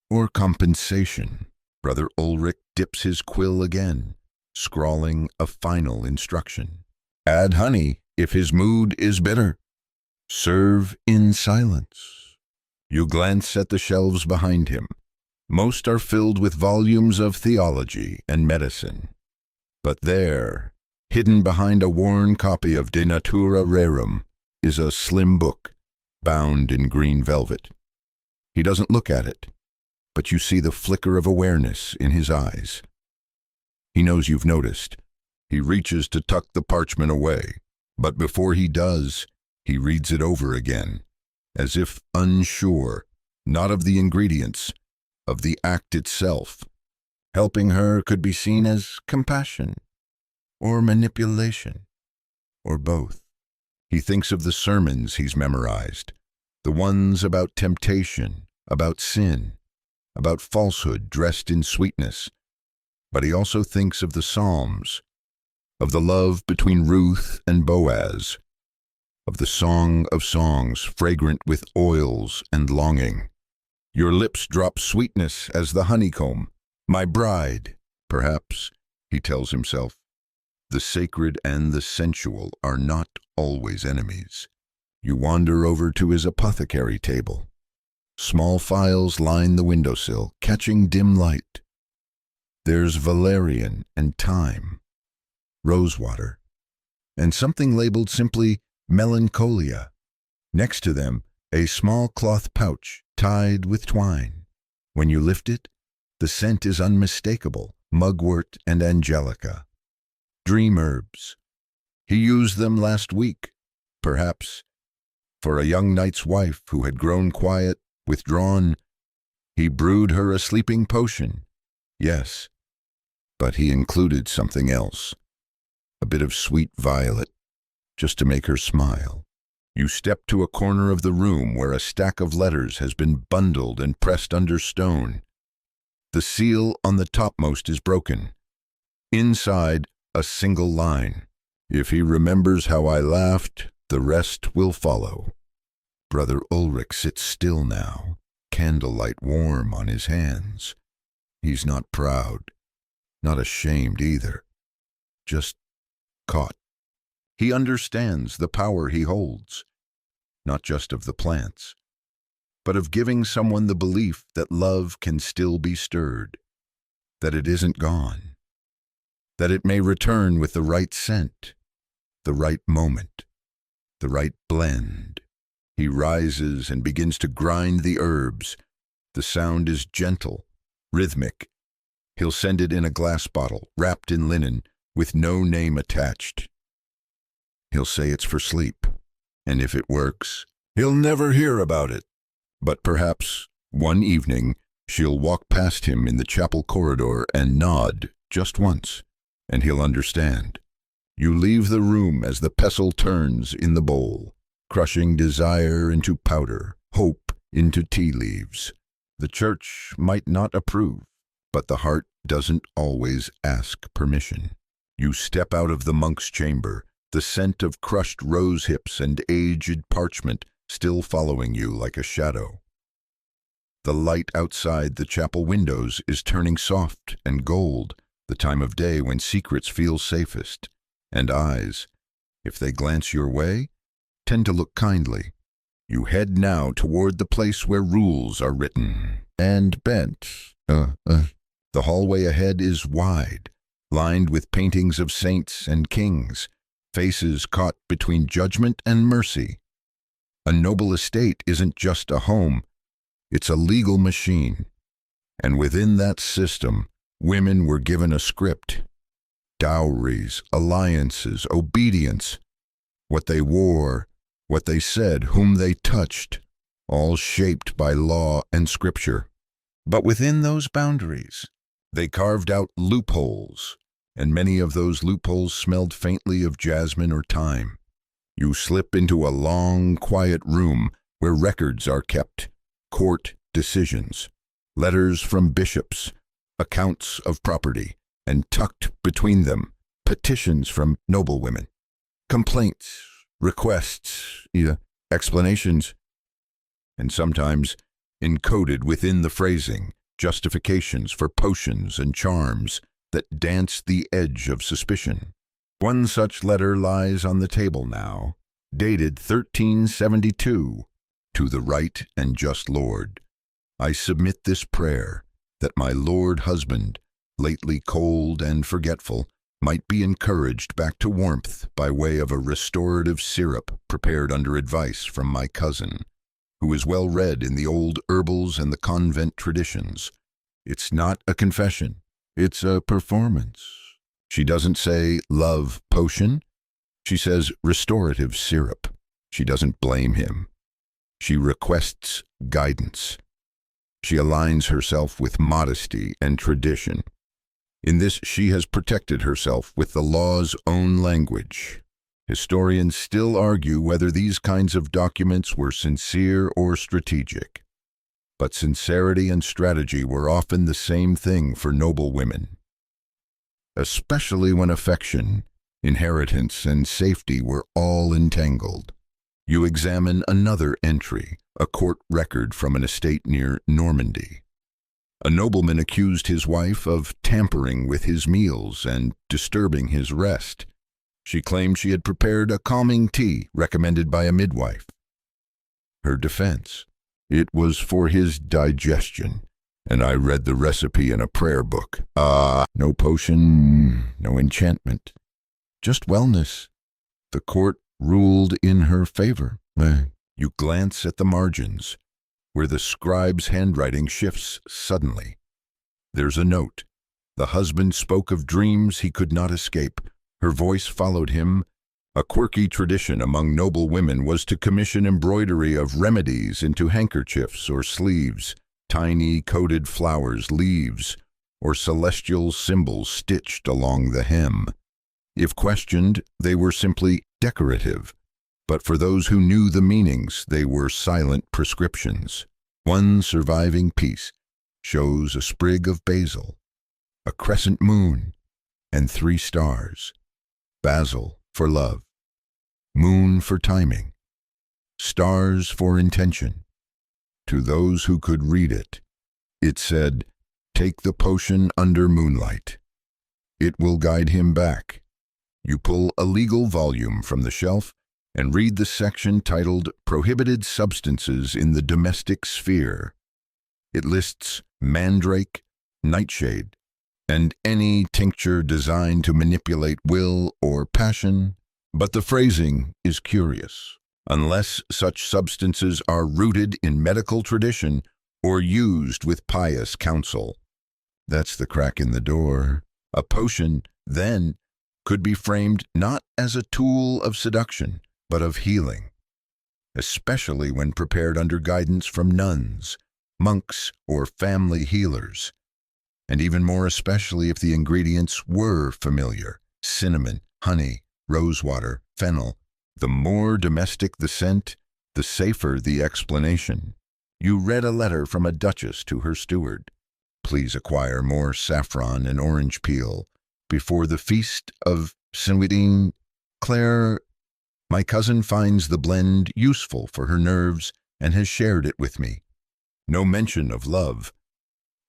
Or compensation? Brother Ulrich dips his quill again, scrawling a final instruction. Add honey if his mood is bitter. Serve in silence. You glance at the shelves behind him. Most are filled with volumes of theology and medicine. But there, hidden behind a worn copy of De Natura Rerum, is a slim book, bound in green velvet. He doesn't look at it, but you see the flicker of awareness in his eyes. He knows you've noticed. He reaches to tuck the parchment away, but before he does, he reads it over again, as if unsure, not of the ingredients, of the act itself. Helping her could be seen as compassion, or manipulation, or both. He thinks of the sermons he's memorized, the ones about temptation, about sin, about falsehood dressed in sweetness. But he also thinks of the Psalms, of the love between Ruth and Boaz, of the Song of Songs fragrant with oils and longing. Your lips drop sweetness as the honeycomb. My bride, perhaps, he tells himself. The sacred and the sensual are not always enemies. You wander over to his apothecary table. Small phials line the windowsill, catching dim light. There's valerian and thyme, rosewater, and something labeled simply melancholia. Next to them, a small cloth pouch tied with twine. When you lift it, the scent is unmistakable, mugwort and angelica. Dream herbs. He used them last week, perhaps, for a young knight's wife who had grown quiet, withdrawn. He brewed her a sleeping potion, yes, but he included something else, a bit of sweet violet, just to make her smile. You step to a corner of the room where a stack of letters has been bundled and pressed under stone. The seal on the topmost is broken. Inside, a single line. If he remembers how I laughed, the rest will follow. Brother Ulrich sits still now, candlelight warm on his hands. He's not proud, not ashamed either, just caught. He understands the power he holds, not just of the plants, but of giving someone the belief that love can still be stirred, that it isn't gone, that it may return with the right scent, the right moment, the right blend. He rises and begins to grind the herbs. The sound is gentle, rhythmic. He'll send it in a glass bottle, wrapped in linen, with no name attached. He'll say it's for sleep, and if it works, he'll never hear about it. But perhaps, one evening, she'll walk past him in the chapel corridor and nod just once, and he'll understand. You leave the room as the pestle turns in the bowl, crushing desire into powder, hope into tea leaves. The church might not approve, but the heart doesn't always ask permission. You step out of the monk's chamber, the scent of crushed rose hips and aged parchment still following you like a shadow. The light outside the chapel windows is turning soft and gold, the time of day when secrets feel safest, and eyes, if they glance your way, tend to look kindly. You head now toward the place where rules are written and bent. The hallway ahead is wide, lined with paintings of saints and kings, faces caught between judgment and mercy. A noble estate isn't just a home, it's a legal machine. And within that system, women were given a script. Dowries, alliances, obedience. What they wore, what they said, whom they touched, all shaped by law and scripture. But within those boundaries, they carved out loopholes, and many of those loopholes smelled faintly of jasmine or thyme. You slip into a long, quiet room where records are kept, court decisions, letters from bishops, accounts of property, and tucked between them, petitions from noblewomen, complaints, requests, explanations, and sometimes, encoded within the phrasing, justifications for potions and charms that dance the edge of suspicion. One such letter lies on the table now, dated 1372, to the right and just Lord. I submit this prayer, that my Lord husband, lately cold and forgetful, might be encouraged back to warmth by way of a restorative syrup prepared under advice from my cousin, who is well read in the old herbals and the convent traditions. It's not a confession, it's a performance. She doesn't say love potion, she says restorative syrup. She doesn't blame him. She requests guidance. She aligns herself with modesty and tradition. In this she has protected herself with the law's own language. Historians still argue whether these kinds of documents were sincere or strategic. But sincerity and strategy were often the same thing for noblewomen, especially when affection, inheritance, and safety were all entangled. You examine another entry, a court record from an estate near Normandy. A nobleman accused his wife of tampering with his meals and disturbing his rest. She claimed she had prepared a calming tea recommended by a midwife. Her defense: it was for his digestion, and I read the recipe in a prayer book. No potion, no enchantment, just wellness. The court ruled in her favor. You glance at the margins, where the scribe's handwriting shifts suddenly. There's a note. The husband spoke of dreams he could not escape. Her voice followed him. A quirky tradition among noble women was to commission embroidery of remedies into handkerchiefs or sleeves, tiny coated flowers, leaves, or celestial symbols stitched along the hem. If questioned, they were simply decorative, but for those who knew the meanings, they were silent prescriptions. One surviving piece shows a sprig of basil, a crescent moon, and 3 stars. Basil for love, moon for timing, stars for intention. To those who could read it, it said, "Take the potion under moonlight. It will guide him back." You pull a legal volume from the shelf and read the section titled Prohibited Substances in the Domestic Sphere. It lists mandrake, nightshade, and any tincture designed to manipulate will or passion, but the phrasing is curious. Unless such substances are rooted in medical tradition or used with pious counsel. That's the crack in the door. A potion, then, could be framed not as a tool of seduction, but of healing, especially when prepared under guidance from nuns, monks, or family healers, and even more especially if the ingredients were familiar: cinnamon, honey, rosewater, fennel. The more domestic the scent, the safer the explanation. You read a letter from a duchess to her steward. Please acquire more saffron and orange peel before the feast of Saint Claire. My cousin finds the blend useful for her nerves and has shared it with me. No mention of love,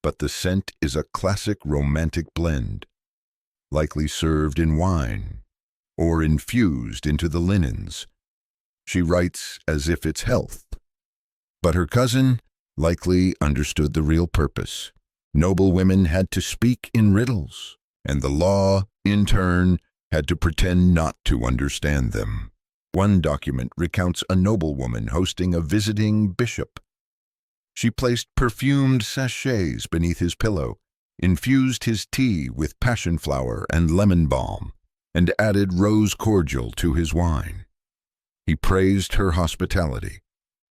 but the scent is a classic romantic blend, likely served in wine or infused into the linens. She writes as if it's health. But her cousin likely understood the real purpose. Noblewomen had to speak in riddles, and the law, in turn, had to pretend not to understand them. One document recounts a noblewoman hosting a visiting bishop. She placed perfumed sachets beneath his pillow, infused his tea with passion flower and lemon balm, and added rose cordial to his wine. He praised her hospitality.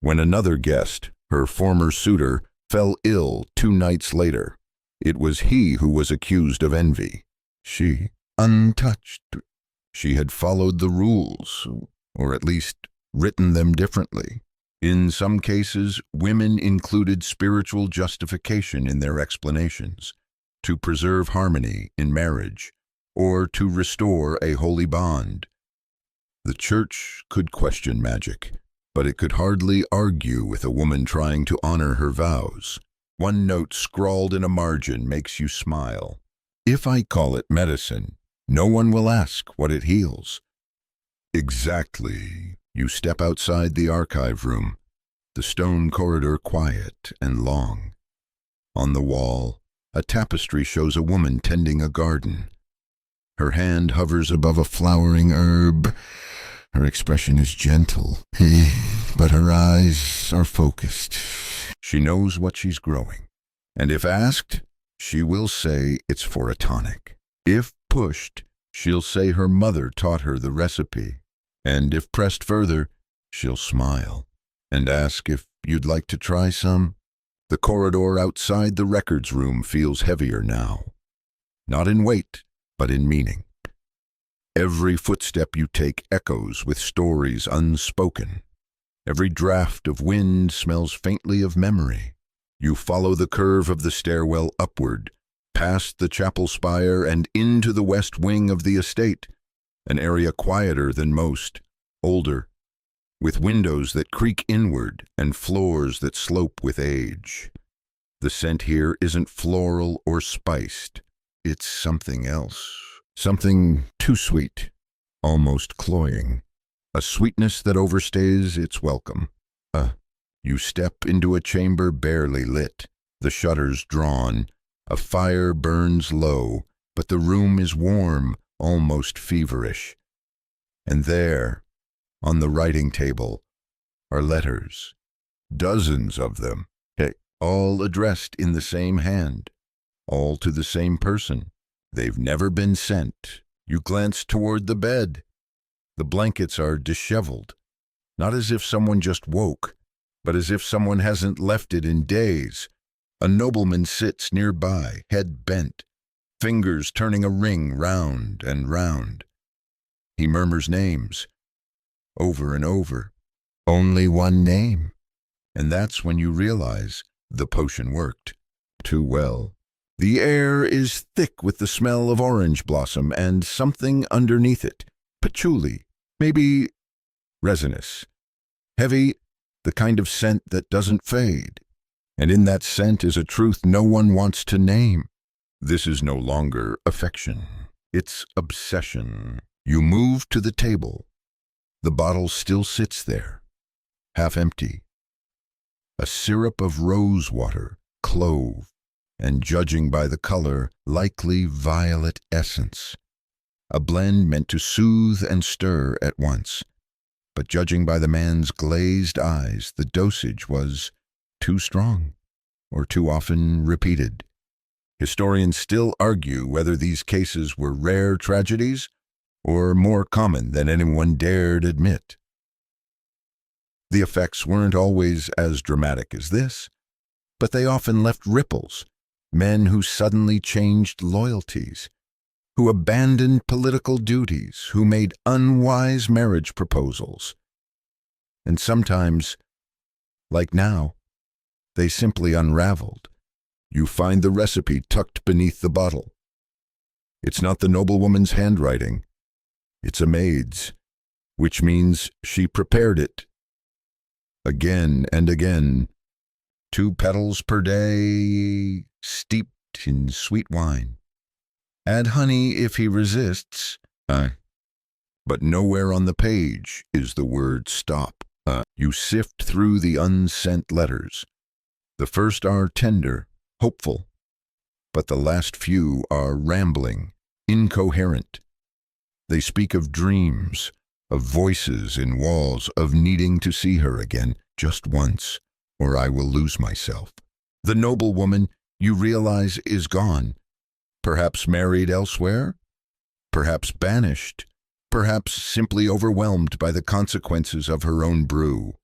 When another guest, her former suitor, fell ill 2 nights later, it was he who was accused of envy. She, untouched. She had followed the rules, or at least written them differently. In some cases, women included spiritual justification in their explanations, to preserve harmony in marriage, or to restore a holy bond. The church could question magic, but it could hardly argue with a woman trying to honor her vows. One note scrawled in a margin makes you smile. If I call it medicine, no one will ask what it heals. Exactly. You step outside the archive room, the stone corridor quiet and long. On the wall, a tapestry shows a woman tending a garden. Her hand hovers above a flowering herb. Her expression is gentle, but her eyes are focused. She knows what she's growing, and if asked, she will say it's for a tonic. If pushed, she'll say her mother taught her the recipe, and if pressed further, she'll smile and ask if you'd like to try some. The corridor outside the records room feels heavier now, not in weight, but in meaning. Every footstep you take echoes with stories unspoken. Every draft of wind smells faintly of memory. You follow the curve of the stairwell upward, past the chapel spire and into the west wing of the estate, an area quieter than most, older, with windows that creak inward and floors that slope with age. The scent here isn't floral or spiced. It's something else. Something too sweet, almost cloying. A sweetness that overstays its welcome. You step into a chamber barely lit, the shutters drawn. A fire burns low, but the room is warm, almost feverish. And there, on the writing table, are letters. Dozens of them, all addressed in the same hand, all to the same person. They've never been sent. You glance toward the bed. The blankets are disheveled, not as if someone just woke, but as if someone hasn't left it in days. A nobleman sits nearby, head bent, fingers turning a ring round and round. He murmurs names, over and over. Only one name. And that's when you realize the potion worked too well. The air is thick with the smell of orange blossom and something underneath it, patchouli, maybe resinous, heavy, the kind of scent that doesn't fade. And in that scent is a truth no one wants to name. This is no longer affection. It's obsession. You move to the table. The bottle still sits there, half empty. A syrup of rose water, clove, and judging by the color, likely violet essence. A blend meant to soothe and stir at once. But judging by the man's glazed eyes, the dosage was too strong, or too often repeated. Historians still argue whether these cases were rare tragedies or more common than anyone dared admit. The effects weren't always as dramatic as this, but they often left ripples, men who suddenly changed loyalties, who abandoned political duties, who made unwise marriage proposals. And sometimes, like now, they simply unraveled. You find the recipe tucked beneath the bottle. It's not the noblewoman's handwriting. It's a maid's, which means she prepared it. Again and again, 2 petals per day, steeped in sweet wine. Add honey if he resists. But nowhere on the page is the word stop. You sift through the unsent letters. The first are tender, hopeful, but the last few are rambling, incoherent. They speak of dreams, of voices in walls, of needing to see her again, just once, or I will lose myself. The noblewoman, you realize, is gone. Perhaps married elsewhere, perhaps banished, perhaps simply overwhelmed by the consequences of her own brew.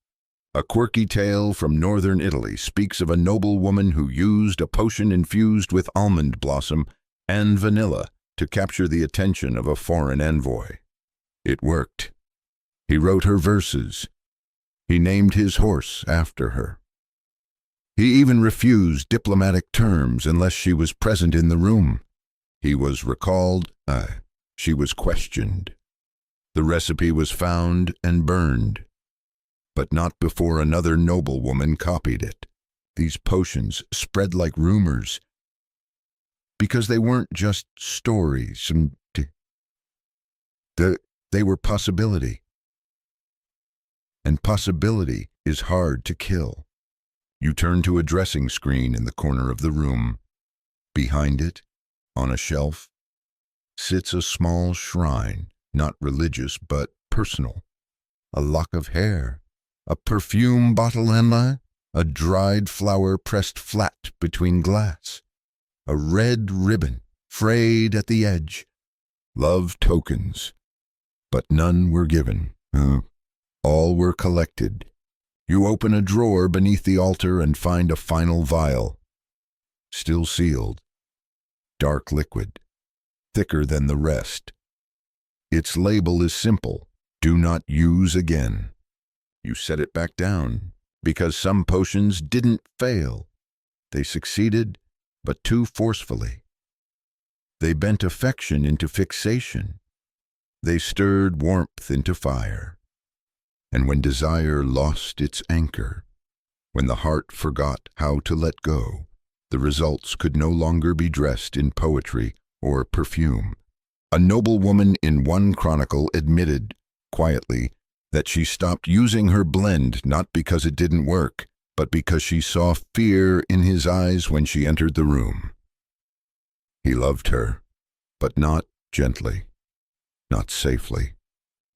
A quirky tale from northern Italy speaks of a noblewoman who used a potion infused with almond blossom and vanilla to capture the attention of a foreign envoy. It worked. He wrote her verses. He named his horse after her. He even refused diplomatic terms unless she was present in the room. He was recalled, she was questioned. The recipe was found and burned, but not before another noblewoman copied it. These potions spread like rumors, because they weren't just stories, they were possibility. And possibility is hard to kill. You turn to a dressing screen in the corner of the room. Behind it, on a shelf, sits a small shrine, not religious but personal. A lock of hair, a perfume bottle a dried flower pressed flat between glass, a red ribbon frayed at the edge. Love tokens, but none were given. All were collected. You open a drawer beneath the altar and find a final vial, still sealed, dark liquid, thicker than the rest. Its label is simple: do not use again. You set it back down, because some potions didn't fail. They succeeded, but too forcefully. They bent affection into fixation. They stirred warmth into fire. And when desire lost its anchor, when the heart forgot how to let go, the results could no longer be dressed in poetry or perfume. A noblewoman in one chronicle admitted, quietly, that she stopped using her blend not because it didn't work, but because she saw fear in his eyes when she entered the room. He loved her, but not gently, not safely.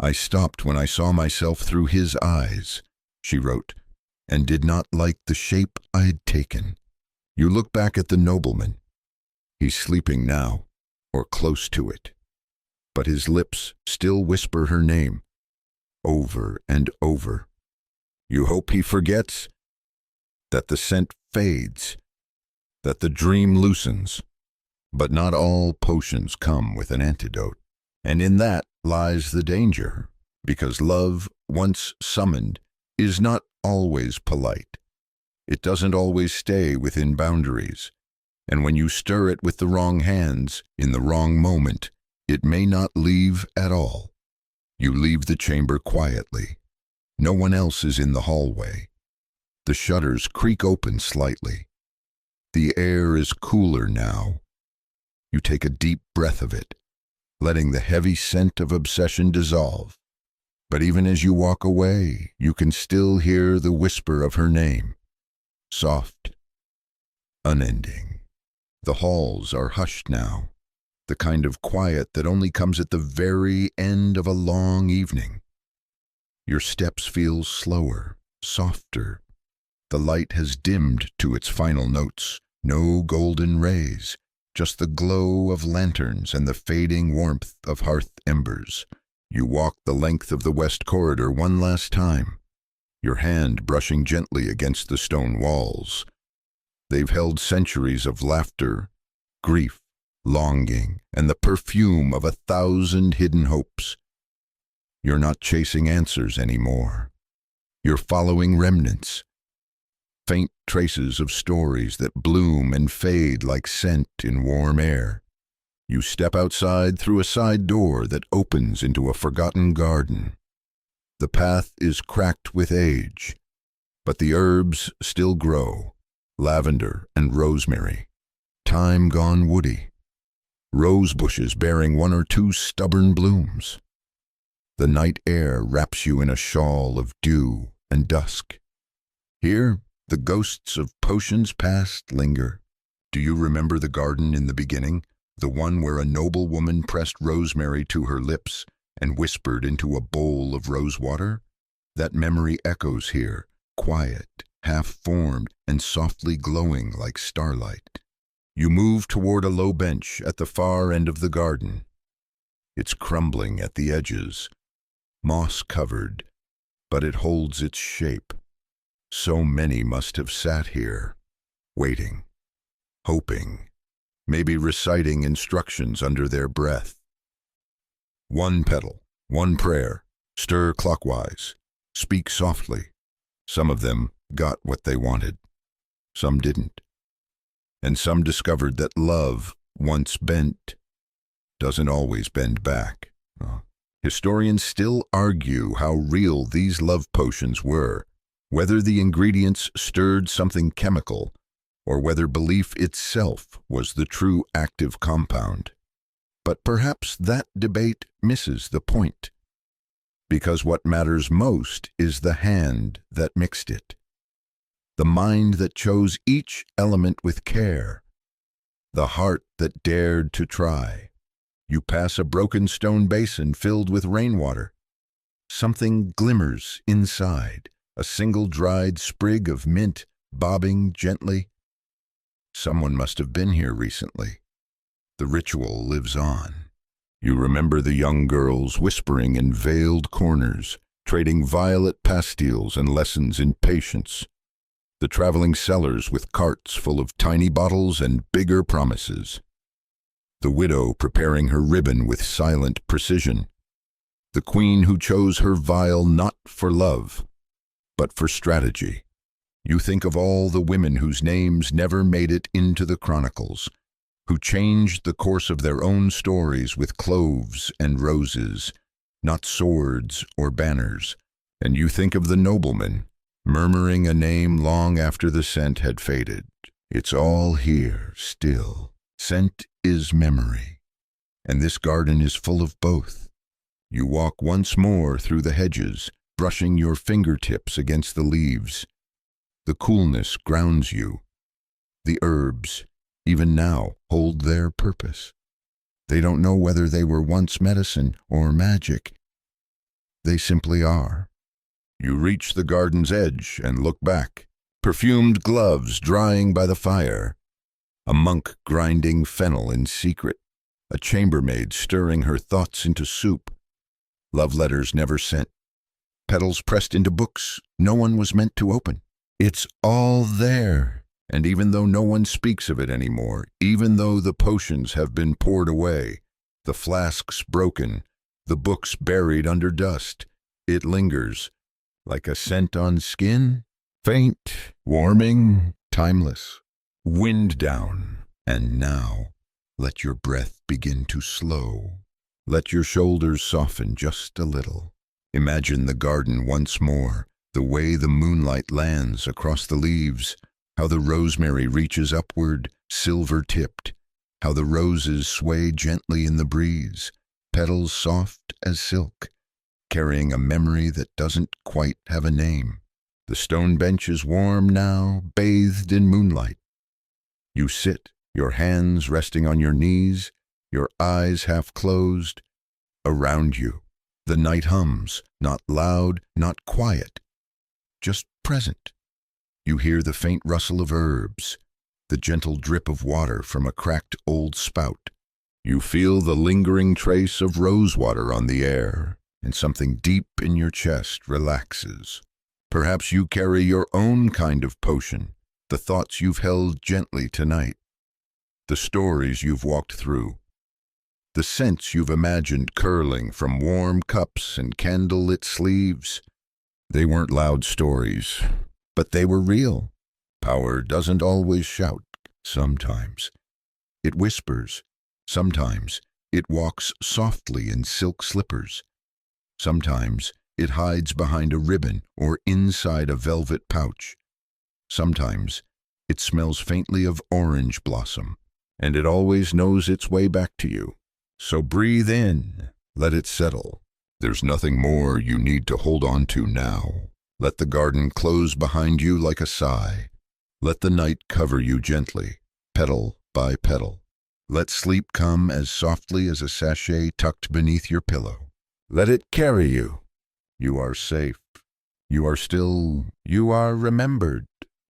I stopped when I saw myself through his eyes, she wrote, and did not like the shape I had taken. You look back at the nobleman. He's sleeping now, or close to it. But his lips still whisper her name, over and over. You hope he forgets, that the scent fades, that the dream loosens. But not all potions come with an antidote. And in that lies the danger, because love, once summoned, is not always polite. It doesn't always stay within boundaries. And when you stir it with the wrong hands, in the wrong moment, it may not leave at all. You leave the chamber quietly. No one else is in the hallway. The shutters creak open slightly. The air is cooler now. You take a deep breath of it, letting the heavy scent of obsession dissolve. But even as you walk away, you can still hear the whisper of her name. Soft, unending. The halls are hushed now, the kind of quiet that only comes at the very end of a long evening. Your steps feel slower, softer. The light has dimmed to its final notes. No golden rays, just the glow of lanterns and the fading warmth of hearth embers. You walk the length of the west corridor one last time, your hand brushing gently against the stone walls. They've held centuries of laughter, grief, longing, and the perfume of 1,000 hidden hopes. You're not chasing answers anymore. You're following remnants, faint traces of stories that bloom and fade like scent in warm air. You step outside through a side door that opens into a forgotten garden. The path is cracked with age, but the herbs still grow, lavender and rosemary, thyme gone woody, rose bushes bearing 1 or 2 stubborn blooms. The night air wraps you in a shawl of dew and dusk. Here, the ghosts of potions past linger. Do you remember the garden in the beginning, the one where a noblewoman pressed rosemary to her lips and whispered into a bowl of rose water? That memory echoes here, quiet, half-formed, and softly glowing like starlight. You move toward a low bench at the far end of the garden. It's crumbling at the edges, moss-covered, but it holds its shape. So many must have sat here, waiting, hoping, maybe reciting instructions under their breath. 1 petal, 1 prayer, stir clockwise, speak softly. Some of them got what they wanted, some didn't. And some discovered that love, once bent, doesn't always bend back. Historians still argue how real these love potions were, whether the ingredients stirred something chemical, or whether belief itself was the true active compound. But perhaps that debate misses the point, because what matters most is the hand that mixed it, the mind that chose each element with care, the heart that dared to try. You pass a broken stone basin filled with rainwater. Something glimmers inside, a single dried sprig of mint bobbing gently. Someone must have been here recently. The ritual lives on. You remember the young girls whispering in veiled corners, trading violet pastilles and lessons in patience. The traveling sellers with carts full of tiny bottles and bigger promises. The widow preparing her ribbon with silent precision. The queen who chose her vial not for love, but for strategy. You think of all the women whose names never made it into the chronicles, who changed the course of their own stories with cloves and roses, not swords or banners. And you think of the noblemen, murmuring a name long after the scent had faded. It's all here still. Scent is memory, and this garden is full of both. You walk once more through the hedges, brushing your fingertips against the leaves. The coolness grounds you. The herbs, even now, hold their purpose. They don't know whether they were once medicine or magic. They simply are. You reach the garden's edge and look back. Perfumed gloves drying by the fire. A monk grinding fennel in secret. A chambermaid stirring her thoughts into soup. Love letters never sent. Petals pressed into books no one was meant to open. It's all there. And even though no one speaks of it anymore, even though the potions have been poured away, the flasks broken, the books buried under dust, it lingers, like a scent on skin, faint, warming, timeless. Wind down, And now, let your breath begin to slow. Let your shoulders soften just a little. Imagine the garden once more, the way the moonlight lands across the leaves, how the rosemary reaches upward, silver-tipped, how the roses sway gently in the breeze, petals soft as silk, carrying a memory that doesn't quite have a name. The stone bench is warm now, bathed in moonlight. You sit, your hands resting on your knees, your eyes half closed. Around you, the night hums, not loud, not quiet, just present. You hear the faint rustle of herbs, the gentle drip of water from a cracked old spout. You feel the lingering trace of rosewater on the air, and something deep in your chest relaxes. Perhaps you carry your own kind of potion, the thoughts you've held gently tonight, the stories you've walked through, the scents you've imagined curling from warm cups and candle-lit sleeves. They weren't loud stories, but they were real. Power doesn't always shout. Sometimes it whispers. Sometimes it walks softly in silk slippers. Sometimes it hides behind a ribbon or inside a velvet pouch. Sometimes it smells faintly of orange blossom, and it always knows its way back to you. So breathe in, let it settle. There's nothing more you need to hold on to now. Let the garden close behind you like a sigh. Let the night cover you gently, petal by petal. Let sleep come as softly as a sachet tucked beneath your pillow. Let it carry you. You are safe. You are still, you are remembered.